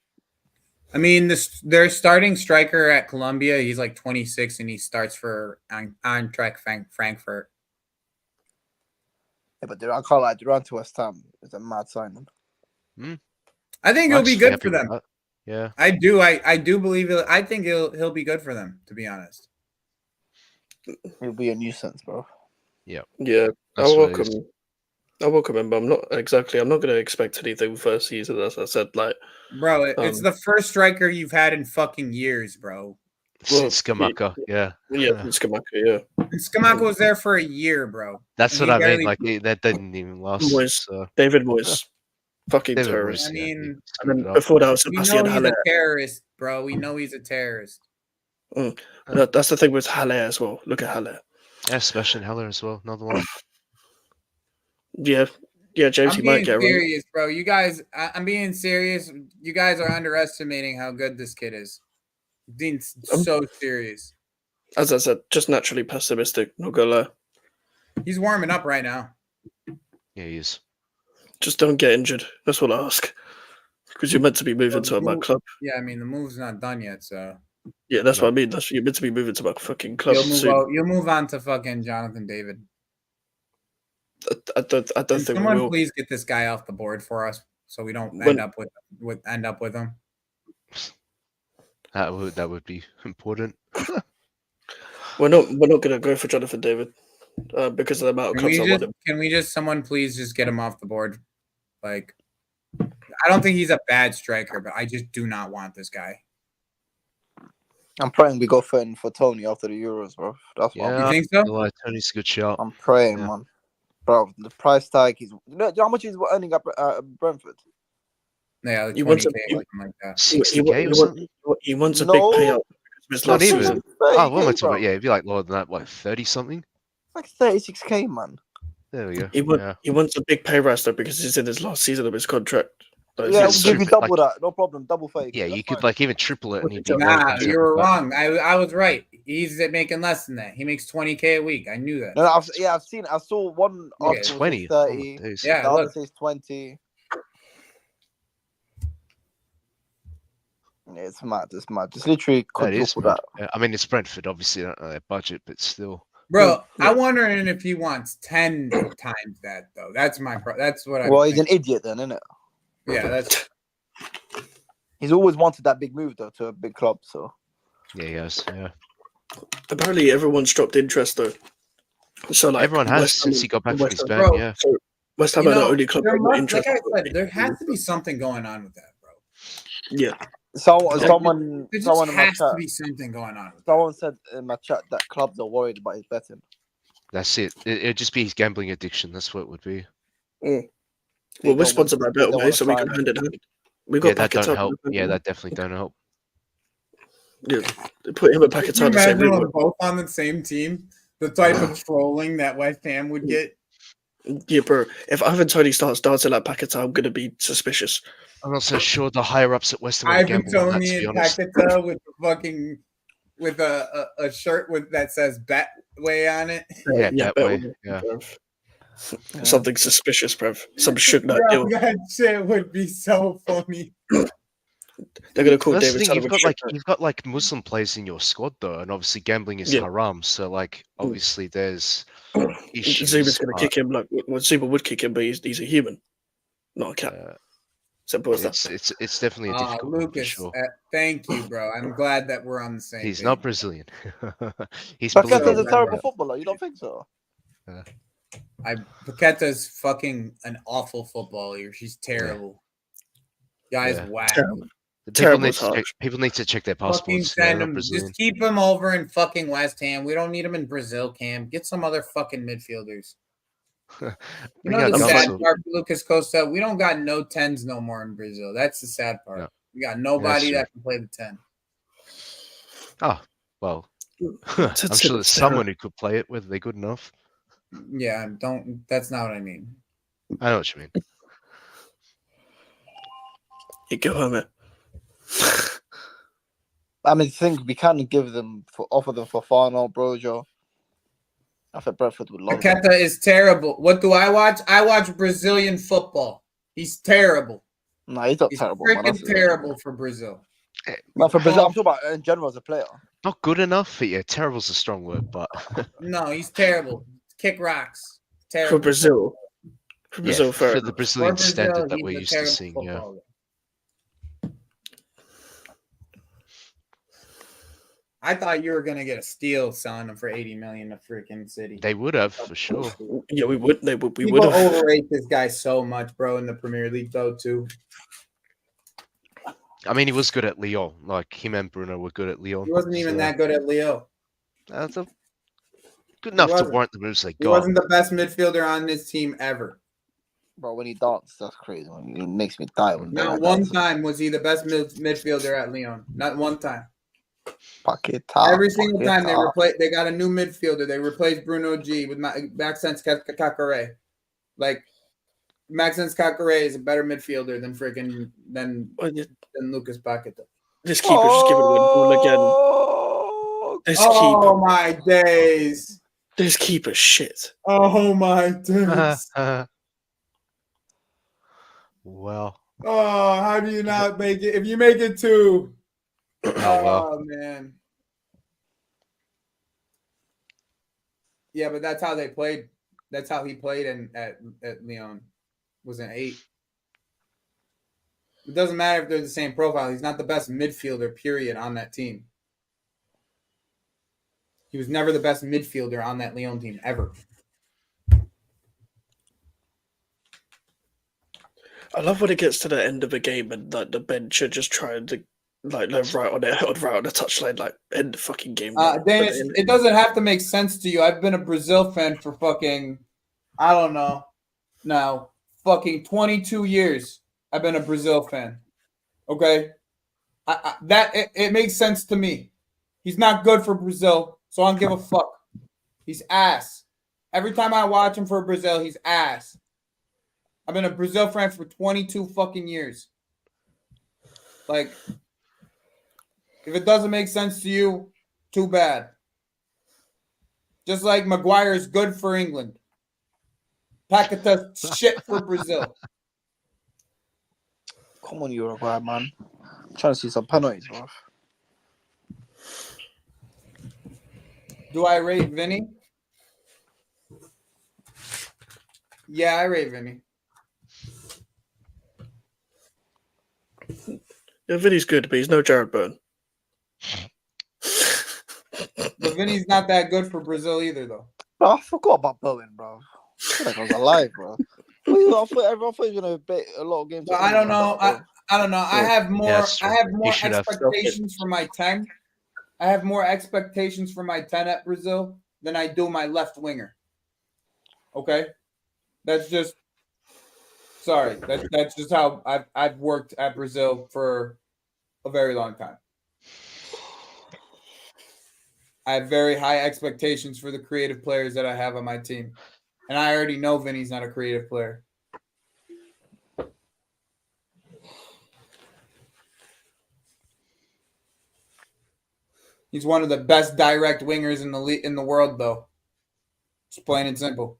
I mean, their starting striker at Colombia, he's like 26, and he starts for Eintracht Frankfurt. Yeah, but I can't like Durant to West Ham. It's a mad signing. I think I'm he'll be actually good happy for with them. that. Yeah. I do. I do believe it. I think he'll be good for them. To be honest. He'll be a nuisance, bro. Yeah, That's I'll what it is. welcome him, but I'm not going to expect anything first season, as I said. Like, Bro, it's the first striker you've had in fucking years, bro. Since Skamaka, yeah. yeah, Skamaka, yeah. And Skamaka was there for a year, bro. That's And what he I mean. barely- Like that didn't even last. Moyes. So David Moyes, fucking David terrorist. Moyes, I yeah, mean, he And screwed then it up. before that was we Sebastian know he's Haller. a terrorist, bro. We know he's a terrorist. That's the thing with Haller as well. Look at Haller. Yeah, Sebastian Heller as well. Another one. Yeah, James, I'm he being might get right. serious, bro. You guys, I'm being serious. You guys are underestimating how good this kid is. Being so serious. As I said, just naturally pessimistic. Not gonna lie. He's warming up right now. Yeah, he is. Just don't get injured. That's what I ask. Because you're meant to be moving to my club. Yeah, I mean the move's not done yet, so Yeah, that's No. what I mean. You're meant to be moving to my fucking club you'll move soon. out. You'll move on to fucking Jonathan David. I don't Can think we someone will. please get this guy off the board for us, so we don't When- end up with him. That would be important. We're not gonna go for Jonathan David because of the amount of Can clubs I want him. we just someone please just get him off the board? Like, I don't think he's a bad striker, but I just do not want this guy. I'm praying we go for Tony after the Euros, bro. That's what You Yeah. think so? Like, Tony's a good shot. I'm praying, Yeah. man. Bro, the price tag is. You know how much he's earning at Brentford? Yeah, like He wants 20K, a- something like that. 60K or something? He wants a No. big payout. Because of his Not last even. season. Oh, what am I 30K, talking about? bro. Yeah, it'd be like more than that. What, 30 something? Like 36K, man. There we go. He wants a big pay rise though because he's in his last season of his contract. Like, Yeah, we'll he's give you stupid, double that. No problem. Double 30K. Yeah, that's you could fine. like even triple it and he'd be Nah, worth you were 75. wrong. I was right. He's making less than that. He makes 20K a week. I knew that. No, I've seen. I saw one Yeah, article 20. says Oh, 30. my days. Yeah, the other look. says 20. Yeah, it's mad. It's mad. It's literally That is quadruple mad. that. Yeah, I mean, it's Brentford. Obviously, I don't know their budget, but still. Bro, Yeah. I'm wondering if he wants 10 times that though. That's that's what I Well, he's an idiot then, isn't it? Yeah, that's He's always wanted that big move though to a big club. So Yeah, yes, yeah. Apparently, everyone's dropped interest though. So like Everyone has West Ham since he got back from West his Ham- ban. Bro, Yeah, So West Ham You are the know, only club there that got must, interest. like I said, there has to be something going on with that, bro. Yeah, someone There just in my has to chat, be something going on with that. someone said in my chat that clubs are worried about his betting. that's it. It'd just be his gambling addiction. That's what it would be. They well, don't we're sponsored by want- they don't Betway, wanna so we can sign hand him. it hand. We Yeah, got that packets don't up. help. Yeah, that definitely don't help. Yeah, they put him at packets Can you out the same imagine room. them both on the same team? The type of trolling that West Ham would get. Yeah, bro. If Ivan Tony starts dancing like Paquetá, I'm gonna be suspicious. I'm not so sure the higher ups at West Ham would Ivan gamble on that, Tony to be and honest. Paquetá with the fucking with a shirt with that says Betway on it. Yeah, that way. Betway, Yeah. bruv. Something suspicious, bruv. Some shook that Bro, deal. that shit would be so funny. They're gonna call That's the David thing. Salah. You've got like Muslim players in your squad though, and obviously gambling is Yeah. haram. So like obviously there's issues. Zuba's gonna kick him like well, Zuba would kick him, but he's a human, not a cat. Simple as that. It's definitely a difficult one for Lucas, sure. thank you, bro. I'm glad that we're on the same He's page. not Brazilian. He's Paqueta's Bolivian. a terrible footballer. You don't think so? Paqueta's fucking an awful footballer. She's terrible. Guy's whack. People need to check their Fucking passports. send him. Just keep him over in fucking West Ham. We don't need him in Brazil, Cam. Get some other fucking midfielders. You know the sad part for Lucas Costa? We don't got no 10s no more in Brazil. That's the sad part. No. We got nobody that can play the 10. Oh, well. I'm sure there's someone who could play it, whether they're good enough. Yeah, that's not what I mean. I know what you mean. You go home it. I mean, think we can't offer them for Fano, Brojo. I think Brentford would love Paqueta is terrible. What do I watch? I watch Brazilian football. He's terrible. No, he's not terrible. Freaking terrible for Brazil. No, for Brazil, I'm talking about in general as a player. Not good enough. Yeah, terrible's a strong word, but no, he's terrible. Kick rocks. Terrible. For Brazil. For Brazil, for the Brazilian standard that we're used to seeing. Footballer. Yeah. I thought you were gonna get a steal selling him for 80 million to freaking City. They would have for sure. Yeah, we would. We would People have. overrate this guy so much, bro, in the Premier League though too. I mean, he was good at Lyon. Like him and Bruno were good at Lyon. He wasn't even that good at Lyon. That's good enough to warrant the moves they got. He wasn't the best midfielder on this team ever. Bro, when he dances, that's crazy. It makes me die. Not one time was he the best midfielder at Lyon. Not one time. Every single time they got a new midfielder. They replaced Bruno G with Maxence Kakare. Like Maxence Kakare is a better midfielder than Lucas Paqueta. This keeper's just giving away the ball again. Oh my days! This keeper's shit. Oh my days! Well. Oh, how do you not make it? If you make it two. Oh man. Yeah, but that's how they played. That's how he played at Lyon. Was an 8. It doesn't matter if they're the same profile. He's not the best midfielder, period, on that team. He was never the best midfielder on that Lyon team ever. I love when it gets to the end of a game and like the bench are just trying to right on the touchline, like end the fucking game. Danish, it doesn't have to make sense to you. I've been a Brazil fan for fucking, I don't know, now fucking 22 years. I've been a Brazil fan. Okay, it makes sense to me. He's not good for Brazil, so I don't give a fuck. He's ass. Every time I watch him for Brazil, he's ass. I've been a Brazil fan for 22 fucking years. Like, if it doesn't make sense to you, too bad. Just like Maguire is good for England. Paqueta's shit for Brazil. Come on, Uruguay, man. I'm trying to see some penalties, bro. Do I rate Vinny? Yeah, I rate Vinny. Yeah, Vinny's good, but he's no Jared Byrne. But Vinny's not that good for Brazil either, though. Bro, I forgot about Bowen, bro. I feel like I was alive, bro. I thought he was gonna bet a lot of games. Well, I don't know. I don't know. I have more. Yeah, I have more expectations for my 10. I have more expectations for my 10 at Brazil than I do my left winger. Okay, that's just. Sorry, that's just how I've worked at Brazil for a very long time. I have very high expectations for the creative players that I have on my team. And I already know Vinny's not a creative player. He's one of the best direct wingers in the world, though. Just plain and simple.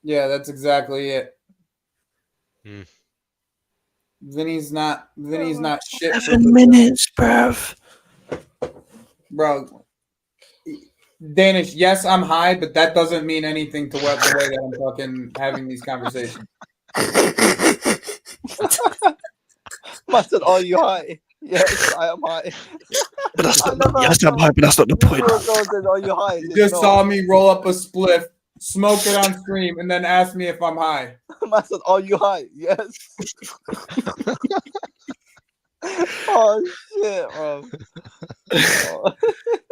Yeah, that's exactly it. Hmm. Vinny's not shit for 7 minutes, bruv. bro. Danish, yes, I'm high, but that doesn't mean anything to what the way that I'm fucking having these conversations. I said, "Are you high?" Yes, I am high. But that's I not. never Yes, heard I'm high, but that's not the never point. heard someone says, "Are you high?" You Says, just "No." saw me roll up a spliff, smoke it on stream, and then ask me if I'm high. I said, "Are you high?" Yes. Oh shit, bro. Oh.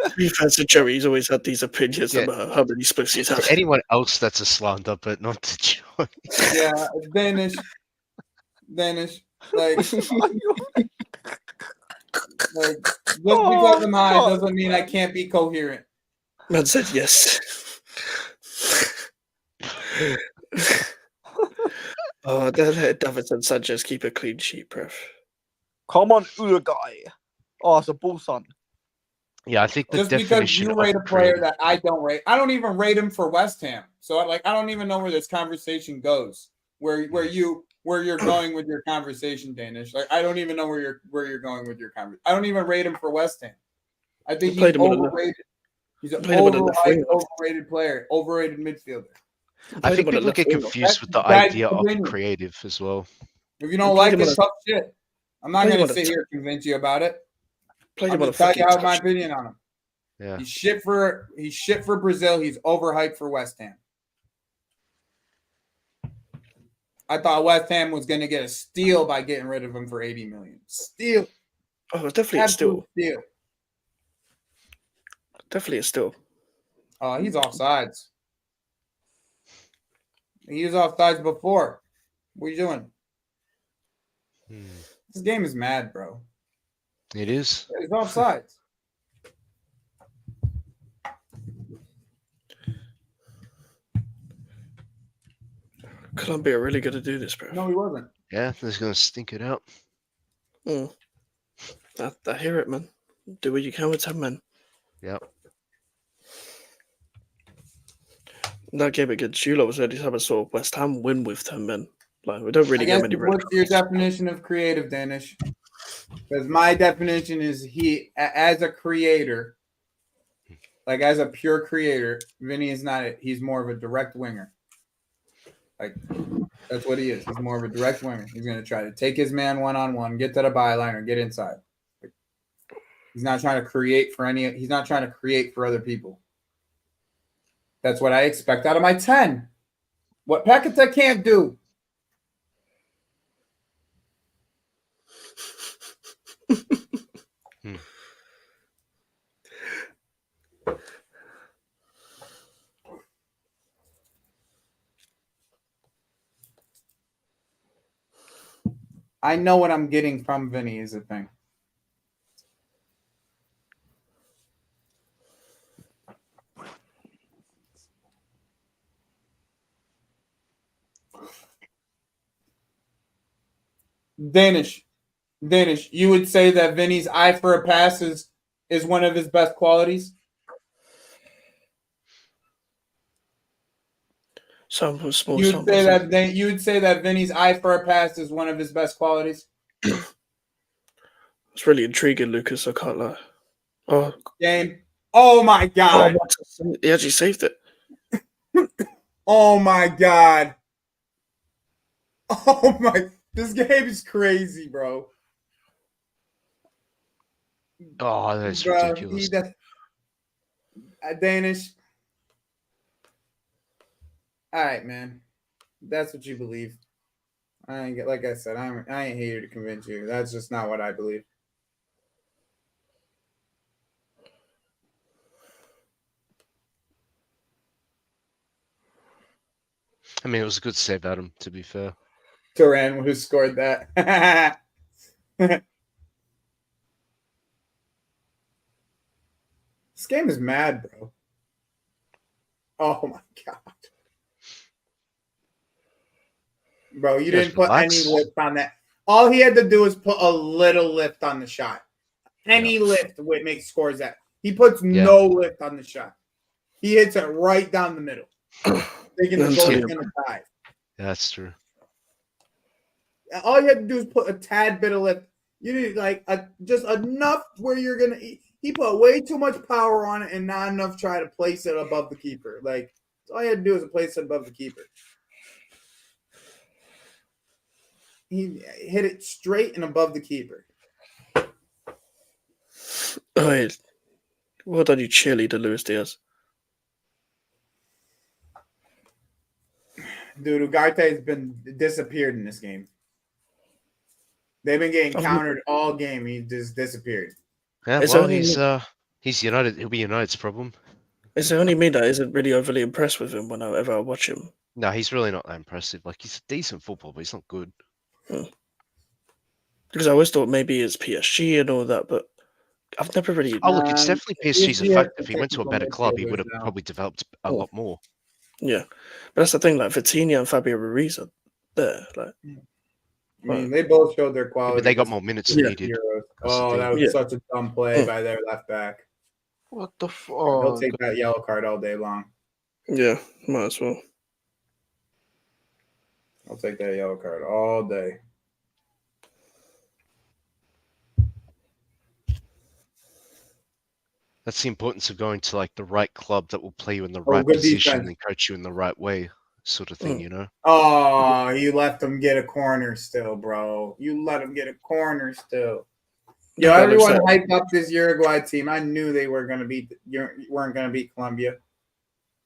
To be fair to Joey, he's always had these opinions Yeah. about how many spliffs he's had. To anyone else, that's a slander, but not to Joy. Yeah, Danish. Like just because I'm high fuck, doesn't mean I can't be coherent. Man said yes. Oh, don't let Davinson Sanchez keep a clean sheet, bruv. Come on, Uruguay. Oh, it's a bull son. Yeah, I think the Just because definition you of rate a player that I don't rate, I don't even rate him for West Ham. So I don't even know where this conversation goes. Where you're going with your conversation, Danish. Like I don't even know where you're going with your conversation. I don't even rate him for West Ham. I think he's overrated. He's an overrated player, overrated midfielder. I think people get confused with the idea of creative as well. If you don't like it, tough shit. I'm not going to sit here and convince you about it. I'm just tell you my opinion on him. Yeah. He's shit for Brazil. He's overhyped for West Ham. I thought West Ham was going to get a steal by getting rid of him for 80 million. Steal. Oh, definitely a steal. Definitely a steal. Oh, he's offsides. He was offsides before. What are you doing? This game is mad, bro. It is. He's offsides. Colombia are really going to do this, bro. No, he wasn't. Yeah, they're going to stink it out. I hear it, man. Do what you can with 10 men. Yep. That game against Eula was the only time I saw West Ham win with 10 men. Like, we don't really get many red What's your definition of creative, Danish? Because my definition is he, as a creator, like as a pure creator, Vinny is not it. He's more of a direct winger. Like, that's what he is. He's more of a direct winger. He's going to try to take his man one-on-one, get to the byline, or get inside. He's not trying to create for he's not trying to create for other people. That's what I expect out of my 10. What Paqueta can't do. I know what I'm getting from Vinny is the thing. Danish, you would say that Vinny's eye for a pass is one of his best qualities? Some small. You would say that Vinny's eye for a pass is one of his best qualities? It's really intriguing, Lucas. I can't lie. Oh, game! Oh my god! He actually saved it. Oh my god! Oh my! This game is crazy, bro. Oh, that's ridiculous. Danish. All right, man. That's what you believe. Like I said, I ain't here to convince you. That's just not what I believe. I mean, it was a good save, Adam, to be fair. Turan, who scored that. This game is mad, bro. Oh my god. Bro, you didn't put any lift on that. All he had to do is put a little lift on the shot. Any lift would make scores that. He puts no lift on the shot. He hits it right down the middle. thinking the I'm goalie's telling you. going to dive. Yeah, that's true. All you have to do is put a tad bit of lift. You need just enough where you're going to. He put way too much power on it and not enough try to place it above the keeper. Like, all you had to do is place it above the keeper. He hit it straight and above the keeper. Oh, yeah. Well done, you cheerleader, Luis Diaz. Dude, Ugarte's been disappeared in this game. They've been getting countered all game. He just disappeared. Yeah, It's well, only- he's United. He'll be United's problem. It's only me that isn't really overly impressed with him whenever I watch him. No, he's really not that impressive. Like, he's a decent football, but he's not good. Because I always thought maybe it's PSG and all that, but I've never really. Oh, look, it's definitely PSG's PSG effect. has If he went to a technical better club, he midfielders would have now. probably developed a lot more. Yeah, but that's the thing. Like Vitinha and Fabio Ruiz are there. Like, I mean, they both showed their Yeah, quality. but they got this more minutes than Yeah. he did. Euros. That's the Oh, thing. that was Yeah. such a dumb play by their left back. What the He'll fuck? take that yellow card all day long. yeah, might as well. I'll take that yellow card all day. That's the importance of going to like the right club that will play you in the Oh, right good position defense. and coach you in the right way, sort of thing, you know? Oh, you let them get a corner still, bro. You let them get a corner still. Yo, Yeah, everyone looks hyped up this Uruguay team. I knew they were gonna weren't gonna beat Colombia.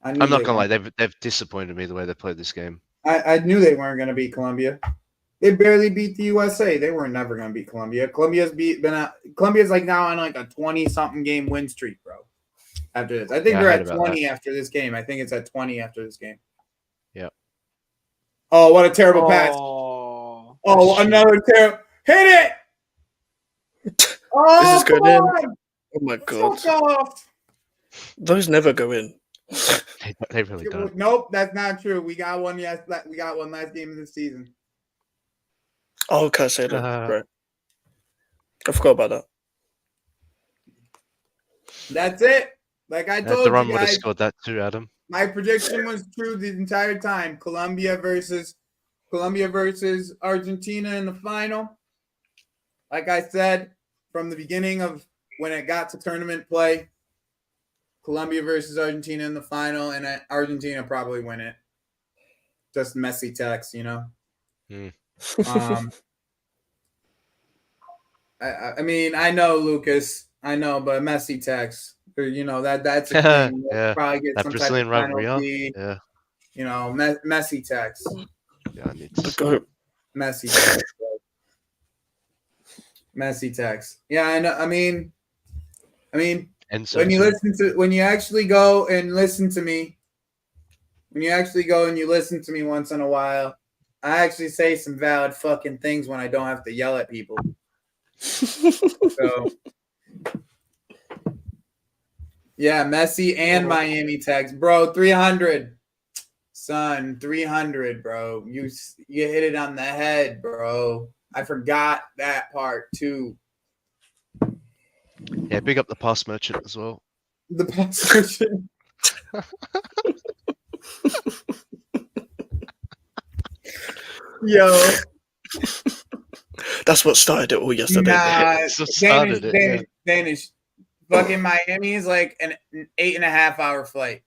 I knew I'm not they gonna lie, weren't. they've disappointed me the way they played this game. I knew they weren't gonna beat Colombia. They barely beat the USA. They were never gonna beat Colombia. Colombia's like now on like a 20-something game win streak, bro. After this, I think Yeah, I they're heard at about 20 after this game. I think it's at 20 after this game. Yeah. Oh, what a terrible pass! Oh, Oh, another terrible hit it! Oh, This is come going in. on! Oh my god, Fuck off! those never go in. They really don't. Nope, that's not true. We got one. Yes, we got one last game of the season. Oh, Caicedo, right? I forgot about that. That's it. Like I told Duran you would have guys, scored that too, Adam. my prediction was true the entire time. Colombia versus Argentina in the final. Like I said from the beginning of when it got to tournament play, Colombia versus Argentina in the final, and Argentina probably win it. Just Messi text, you know. I mean, I know, Lucas. I know, but Messi text. You know, that's a thing. Yeah, Probably get that some Brazilian type of rivalry, penalty. yeah. You know, Messi text. Yeah, I need to The see. goat. Messi text. Messi text. Yeah, I know. I mean, Enzo when you too. when you actually go and listen to me, when you actually go and you listen to me once in a while, I actually say some valid fucking things when I don't have to yell at people. So, yeah, Messi and Miami text, bro. 300, son, 300, bro. You hit it on the head, bro. I forgot that part too. Yeah, big up the pass merchant as well. The position. Yo, That's what started it all yesterday. nah, That's what started it, yeah. Danish. Fucking Miami is like an 8.5-hour flight.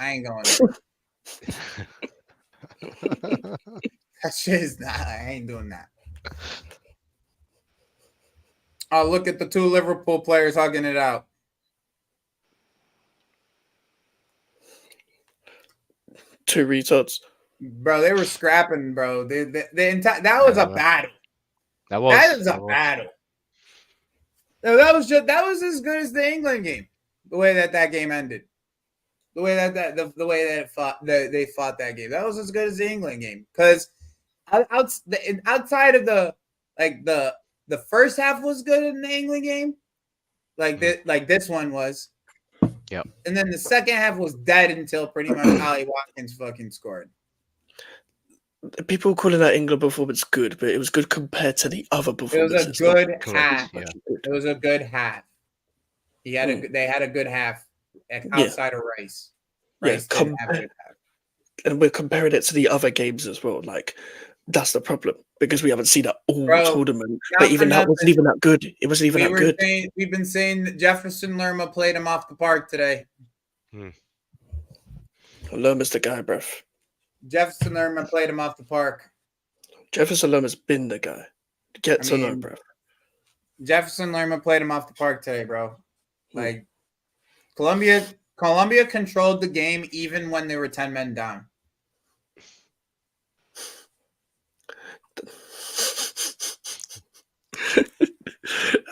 I ain't going there. That shit is not. I ain't doing that. Oh, look at the two Liverpool players hugging it out. Two retards. Bro, they were scrapping, bro. That was a battle. That was. That is a battle. No, that was as good as the England game. The way that game ended. The way that they fought that game. That was as good as the England game. Because outside of the first half was good in the England game. Like this one was. Yep. And then the second half was dead until pretty much Ollie Watkins fucking scored. People calling that England performance good, but it was good compared to the other It was performances. a good Correct, half. yeah. It was a good half. They had a good half outside of Rice. Yeah, Rice didn't have a good half. and we're comparing it to the other games as well. Like that's the problem because we haven't seen that all Bro, tournament. not But for even that wasn't nothing. even that good. It wasn't even that good. We've been saying that Jefferson Lerma played him off the park today. Lerma's the guy, bruv. Jefferson Lerma played him off the park. Jefferson Lerma's been the guy. Get to know, bruv. Jefferson Lerma played him off the park today, bro. Like Colombia controlled the game even when they were 10 men down.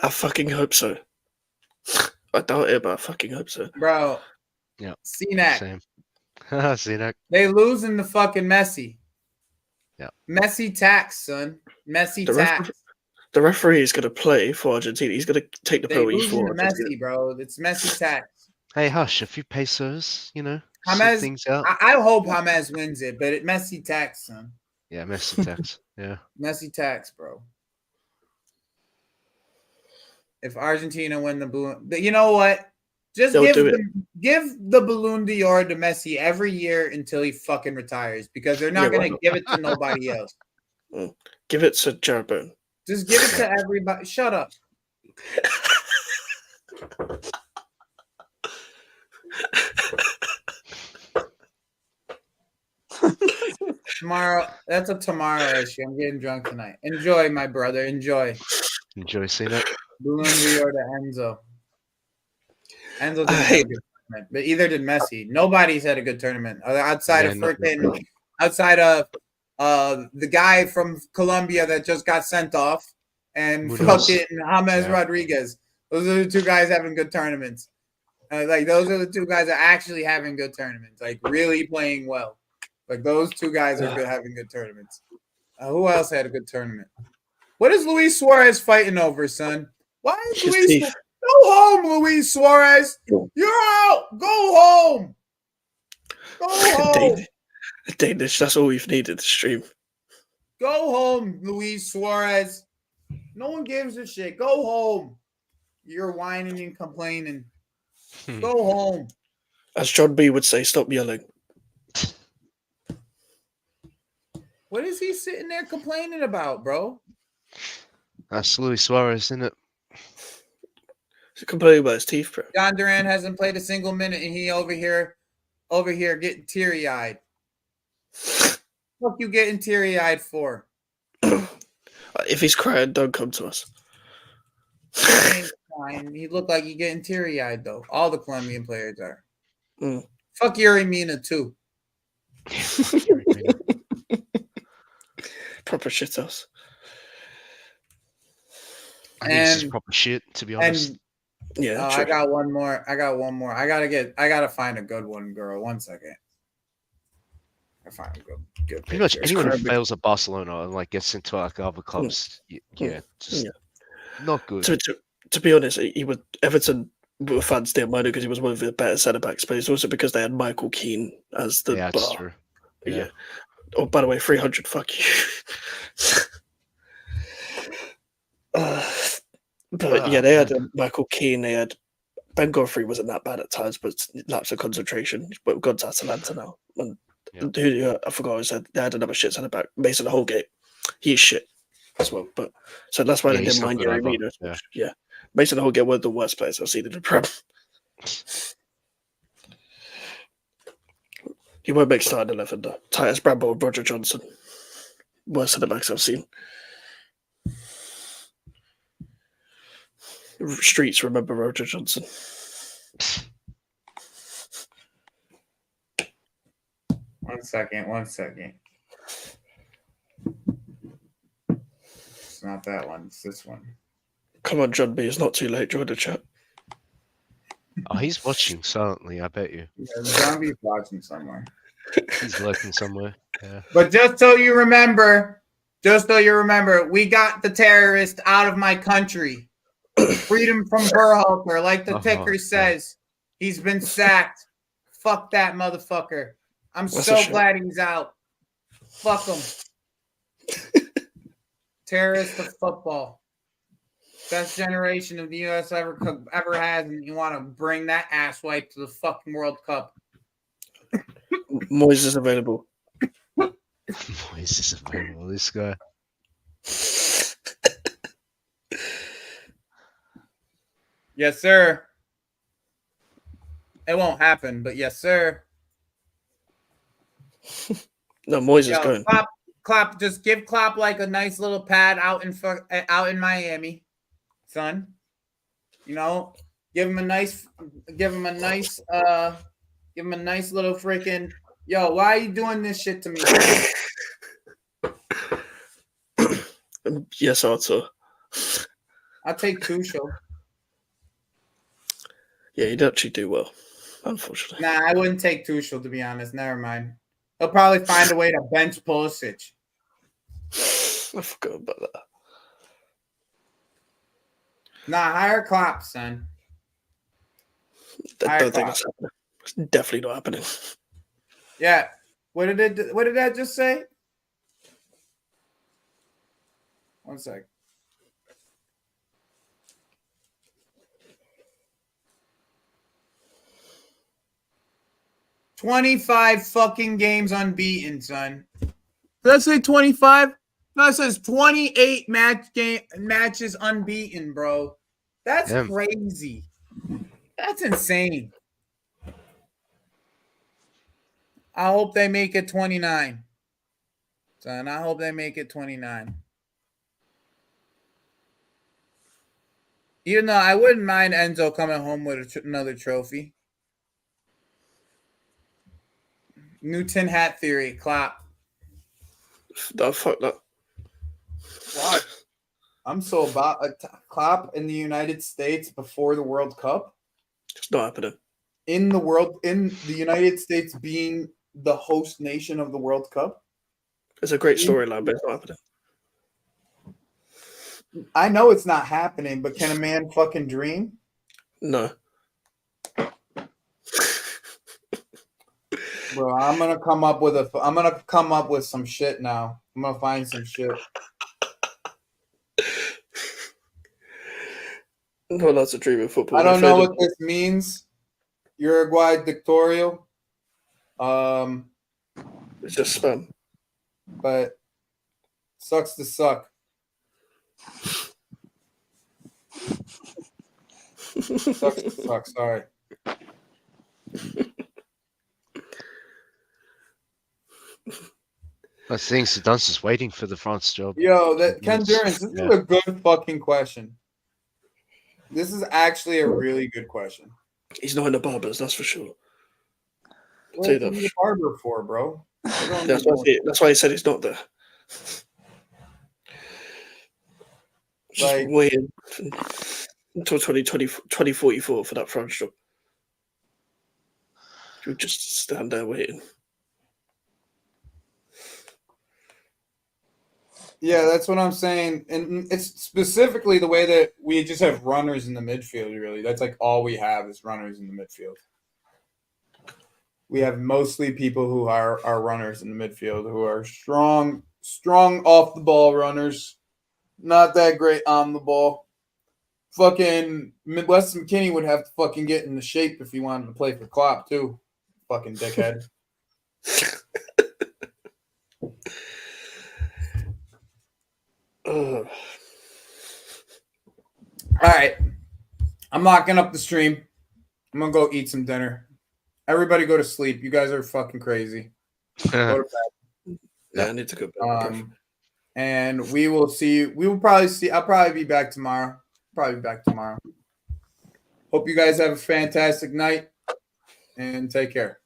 I fucking hope so. I doubt it, but I fucking hope so. Bro. Yeah. CNAC. Same. CNAC. They losing the fucking Messi. Yeah. Messi tax, son. Messi tax. The referee is going to play for Argentina. He's going to take the penalty for Argentina. Messi, bro. It's Messi tax. Hey, hush! A few pesos, sort James, things out. I hope James wins it, but it Messi tax, son. Yeah, Messi tax. Yeah, Messi tax, bro. If Argentina win the balloon, you know what? Just give the Balloon d'Or to Messi every year until he fucking retires because they're not going to give it to nobody else. Give it to Jared Bowen. Just give it to everybody. Shut up. Tomorrow, that's a tomorrow issue. I'm getting drunk tonight. Enjoy, my brother. Enjoy. Enjoy seeing it. Balloon d'Or to Enzo. Enzo didn't have a good tournament, but either did Messi. Nobody's had a good tournament outside of freaking, outside of the guy from Colombia that just got sent off and fucking James Rodriguez. Those are the two guys having good tournaments. Like those are the two guys that are actually having good tournaments, like really playing well. Like those two guys are good, having good tournaments. Who else had a good tournament? What is Luis Suarez fighting over, son? Why is Luis? Go home, Luis Suarez. You're out. Go home. Go home. Danish. That's all we've needed to stream. Go home, Luis Suarez. No one gives a shit. Go home. You're whining and complaining. Go home. As John B would say, stop yelling. What is he sitting there complaining about, bro? That's Luis Suarez, isn't it? He's complaining about his teeth, bro. John Duran hasn't played a single minute, and he over here getting teary-eyed. What you getting teary-eyed for? If he's crying, don't come to us. He looked like he getting teary-eyed, though. All the Colombian players are. Fuck Yuri Mina, too. Proper shithouse. I think this is proper shit, to be honest. Yeah, I got one more. I gotta find a good one, girl. 1 second. I find a good. Pretty much anyone who fails at Barcelona and gets into other clubs, not good. To be honest, Everton were fans didn't mind it because he was one of the better centre backs, but it's also because they had Michael Keane as the bar. That's true. Yeah. Oh, by the way, 300. Fuck you. But they had Michael Keane. They had Ben Godfrey wasn't that bad at times, but lapse of concentration. But gone to Atalanta now. And I forgot I said they had another shit centre back. Mason Holgate, he's shit as well. But so that's why they didn't mind Yuri Mina. Yeah, Mason Holgate were the worst players I've seen in the Prem. He won't make starting 11 though. Titus Bramble and Roger Johnson, worst centre backs I've seen. Streets remember Roger Johnson. One second. It's not that one. It's this one. Come on, John B. It's not too late. Join the chat. Oh, he's watching silently, I bet you. Yeah, John B's watching somewhere. He's lurking somewhere. Yeah. But just so you remember, we got the terrorist out of my country. Freedom from Berhalter, like the ticker says. He's been sacked. Fuck that motherfucker. I'm so glad he's out. Fuck him. Terrorist of football. Best generation of the U.S. ever has, and you want to bring that asswipe to the fucking World Cup. Moyes is available. Moyes is available. This guy. Yes, sir. It won't happen, but yes, sir. No, Moyes is Yo, going. Klopp, just give Klopp like a nice little pad out in Miami, son. You know, give him a nice little freaking. Yo, why are you doing this shit to me? Yes, Arthur. I'll take Tuchel. Yeah, he'd actually do well, unfortunately. Nah, I wouldn't take Tuchel, to be honest. Never mind. He'll probably find a way to bench Pulisic. I forgot about that. Nah, hire Klopp, son. I don't think that's happening. It's definitely not happening. Yeah. What did that just say? One sec. "25 fucking games unbeaten, son." Did I say 25? No, it says 28 matches unbeaten, bro. That's Damn. crazy. That's insane. I hope they make it 29. Son, I hope they make it 29. Even though I wouldn't mind Enzo coming home with another trophy. New tin hat theory, Klopp. No, fuck that. Why? I'm so about Klopp in the United States before the World Cup. It's not happening. In the United States being the host nation of the World Cup. It's a great storyline, but it's not happening. I know it's not happening, but can a man fucking dream? No. Bro, I'm gonna come up with some shit now. I'm gonna find some shit. No, that's a dream of football. I don't know what this means. Uruguay dictatorial. It's just spam. But sucks to suck. Sucks to suck. Sorry. I think Zidane's just waiting for the France job. Yo, that Ken Durance, this Yeah. is a good fucking question. This is actually a really good question. He's not in the Barbers, that's for sure. What Say do that you for need a barber for, bro? That's why he said he's not there. Just Like- waiting until 2044 for that France job. You just stand there waiting. Yeah, that's what I'm saying. And it's specifically the way that we just have runners in the midfield, really. That's like all we have is runners in the midfield. We have mostly people who are runners in the midfield who are strong off the ball runners. Not that great on the ball. Fucking Weston McKennie would have to fucking get into shape if he wanted to play for Klopp, too. Fucking dickhead. All right. I'm locking up the stream. I'm going to go eat some dinner. Everybody go to sleep. You guys are fucking crazy. Go to bed. Yeah, I need to go back. And we will see. We will probably see. I'll probably be back tomorrow. Hope you guys have a fantastic night and take care.